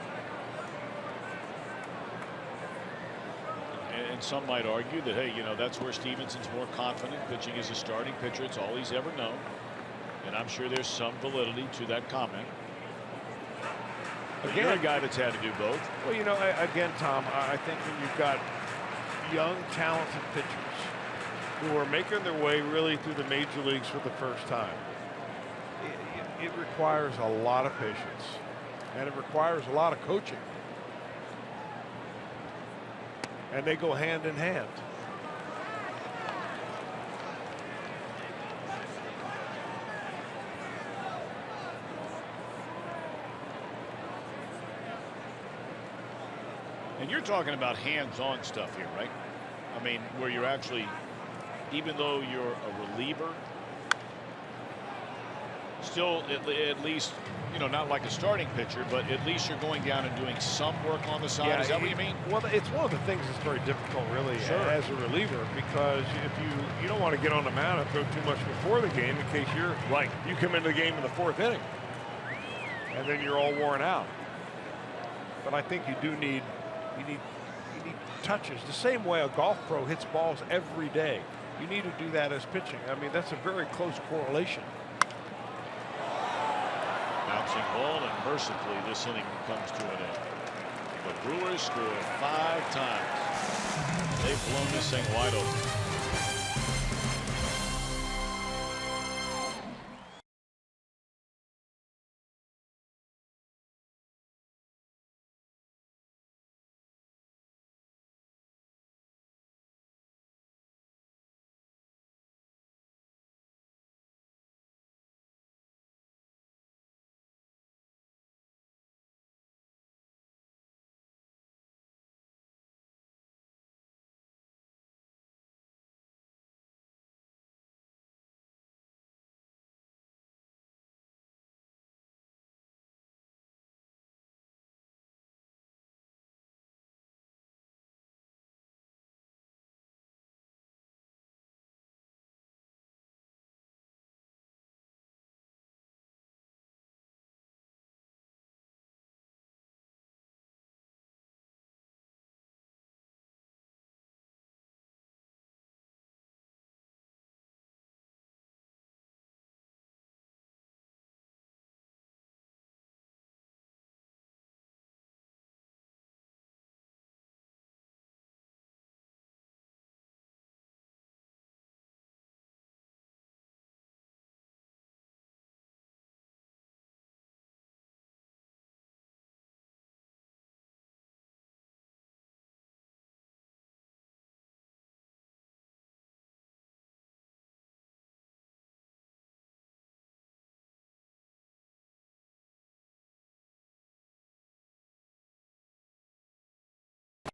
And some might argue that, hey, you know, that's where Stevenson's more confident pitching as a starting pitcher. It's all he's ever known. And I'm sure there's some validity to that comment. Again, you're a guy that's had to do both. Well, you know, again, Tom, I think when you've got young, talented pitchers who are making their way really through the major leagues for the first time, it requires a lot of patience, and it requires a lot of coaching. And they go hand in hand. And you're talking about hands-on stuff here, right? I mean, where you're actually, even though you're a reliever, still at least, you know, not like a starting pitcher, but at least you're going down and doing some work on the side. Is that what you mean? Well, it's one of the things that's very difficult, really, Sure. as a reliever, because if you don't want to get on the mound and throw too much before the game in case you're right. You come into the game in the 4th inning, and then you're all worn out. But I think you need touches the same way a golf pro hits balls every day. You need to do that as pitching. I mean, that's a very close correlation. Bouncing ball, and mercifully this inning comes to an end. The Brewers scored 5 times. They've blown this thing wide open.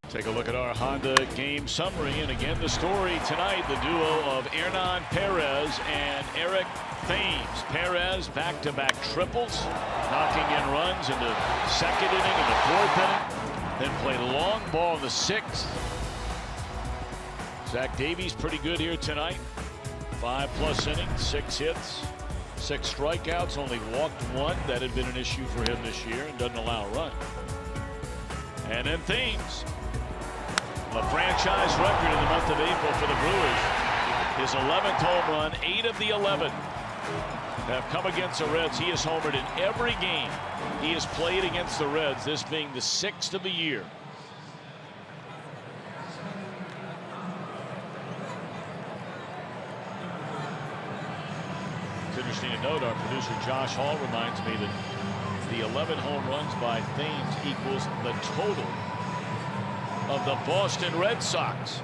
Take a look at our Honda game summary, and again the story tonight, the duo of Hernan Perez and Eric Thames. Perez back-to-back triples, knocking in runs in the 2nd inning and the 4th inning, then played long ball in the 6th. Zach Davies pretty good here tonight, 5+ innings, 6 hits, 6 strikeouts, only walked 1. That had been an issue for him this year and doesn't allow a run. And then Thames, a franchise record in the month of April for the Brewers. His 11th home run, 8 of the 11 have come against the Reds. He has homered in every game he has played against the Reds, this being the 6th of the year. It's interesting to note, our producer Josh Hall reminds me that the 11 home runs by Thames equals the total of the Boston Red Sox.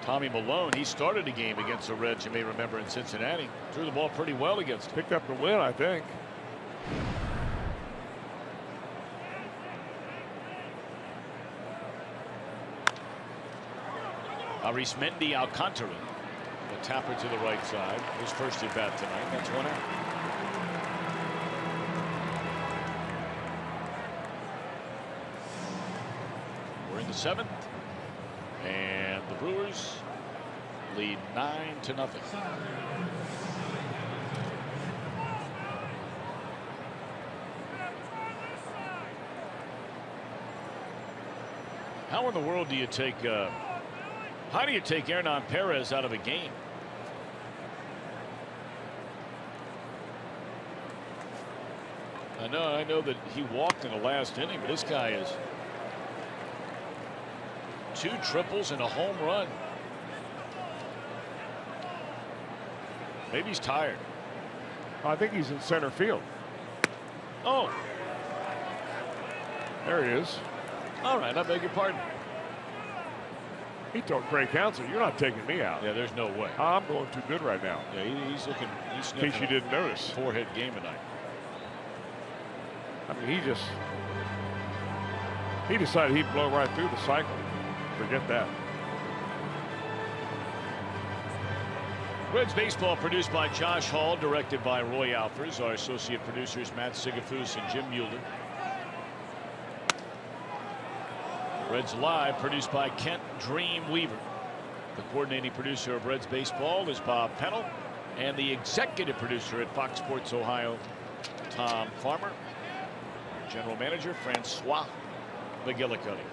Tommy Malone, he started a game against the Reds, you may remember, in Cincinnati. Threw the ball pretty well against him. Picked up the win, I think. Arismendi Alcantara, the tapper to the right side. His first at bat tonight. That's 1 out. We're in the 7th, and the Brewers lead 9-0. How in the world do you take? How do you take Hernan Perez out of a game? I know that he walked in the last inning, but this guy is 2 triples and a home run. Maybe he's tired. I think he's in center field. Oh, There he is. all right. I beg your pardon. He told Craig Counsell, "You're not taking me out. Yeah, there's no way. I'm going too good right now." Yeah, he's looking. He's In case you sniffing didn't notice. a 4-hit game tonight. I mean, he decided he'd blow right through the cycle. Forget that. Reds baseball produced by Josh Hall, directed by Roy Alfers. Our associate producers Matt Sigafus and Jim Mueller. Reds Live produced by Kent Dream Weaver. The coordinating producer of Reds baseball is Bob Pennell, and the executive producer at Fox Sports Ohio, Tom Farmer. General manager Francois McGillicuddy.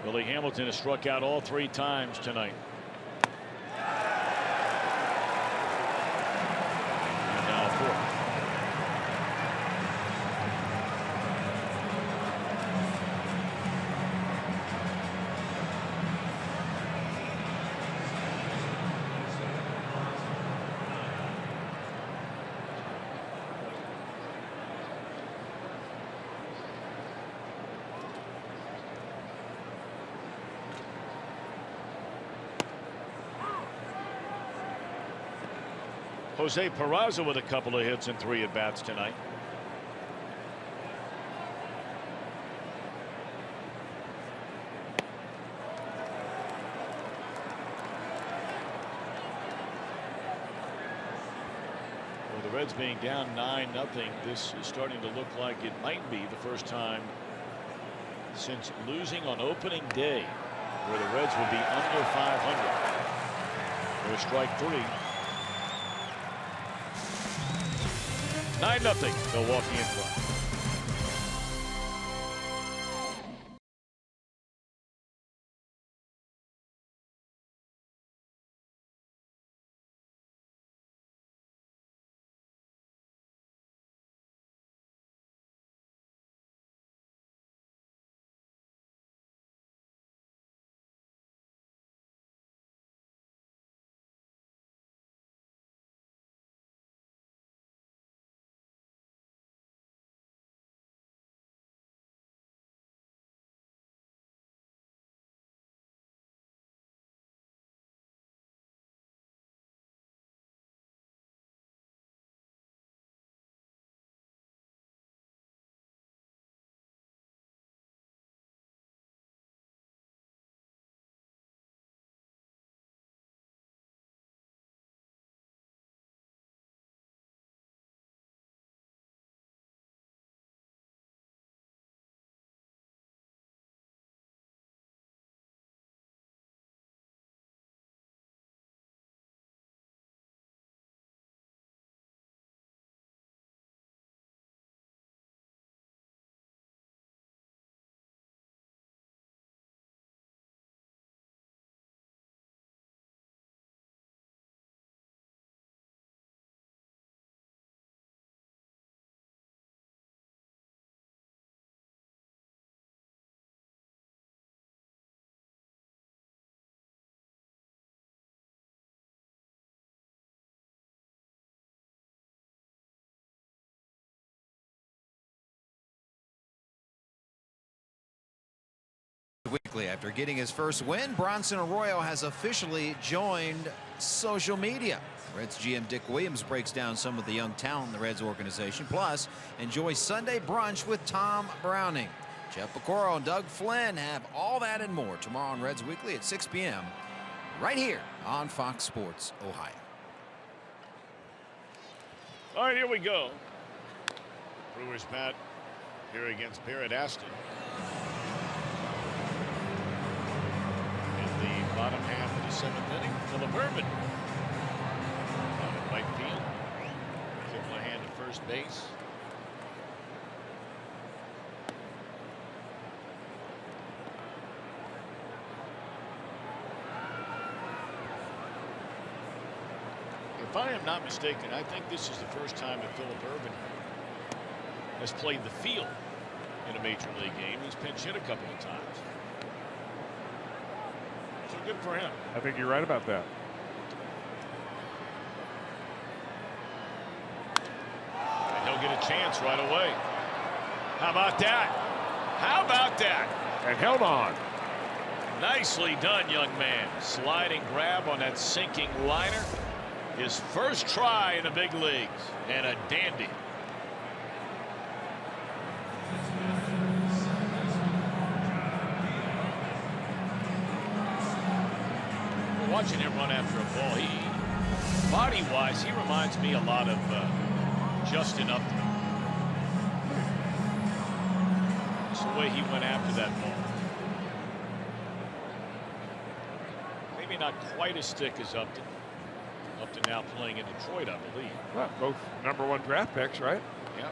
Billy Hamilton has struck out all 3 times tonight. And now 4th. Jose Peraza with a couple of hits and 3 at-bats tonight. With the Reds being down 9-0, this is starting to look like it might be the first time since losing on opening day where the Reds would be under 500. There's strike 3. 9-0 Milwaukee in front. Weekly. After getting his first win, Bronson Arroyo has officially joined social media. Reds GM Dick Williams breaks down some of the young talent in the Reds organization. Plus, enjoy Sunday brunch with Tom Browning. Jeff Pecoro and Doug Flynn have all that and more tomorrow on Reds Weekly at 6 p.m. right here on Fox Sports Ohio. All right, here we go. Brewers bat here against Barrett Aston. In the bottom half of the 7th inning, Philip Urban out at right field. Callahan to first base. If I am not mistaken, I think this is the first time that Philip Urban has played the field in a major league game. He's pinch hit a couple of times. So good for him. I think you're right about that. And he'll get a chance right away. How about that? How about that? And held on. Nicely done, young man. Sliding grab on that sinking liner. His first try in the big leagues, and a dandy. Watching him run after a ball, body-wise, he reminds me a lot of Justin Upton. Just the way he went after that ball. Maybe not quite as thick as Upton. Upton now playing in Detroit, I believe. Well, both #1 draft picks, right? Yeah.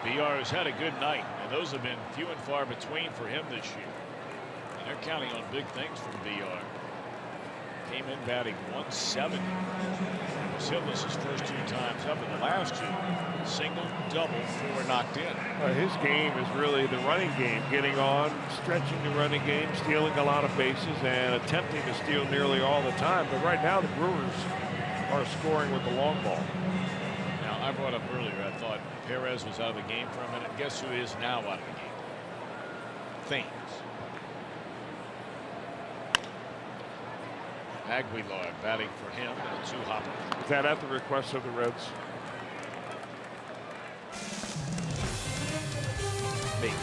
BR has had a good night, and those have been few and far between for him this year. And they're counting on big things from BR. Came in batting 170. Was hitless his first 2 times up, in the last 2, single, double, 4 knocked in. His game is really the running game, getting on, stretching the running game, stealing a lot of bases, and attempting to steal nearly all the time. But right now the Brewers are scoring with the long ball. Now, I brought up earlier, I thought Perez was out of the game for a minute. Guess who is now out of the game? Thames. Aguilar batting for him in a 2-hopper. Is that at the request of the Reds? Maybe.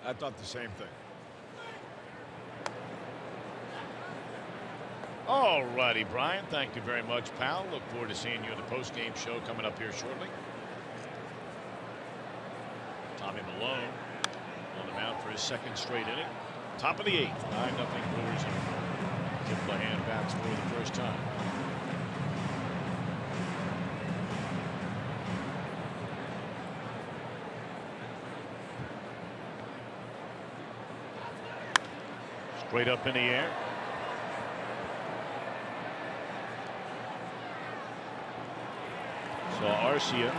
I thought the same thing. All righty, Brian. Thank you very much, pal. Look forward to seeing you in the post-game show coming up here shortly. Tommy Malone on the mound for his second straight inning. Top of the 8th. 9-0 Brewers. Tip by hand bats for the first time. Straight up in the air. So Arcia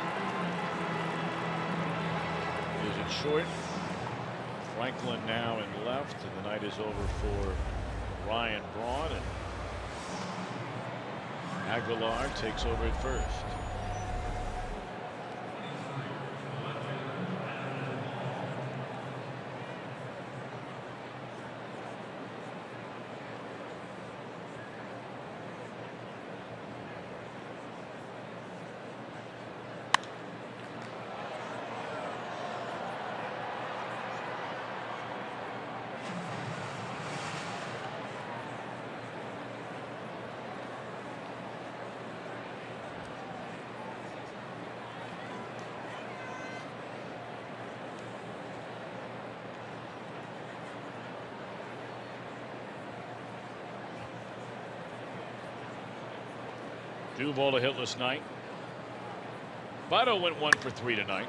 is it short. Franklin now in left, and the night is over for Ryan Braun, and Aguilar takes over at first. Duvall a hitless night. Votto went 1 for 3 tonight.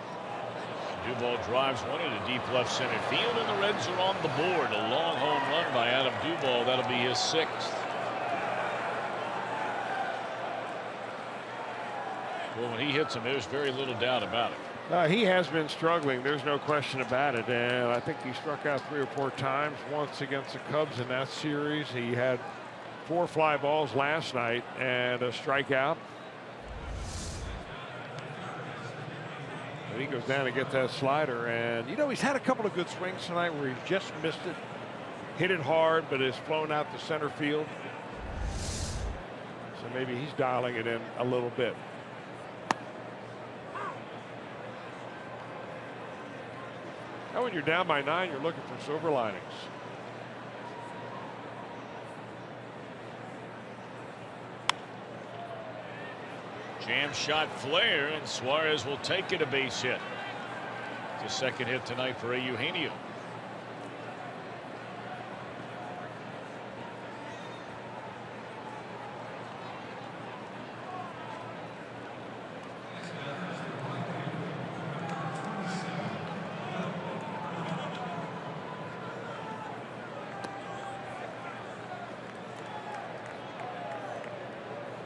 Duvall drives one into deep left center field, and the Reds are on the board. A long home run by Adam Duvall. That'll be his 6th. Well, when he hits him, there's very little doubt about it. He has been struggling. There's no question about it. And I think he struck out 3 or 4 times. Once against the Cubs in that series. He had 4 fly balls last night and a strikeout. But he goes down to get that slider, and you know, he's had a couple of good swings tonight where he just missed it, hit it hard, but it's flown out to center field. So maybe he's dialing it in a little bit. Now when you're down by 9, you're looking for silver linings. Jam shot flare, and Suarez will take it, a base hit. It's a second hit tonight for Eugenio.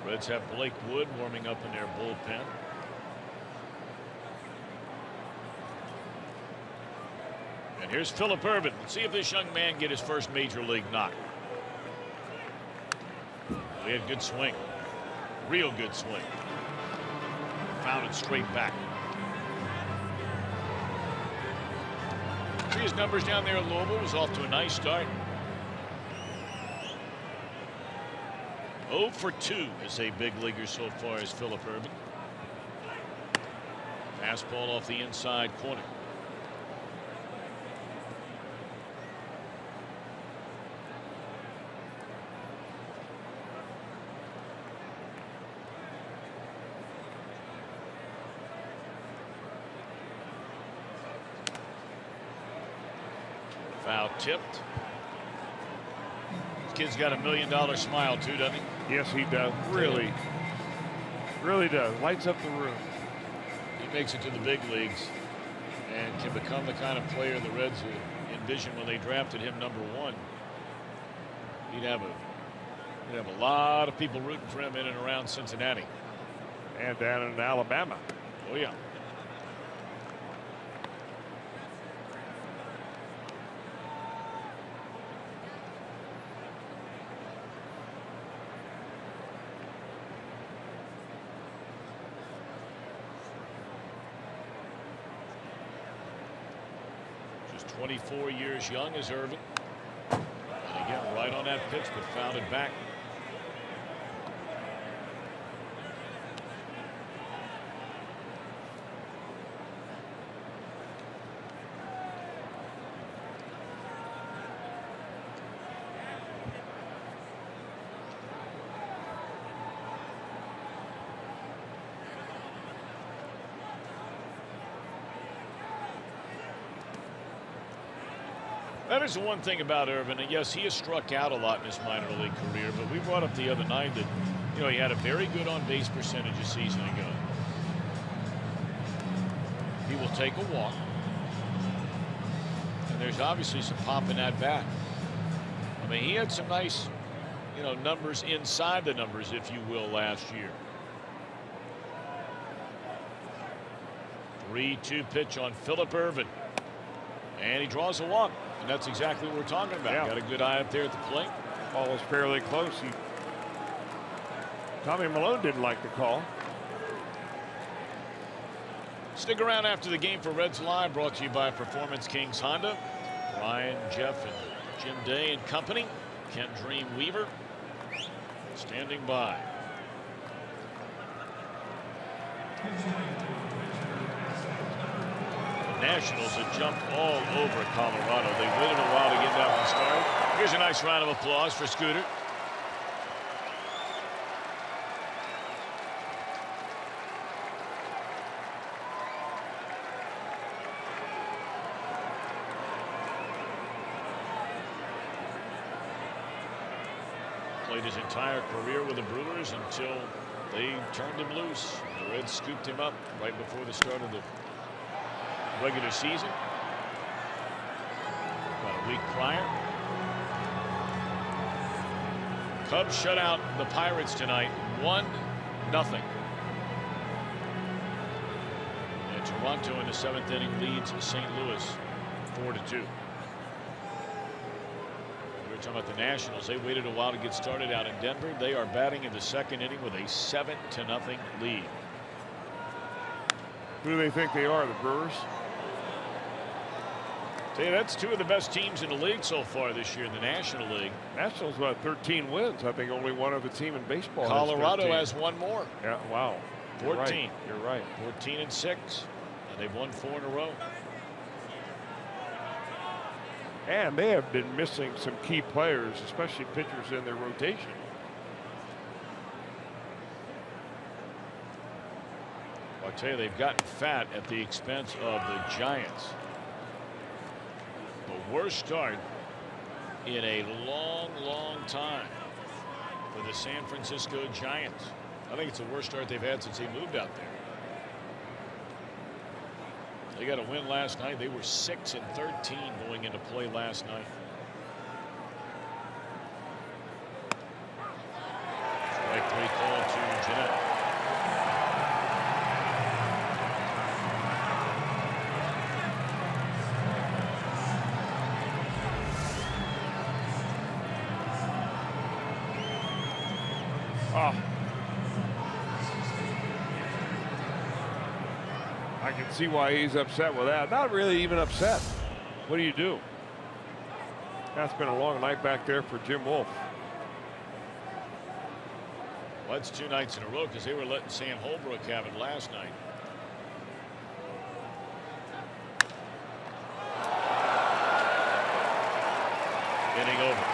Reds have Blake Wood warming up in their bullpen. And here's Phillip Ervin. Let's see if this young man get his first major league knock. He had a good swing. Real good swing. Found it straight back. See his numbers down there in Louisville. Was off to a nice start. 0 for 2 as a big leaguer so far as Phillip Ervin. Fastball off the inside corner. Foul tipped. This kid's got $1 million smile too, doesn't he? Yes, he does. Really does. Lights up the room. He makes it to the big leagues and can become the kind of player the Reds envisioned when they drafted him #1. He'd have a lot of people rooting for him in and around Cincinnati. And down in Alabama. Oh, yeah. Just 24 years young as Ervin. And again, right on that pitch, but fouled it back. That is the one thing about Irvin, and yes, he has struck out a lot in his minor league career, but we brought up the other night that, you know, he had a very good on-base percentage a season ago. He will take a walk, and there's obviously some pop in that bat. I mean, he had some nice, you know, numbers inside the numbers, if you will, last year. 3-2 pitch on Phillip Ervin, and he draws a walk. And that's exactly what we're talking about. Yeah. Got a good eye up there at the plate. Ball was fairly close. Tommy Malone didn't like the call. Stick around after the game for Reds Live, brought to you by Performance Kings Honda. Brian, Jeff, and Jim Day and company. Kent Dream Weaver standing by. Nationals have jumped all over Colorado. They waited a while to get that one started. Here's a nice round of applause for Scooter. Played his entire career with the Brewers until they turned him loose. The Reds scooped him up right before the start of the regular season. About a week prior. Cubs shut out the Pirates tonight 1-0. And Toronto in the 7th inning leads St. Louis 4-2. We were talking about the Nationals. They waited a while to get started out in Denver. They are batting in the 2nd inning with a 7-0 lead. Who do they think they are, the Brewers? Tell you, that's two of the best teams in the league so far this year in the National League. Nationals about 13 wins. I think only one other team in baseball. Colorado has one more. Yeah, wow. 14. You're right. 14-6, and they've won 4 in a row. And they have been missing some key players, especially pitchers in their rotation. I'll tell you, they've gotten fat at the expense of the Giants. The worst start in a long, long time for the San Francisco Giants. I think it's the worst start they've had since they moved out there. They got a win last night. They were 6-13 going into play last night. Strike 3 call to Jeanette. I can see why he's upset with that. Not really even upset. What do you do? That's been a long night back there for Jim Wolf. Well, that's 2 nights in a row because they were letting Sam Holbrook have it last night. Inning over.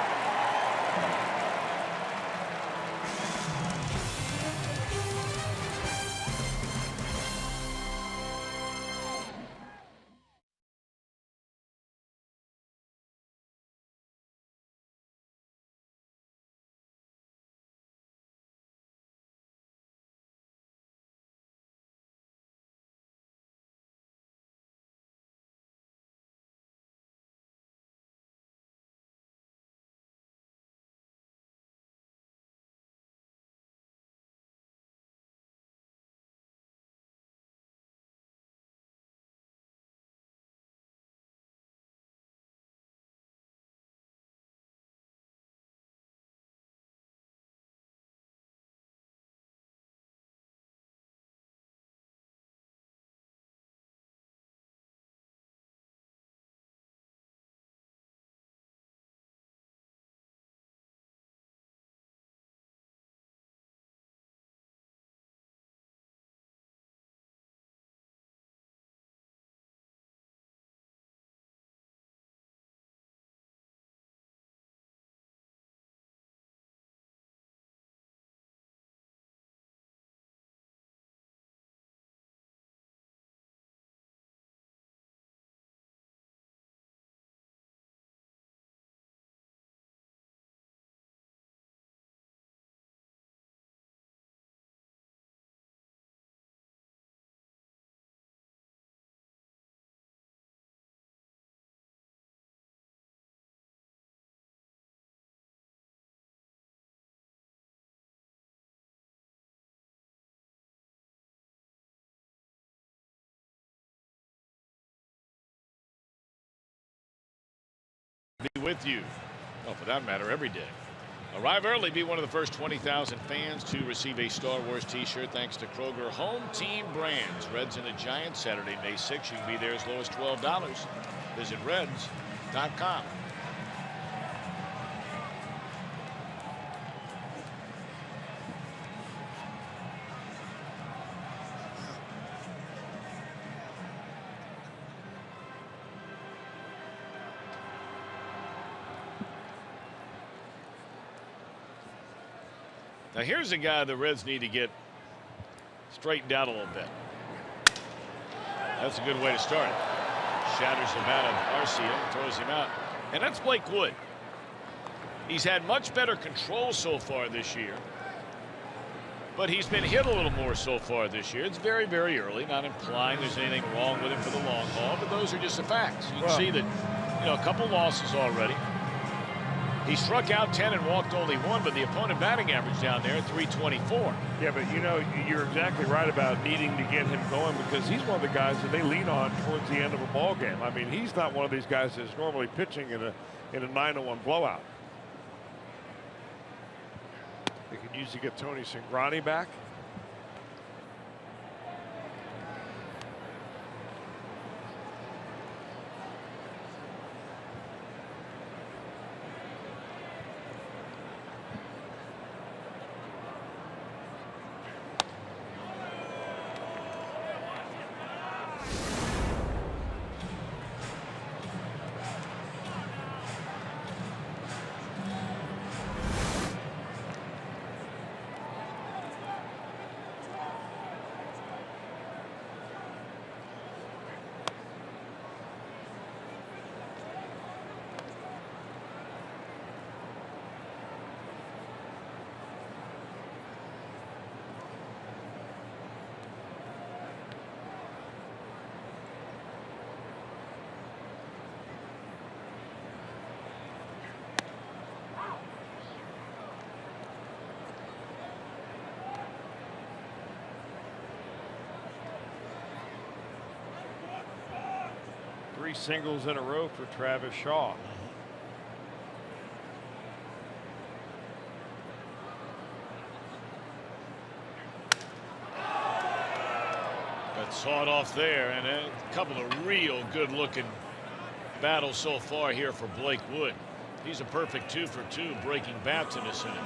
with you. Well, for that matter, every day. Arrive early. Be one of the first 20,000 fans to receive a Star Wars t-shirt thanks to Kroger Home Team Brands. Reds and the Giants, Saturday, May 6th. You can be there as low as $12. Visit Reds.com. Now here's a guy the Reds need to get straightened out a little bit. That's a good way to start. Shatters the bat of Arcia, throws him out. And that's Blake Wood. He's had much better control so far this year. But he's been hit a little more so far this year. It's very, very early. Not implying there's anything wrong with him for the long haul, but those are just the facts. You can see that, a couple losses already. He struck out 10 and walked only 1, but the opponent batting average down there at 324. Yeah, but you're exactly right about needing to get him going because he's one of the guys that they lean on towards the end of a ball game. I mean, he's not one of these guys that's normally pitching in a 9-1 blowout. They could use to get Tony Cingrani back. Three singles in a row for Travis Shaw. Got sawed off there, and a couple of real good-looking battles so far here for Blake Wood. He's a perfect 2 for 2 breaking bats in this inning.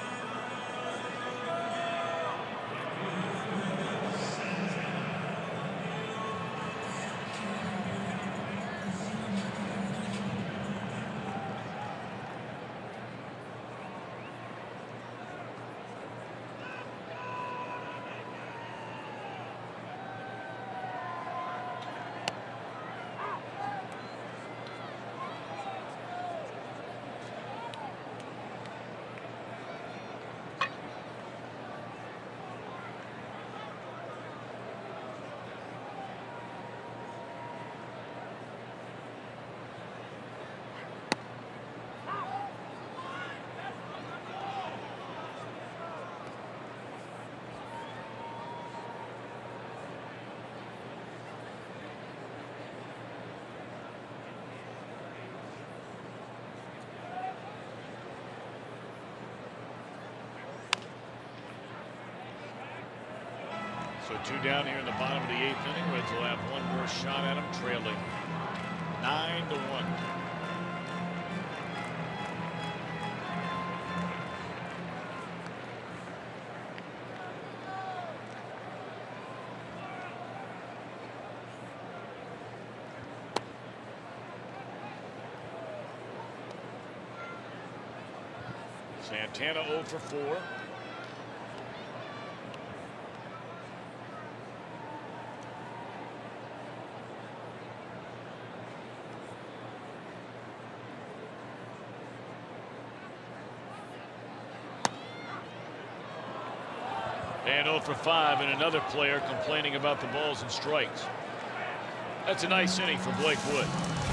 So 2 down here in the bottom of the 8th inning. Reds will have one more shot at him, trailing 9-1. Santana 0 for 4. And 0 for 5, and another player complaining about the balls and strikes. That's a nice inning for Blake Wood.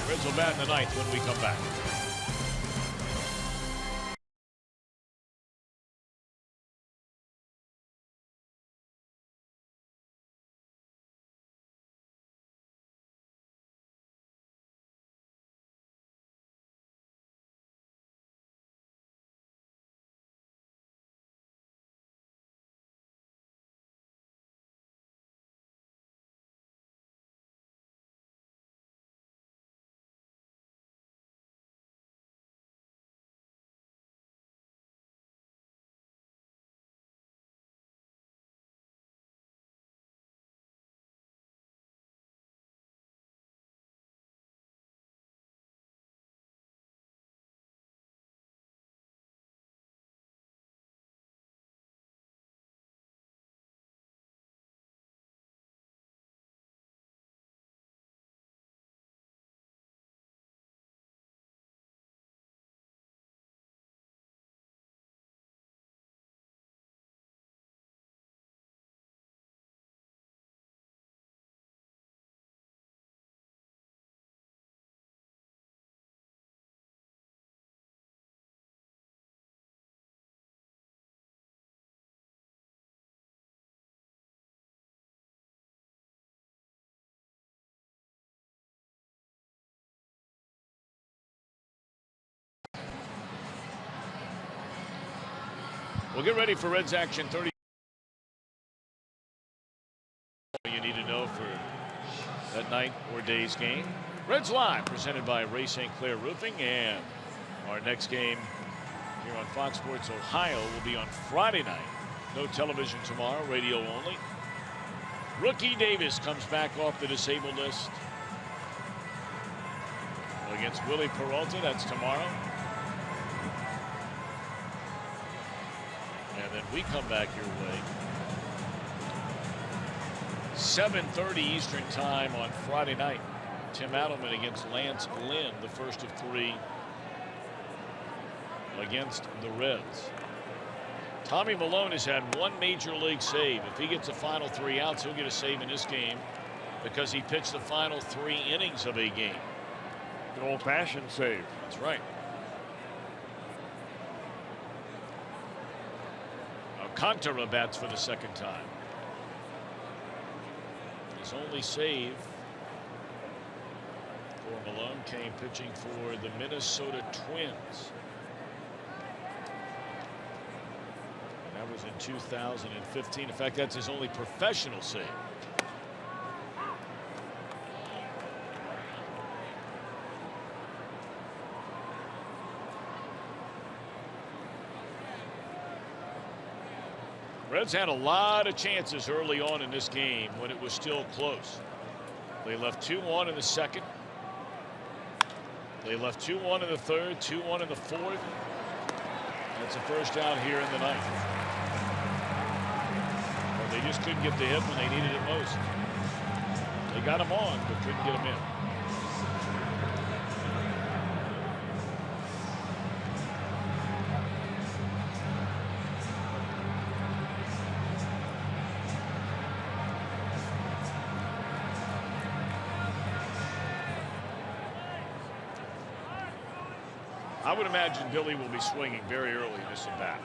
Reds will bat in the 9th when we come back. We'll get ready for Reds action. 30. You need to know for that night or day's game. Reds Live, presented by Ray St. Clair Roofing, and our next game here on Fox Sports Ohio will be on Friday night. No television tomorrow, radio only. Rookie Davis comes back off the disabled list against Willie Peralta. That's tomorrow. And then we come back your way. 7:30 Eastern time on Friday night. Tim Adelman against Lance Lynn, the first of 3 against the Reds. Tommy Milone has had 1 major league save. If he gets the final 3 outs, he'll get a save in this game because he pitched the final 3 innings of a game. An old-fashioned save. That's right. Alcantara bats for the second time. His only save for Milone came pitching for the Minnesota Twins. And that was in 2015. In fact, that's his only professional save. Reds had a lot of chances early on in this game when it was still close. They left 2-1 in the second. They left 2-1 in the third, 2-1 in the fourth. That's a first out here in the ninth. But they just couldn't get the hit when they needed it most. They got him on, but couldn't get him in. I would imagine Billy will be swinging very early in this at bat.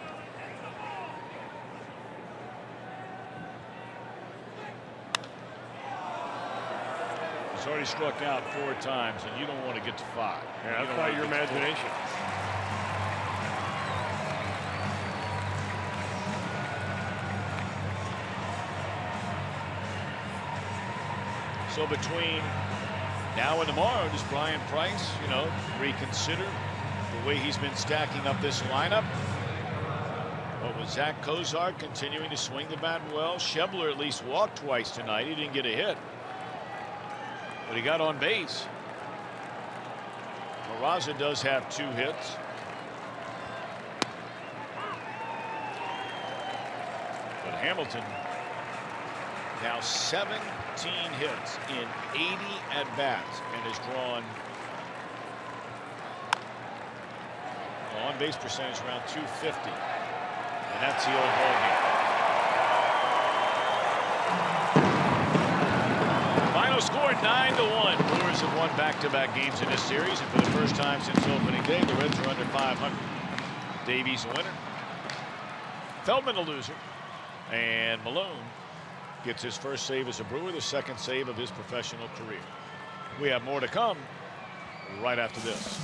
He's already struck out 4 times, and you don't want to get to 5. Yeah, that's not your imagination. So between now and tomorrow, does Brian Price, reconsider the way he's been stacking up this lineup? But with Zach Kozar continuing to swing the bat well, Schebler at least walked twice tonight. He didn't get a hit, but he got on base. Peraza does have 2 hits. But Hamilton now 17 hits in 80 at-bats and has drawn on-base percentage around 250. And that's the old ball game. Final score 9-1. Brewers have won back-to-back games in this series, and for the first time since opening day, the Reds are under 500. Davies a winner. Feldman a loser. And Milone gets his first save as a Brewer, the second save of his professional career. We have more to come right after this.